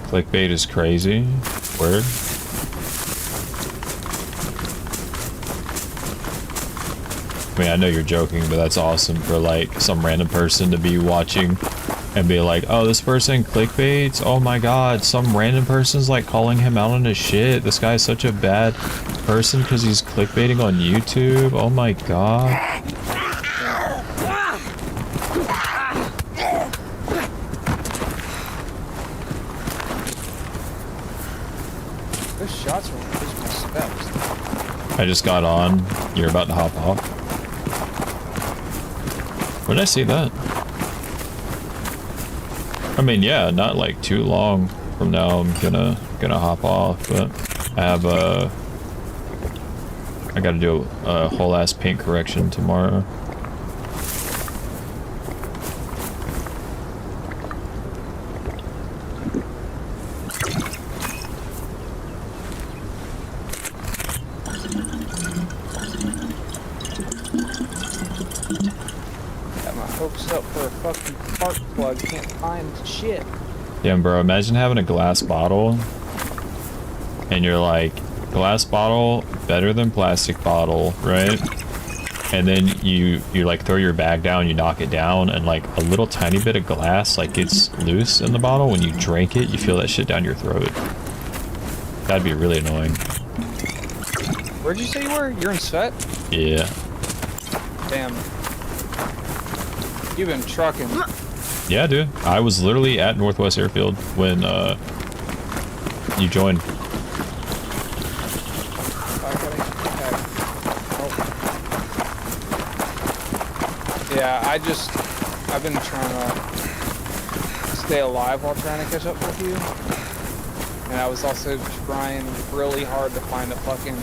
Clickbait is crazy. Word. I mean, I know you're joking, but that's awesome for like some random person to be watching and be like, oh, this person clickbaits? Oh my god, some random person's like calling him out on his shit. This guy's such a bad person because he's clickbaiting on YouTube. Oh my god. Those shots were increasing my steps. I just got on. You're about to hop off. Where did I see that? I mean, yeah, not like too long from now I'm gonna hop off, but I have I gotta do a whole ass paint correction tomorrow. Got my hopes up for a fucking spark plug. Can't find shit. Damn, bro, imagine having a glass bottle and you're like, glass bottle better than plastic bottle, right? And then you like throw your bag down, you knock it down, and like a little tiny bit of glass like gets loose in the bottle. When you drink it, you feel that shit down your throat. That'd be really annoying. Where'd you say you were? You're in Svet? Yeah. Damn. You've been trucking. Yeah, dude. I was literally at Northwest Airfield when you joined. Yeah, I've been trying to stay alive while trying to catch up with you. And I was also trying really hard to find a fucking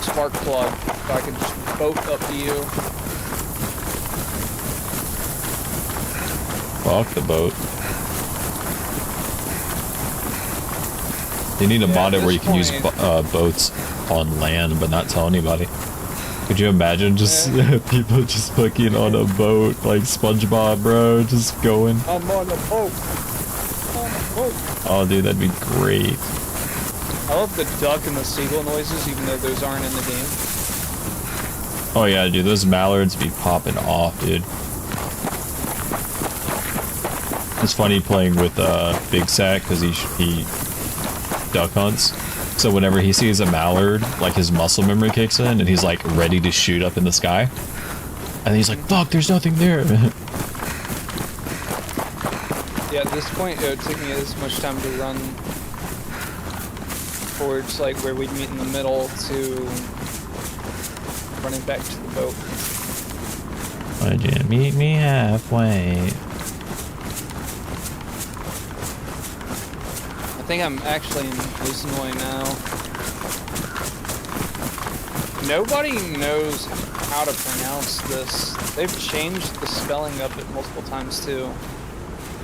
spark plug so I could just boat up to you. Fuck the boat. You need to mod it where you can use boats on land but not tell anybody. Could you imagine just people just fucking on a boat like SpongeBob, bro, just going? I'm on a boat. On a boat. Oh, dude, that'd be great. I love the duck and the seagull noises, even though those aren't in the game. Oh yeah, dude, those mallards be popping off, dude. It's funny playing with Big Sack because he duck hunts. So whenever he sees a mallard, like his muscle memory kicks in and he's like ready to shoot up in the sky. And then he's like, fuck, there's nothing there. Yeah, at this point it would take me this much time to run towards like where we'd meet in the middle to running back to the boat. Why'd you meet me halfway? I think I'm actually in Moose now. Nobody knows how to pronounce this. They've changed the spelling of it multiple times too.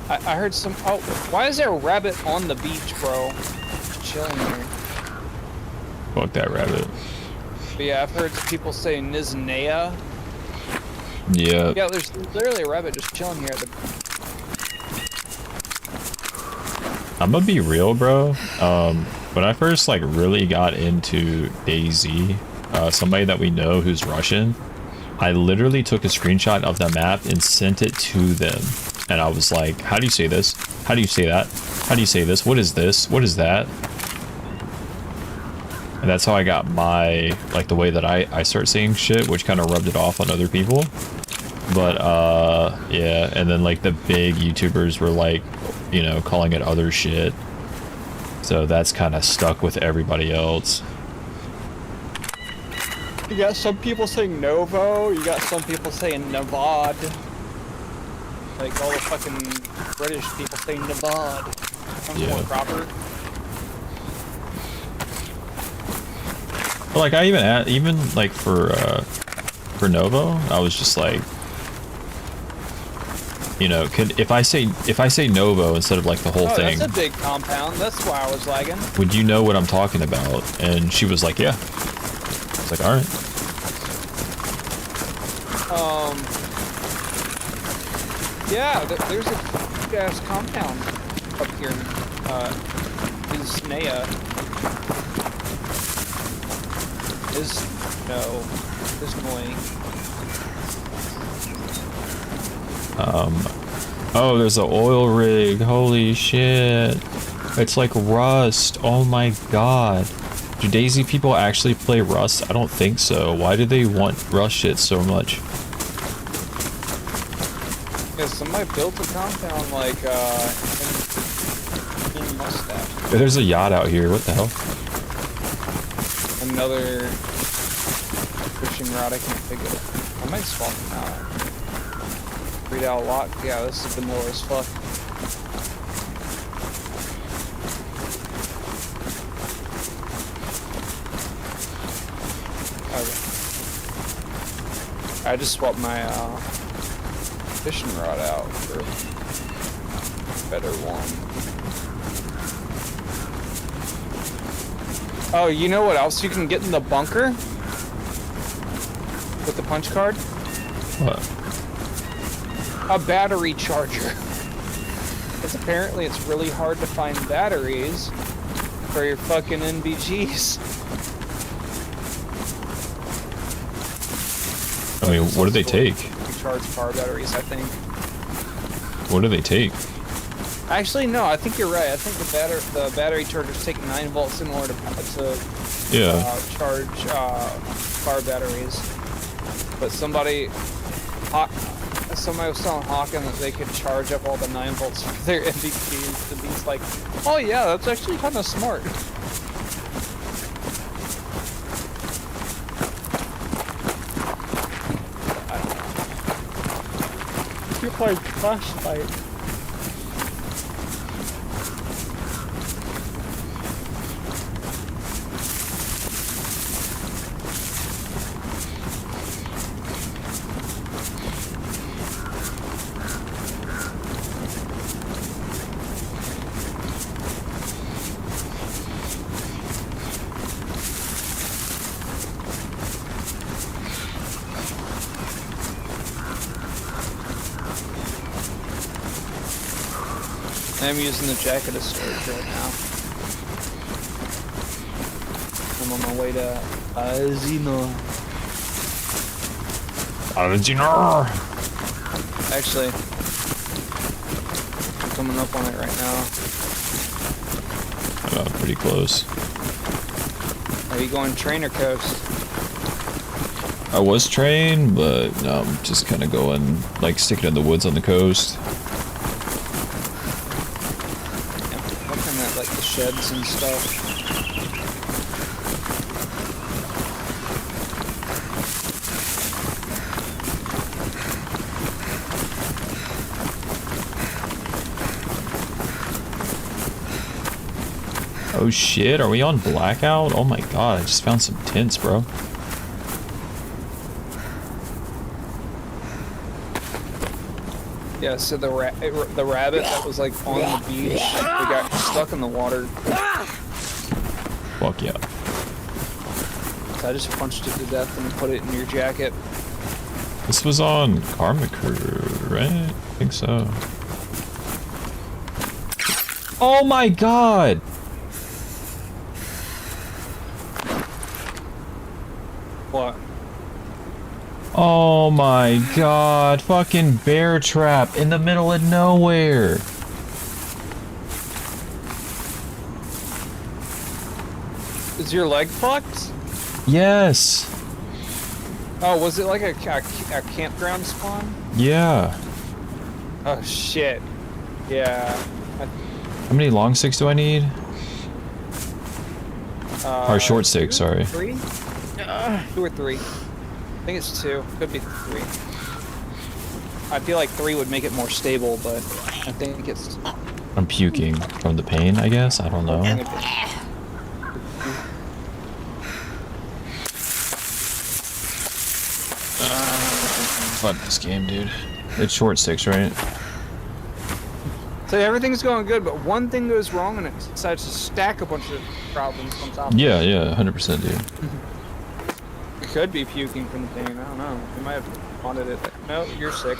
I heard some. Oh, why is there a rabbit on the beach, bro? Just chilling here. Fuck that rabbit. But yeah, I've heard people say Niznea. Yeah. Yeah, there's literally a rabbit just chilling here at the. I'm gonna be real, bro. When I first like really got into DayZ, somebody that we know who's Russian, I literally took a screenshot of the map and sent it to them. And I was like, how do you say this? How do you say that? How do you say this? What is this? What is that? And that's how I got my, like, the way that I start saying shit, which kind of rubbed it off on other people. But, yeah, and then, like, the big YouTubers were, like, you know, calling it other shit. So that's kind of stuck with everybody else. You got some people saying Novo, you got some people saying Navad. Like all the fucking British people say Navad. Sounds more proper. But like I even like for Novo, I was just like, you know, if I say Novo instead of like the whole thing. That's a big compound. That's why I was lagging. Would you know what I'm talking about? And she was like, yeah. It's like, all right. Yeah, there's a gas compound up here in Isnea. Isnoy. Oh, there's an oil rig. Holy shit. It's like Rust. Oh my god. Do DayZ people actually play Rust? I don't think so. Why do they want Rust shit so much? Yeah, somebody built a compound like in Mustache. There's a yacht out here. What the hell? Another fishing rod. I can't figure it. I might swap them out. Read out a lot. Yeah, this is vanilla as fuck. Okay. I just swapped my fishing rod out for a better one. Oh, you know what else you can get in the bunker? With the punch card? What? A battery charger. Because apparently it's really hard to find batteries for your fucking NVGs. I mean, what do they take? You charge car batteries, I think. What do they take? Actually, no, I think you're right. I think the battery chargers take 9 volts in order to charge car batteries. But somebody was telling Hawken that they could charge up all the 9 volts for their NVGs, and he's like, oh yeah, that's actually kind of smart. You're playing Flashlight. I'm using the jacket as storage right now. I'm on my way to Azina. Azina! Actually, I'm coming up on it right now. Pretty close. Are you going train or coast? I was trained, but no, I'm just kind of going, like, sticking in the woods on the coast. Like the sheds and stuff. Oh shit, are we on blackout? Oh my god, I just found some tents, bro. Yeah, so the rabbit that was like on the beach, they got stuck in the water. Fuck yeah. So I just punched it to death and put it in your jacket. This was on Karma Crew, right? I think so. Oh my god! What? Oh my god, fucking bear trap in the middle of nowhere. Is your leg fucked? Yes. Oh, was it like a campground spawn? Yeah. Oh shit. Yeah. How many long sticks do I need? Or short sticks, sorry. 3? 2 or 3. I think it's 2. Could be 3. I feel like 3 would make it more stable, but I think it's... I'm puking from the pain, I guess. I don't know. Fuck this game, dude. It's short sticks, right? So everything's going good, but one thing goes wrong and it decides to stack a bunch of problems on top of it. Yeah, 100%, dude. It could be puking from the pain. I don't know. You might have wanted it. No, you're sick.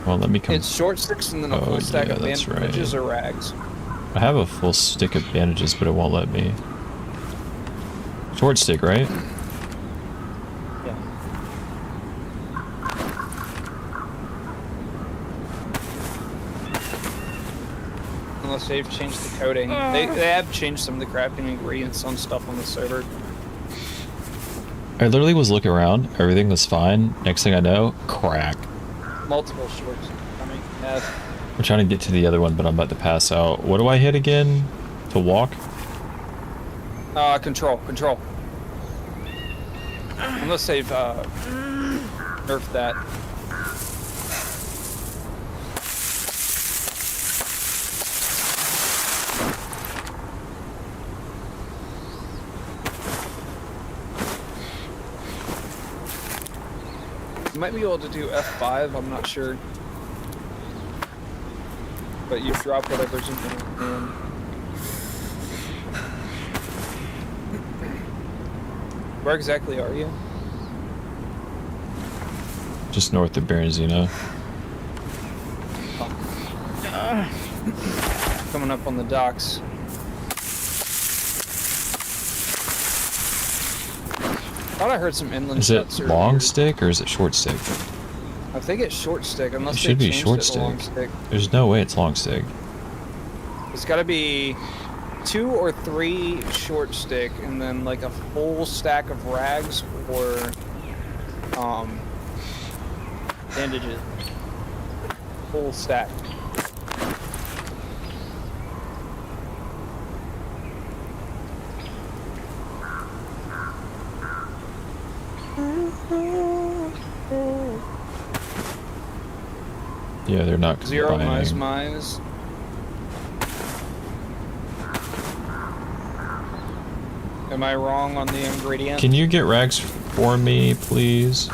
Well, let me come. It's short sticks and then a full stack of bandages or rags. I have a full stick of bandages, but it won't let me. Short stick, right? Yeah. Unless they've changed the coding. They have changed some of the crafting ingredients on stuff on the server. I literally was looking around. Everything was fine. Next thing I know, crack. Multiple shorts coming. Yeah. I'm trying to get to the other one, but I'm about to pass out. What do I hit again? To walk? Control. Unless they've, nerfed that. You might be able to do F5, I'm not sure. But you drop whatever's in your hand. Where exactly are you? Just north of Berenzino. Coming up on the docks. Thought I heard some inland Is it shots long earlier. stick or is it short stick? I think it's short stick, unless It should they be changed short it to long stick. stick. There's no way it's long stick. It's got to be 2 or 3 short stick, and then like a full stack of rags or bandages. Full stack. Yeah, they're not 0 combining. mize. Am I wrong on the ingredient? Can you get rags for me, please?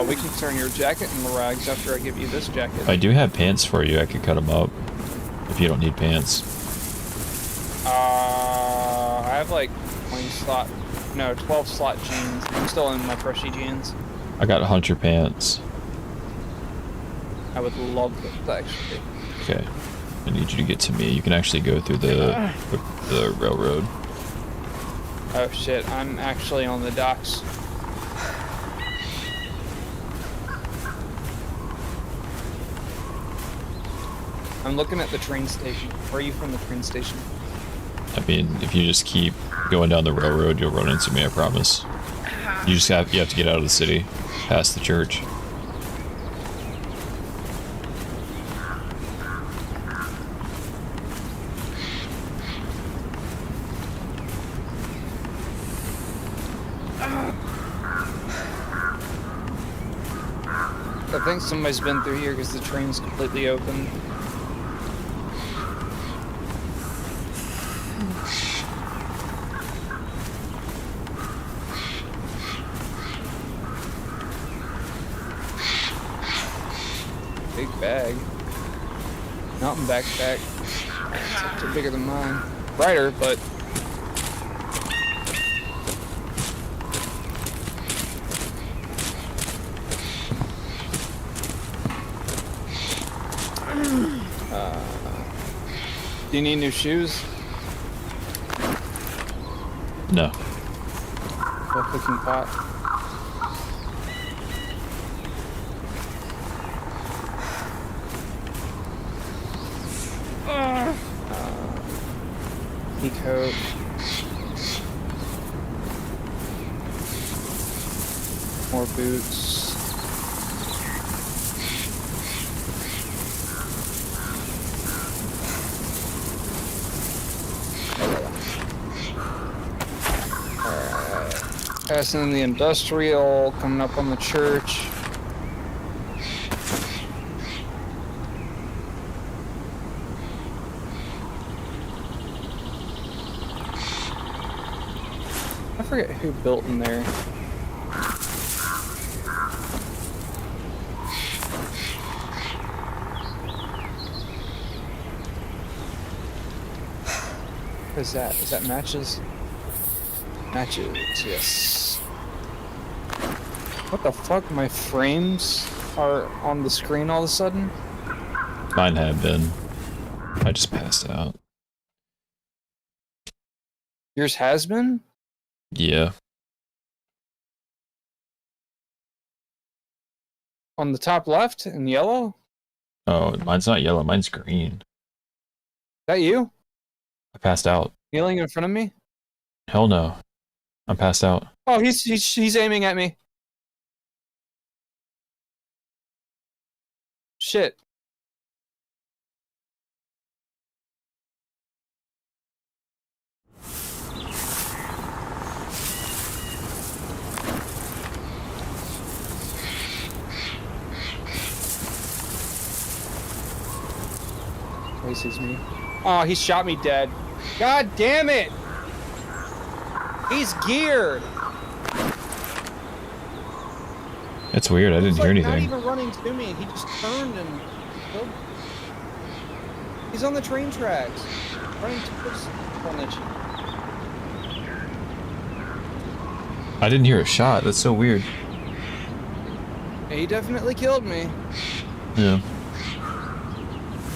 We can turn your jacket into rags after I give you this jacket. I do have pants for you. I could cut them up if you don't need pants. I have like 12 slot jeans. I'm still in my freshie jeans. I got hunter pants. I would love that actually. Okay. I need you to get to me. You can actually go through the railroad. Oh shit, I'm actually on the docks. I'm looking at the train station. Where are you from the train station? I mean, if you just keep going down the railroad, you'll run into me, I promise. You have to get out of the city, past the church. I think somebody's been through here because the train's completely open. bag. Mountain backpack. It's bigger than mine. Brighter, but do you need new shoes? No. A cooking pot. Pea coat. More boots. Passing the industrial, coming up on the church. I forget who built in there. What is that? Is that matches? Matches, yes. What the fuck? My frames are on the screen all of a sudden? Mine have been. I just passed out. Yours has been? Yeah. On the top left in yellow? Oh, mine's not yellow, mine's green. Is that you? I passed out. Kneeling in front of me? Hell no. I'm passed out. Oh, he's aiming at me. Shit. He sees me. Oh, he shot me dead. God damn it! He's geared. It's weird, I didn't hear anything. Not even running to me. He just turned and killed me. He's on the train tracks, running towards Corniche. I didn't hear a shot, that's so weird. He definitely killed me. Yeah.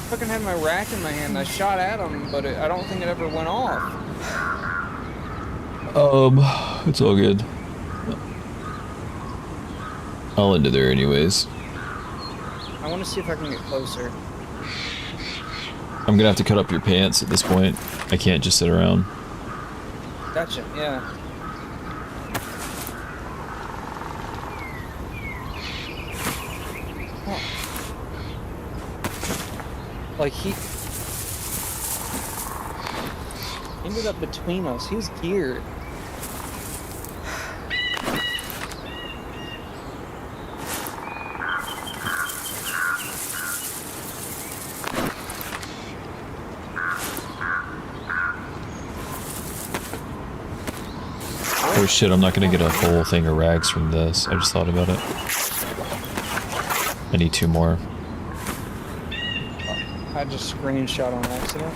Fucking had my rack in my hand. I shot at him, but I don't think it ever went off. It's all good. I'll end it there anyways. I want to see if I can get closer. I'm gonna have to cut up your pants at this point. I can't just sit around. Gotcha, yeah. Oh. Like he ended up between us. He's geared. Oh shit, I'm not gonna get a whole thing of rags from this. I just thought about it. I need 2 more. I just screenshot on accident.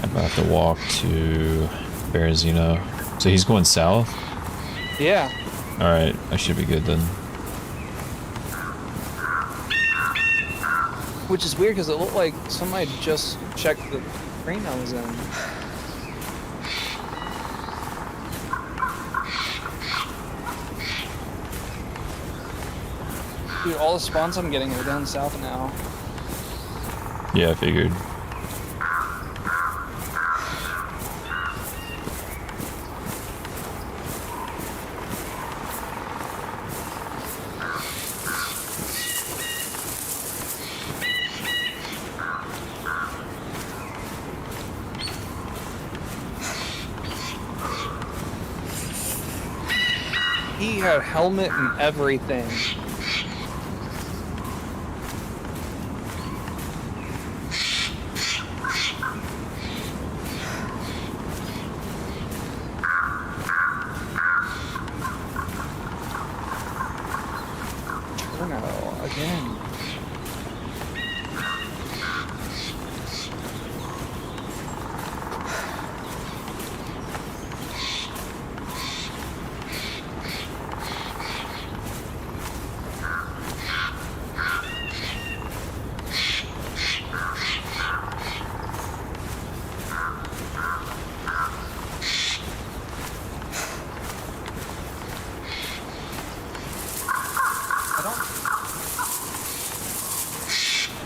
I'm gonna have to walk to Berezino. So he's going south? Yeah. Alright, I should be good then. Which is weird because it looked like somebody just checked the train I was in. Dude, all the spawns I'm getting are down south now. Yeah, I figured. He had helmet and everything. in.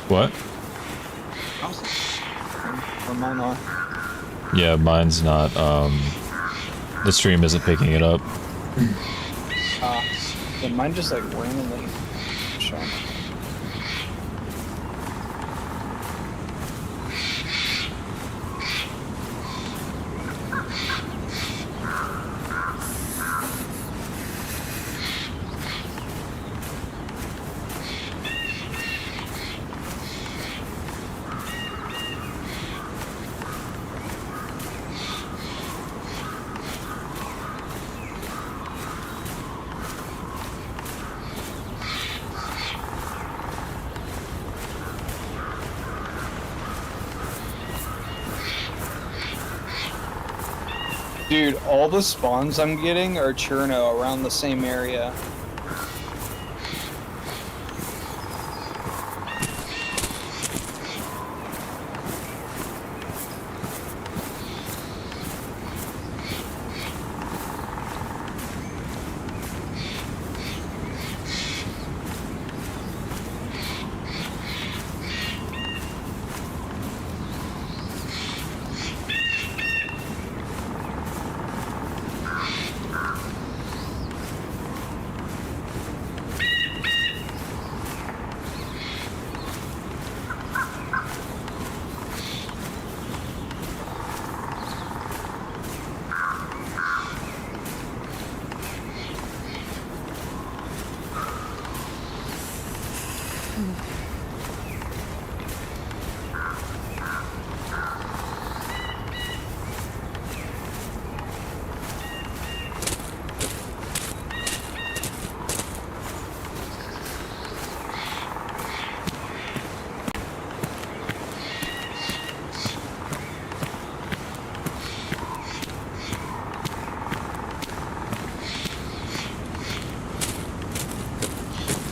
What? Or mine not. Yeah, mine's not, the stream isn't picking it up. Yeah, mine just like randomly showing. Dude, all the spawns I'm getting are Cherno around the same area.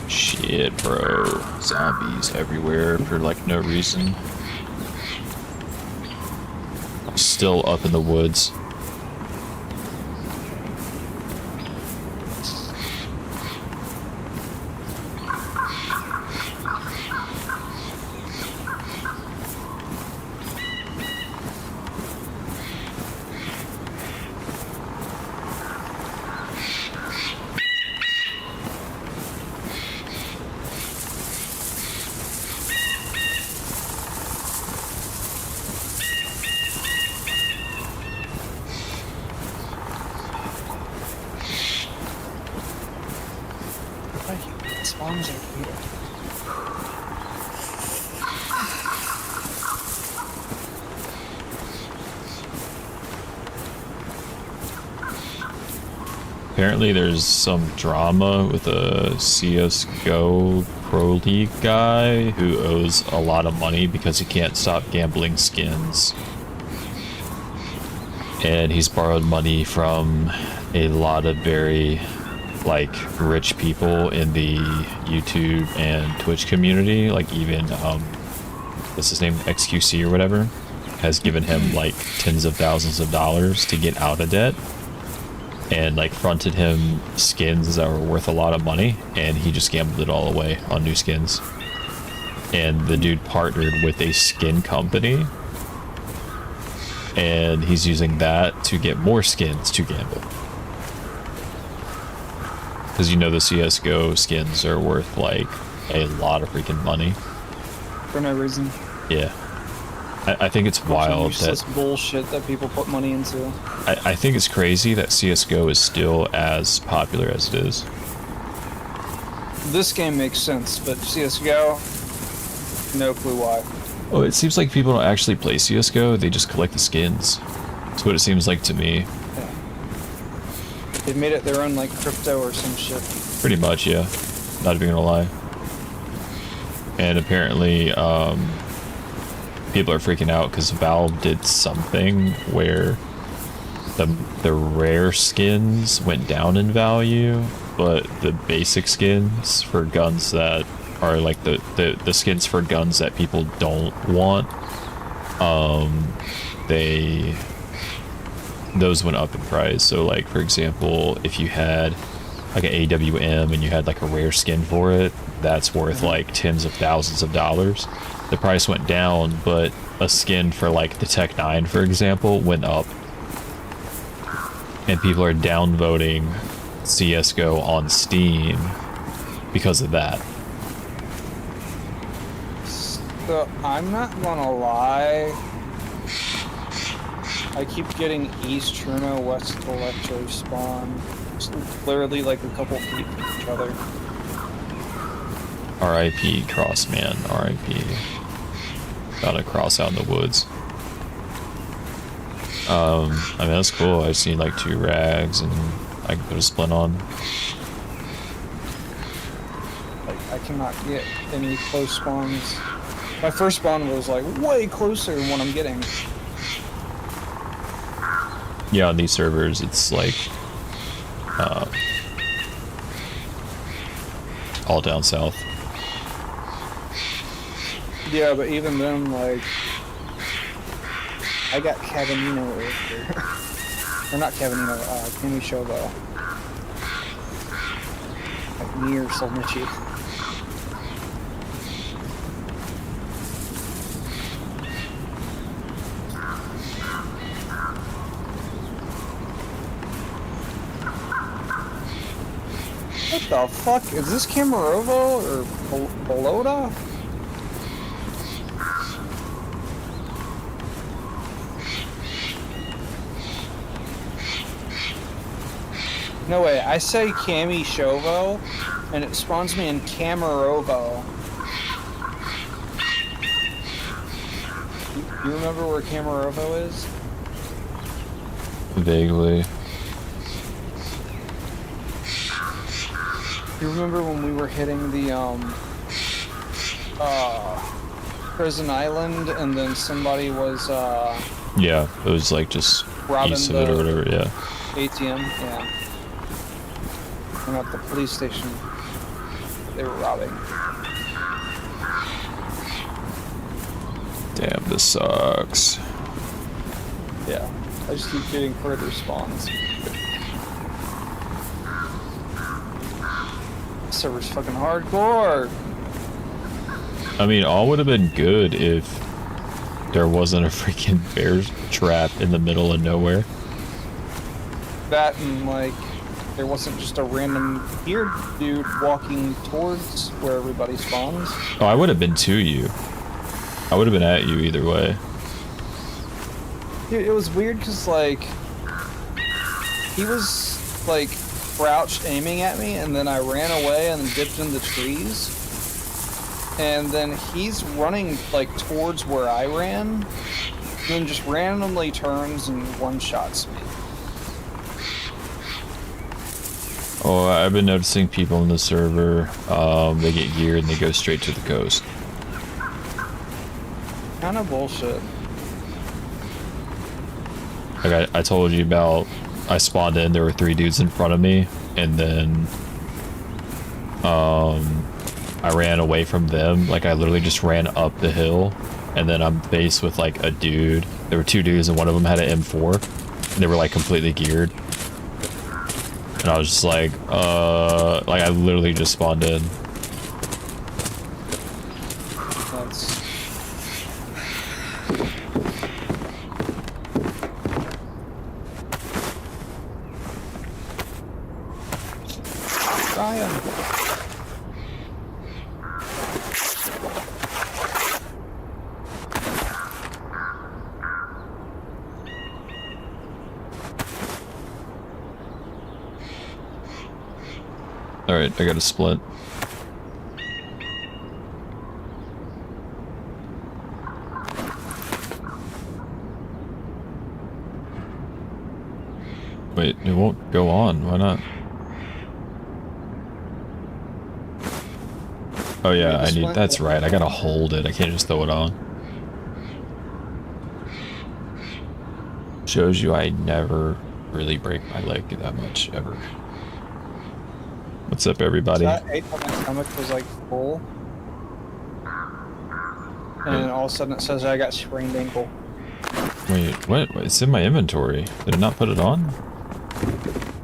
Shit, bro. Zombies everywhere for like no reason. I'm still up in the woods. Spawns are weird. Apparently there's some drama with a CSGO Pro League guy who owes a lot of money because he can't stop gambling skins. And he's borrowed money from a lot of very, like, rich people in the YouTube and Twitch community. Like, even, what's his name, XQC or whatever, has given him, like, tens of thousands of dollars to get out of debt. And like fronted him skins that were worth a lot of money, and he just gambled it all away on new skins. And the dude partnered with a skin company, and he's using that to get more skins to gamble. Because you know the CSGO skins are worth like a lot of freaking money. For no reason. Yeah. I think it's wild useless that bullshit that people put money into. I think it's crazy that CSGO is still as popular as it is. This game makes sense, but CSGO, no clue why. Oh, it seems like people don't actually play CSGO, they just collect the skins. That's what it seems like to me. Yeah. They've made it their own like crypto or some shit. Pretty much, yeah. Not even gonna lie. and apparently people are freaking out because Valve did something where the rare skins went down in value, but the basic skins for guns that are like the skins for guns that people don't want, those went up in price. So like, for example, if you had like an AWM and you had like a rare skin for it, that's worth like tens of thousands of dollars. The price went down, but a skin for like the Tech 9, for example, went up. And people are downvoting CSGO on Steam because of that. So, I'm not gonna lie. I keep getting East Truno, West Electro spawn. It's literally like a couple feet from each other. R.I.P. Crossman, R.I.P. Got a cross out in the woods. I mean, that's cool. I just need like 2 rags and I can put a splint on. Like, I cannot get any close spawns. My first spawn was like way closer than what I'm getting. Yeah, on these servers, it's like all down south. Yeah, but even then, like, I got Cavanino over here. Or not Cavanino, Cammy Shobo. Like near Solnichi. What the fuck? Is this Camarovo or Bolota? No way, I say Cami Shovo, and it spawns me in Camarovo. You remember where Camarovo is? Vaguely. You remember when we were hitting the, Prison Island, and then somebody was, Yeah, it was like just robbing east of it or whatever, yeah. ATM? Yeah. And at the police station they were robbing. Damn, this sucks. Yeah. I just keep getting further spawns. This server's fucking hardcore. I mean, all would have been good if there wasn't a freaking bear trap in the middle of nowhere. That and like there wasn't just a random beard dude walking towards where everybody spawns. Oh, I would have been to you. I would have been at you either way. Dude, it was weird because like he was like crouched aiming at me, and then I ran away and dipped in the trees, and then he's running like towards where I ran, and then just randomly turns and one-shots me. Oh, I've been noticing people in the server, they get geared and they go straight to the coast. Kind of bullshit. Like I told you about, I spawned in, there were 3 dudes in front of me, and then I ran away from them. Like I literally just ran up the hill, and then I'm faced with like a dude. There were 2 dudes and one of them had an M4, and they were like completely geared. And I was just like I literally just spawned in. That's... Ryan. Alright, I got a split. Wait, it won't go on. Why not? Oh yeah, I this need. one? That's right. I gotta hold it. I can't just throw it on. Shows you I never really break my leg that much ever. What's up, everybody? So I ate when my stomach was like full, and then all of a sudden it says I got sprained ankle. Wait, what? It's in my inventory. Did it not put it on?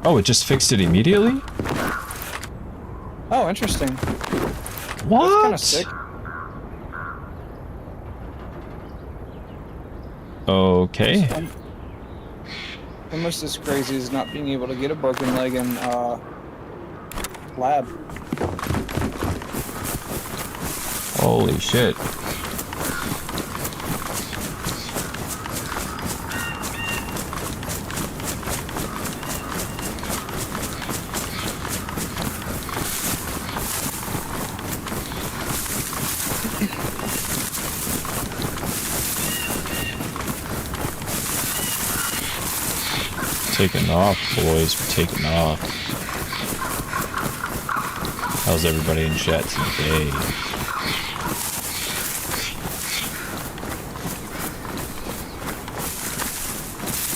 Oh, it just fixed it immediately? Oh, interesting. What? Kind of sick. Okay. Almost as crazy as not being able to get a broken leg in lab. Holy shit. Taking off, boys. We're taking off. How's everybody in chat today?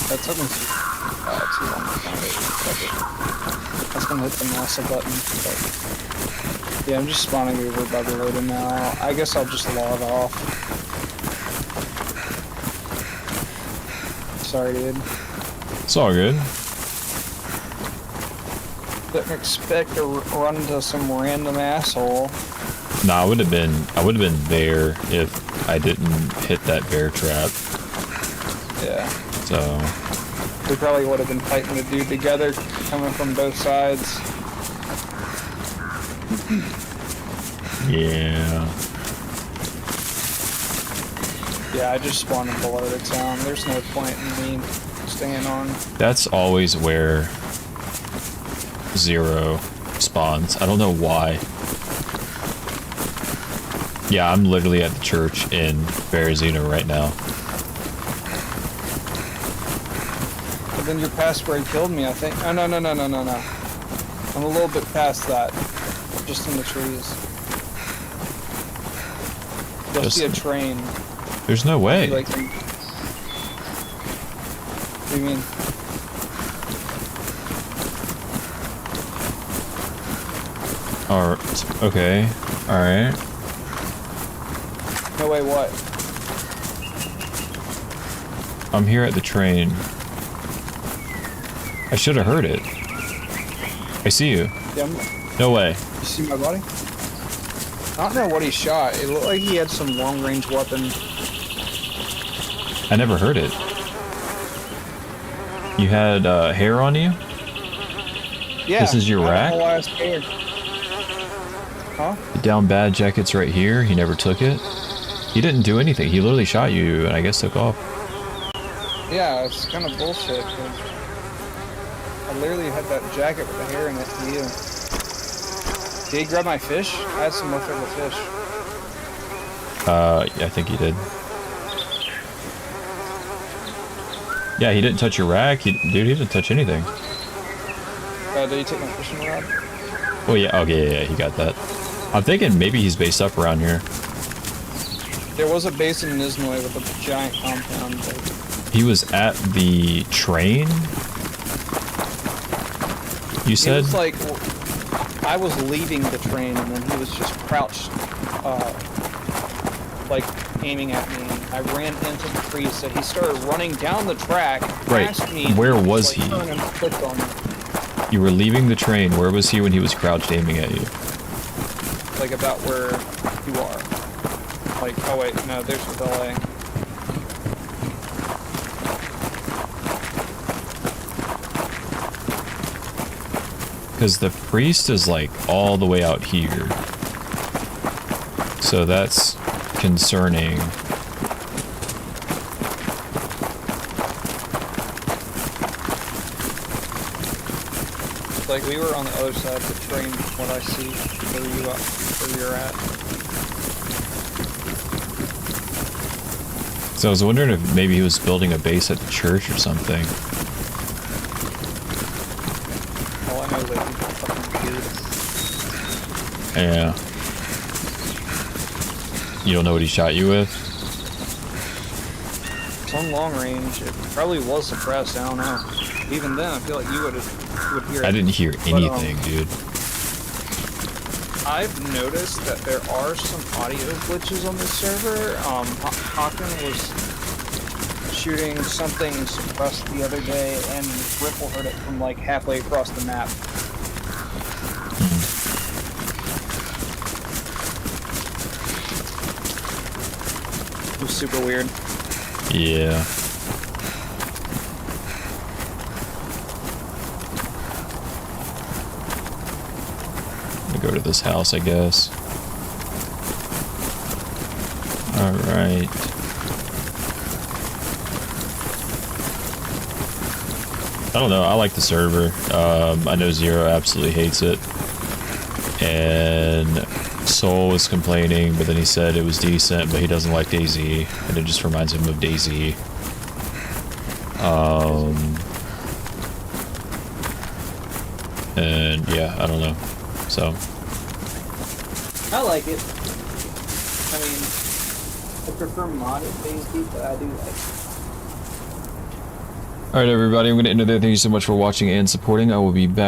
That took me too long to find it. I was gonna hit the NASA button, but yeah, I'm just spawning over by the loader now. I guess I'll just log off. Sorry, dude. It's all good. Didn't expect to run into some random asshole. Nah, I would have been there if I didn't hit that bear trap. Yeah. So We probably would have been fighting the dude together, coming from both sides. yeah. Yeah, I just spawned in below the town. There's no point in me staying on. That's always where Zero spawns. I don't know why. Yeah, I'm literally at the church in Berezino right now. But then you're past where he killed me, I think. Oh, no. I'm a little bit past that. Just in the trees. You'll see a train. There's no way. Like, what do you mean? Alright. Okay. Alright. No way, what? I'm here at the train. I should have heard it. I see you. Yeah, No way. you see my body? I don't know what he shot. It looked like he had some long-range weapon. I never heard it. You had hair on you? Yeah. This is your I rack? don't know why I was scared. Huh? The down bad jacket's right here. He never took it. He didn't do anything. He literally shot you and I guess took off. Yeah, it's kind of bullshit. 'Cause I literally had that jacket with the hair in it for you. Did he grab my fish? I had some leftover fish. Yeah, I think he did. Yeah, he didn't touch your rack. Dude, he didn't touch anything. Did he take my fishing rod? Oh yeah, okay, yeah, he got that. I'm thinking maybe he's based up around here. There was a base in Nisnoy with a giant compound. But He was at the train? You it said? was like, I was leaving the train and then he was just crouched, like aiming at me. I ran into the tree, so he started running down the track, Right. past me. Where and was like, he? turned and flipped on me. You were leaving the train. Where was he when he was crouched aiming at you? Like about where you are. Like, oh wait, no, there's the delay. Because the priest is like all the way out here. So that's concerning. Like we were on the other side of the train, from what I see, where you're at. So I was wondering if maybe he was building a base at the church or something. All I know is that he's fucking weird. Yeah. You don't know what he shot you with? It's on long range. It probably was suppressed. I don't know. Even then, I feel like you would hear it. I didn't hear anything, dude. I've noticed that there are some audio glitches on this server. Hawken was shooting something suppressed the other day, and Ripple heard it from like halfway across the map. It was super weird. Yeah. I'm gonna go to this house, I guess. Alright. I don't know, I like the server. I know Zero absolutely hates it. And Soul was complaining, but then he said it was decent, but he doesn't like DayZ, and it just reminds him of DayZ. And yeah, I don't know. So I like it. I mean, I prefer modded DayZ, but I do like it. alright everybody, I'm going to end it there. Thank you so much for watching and supporting. I will be back.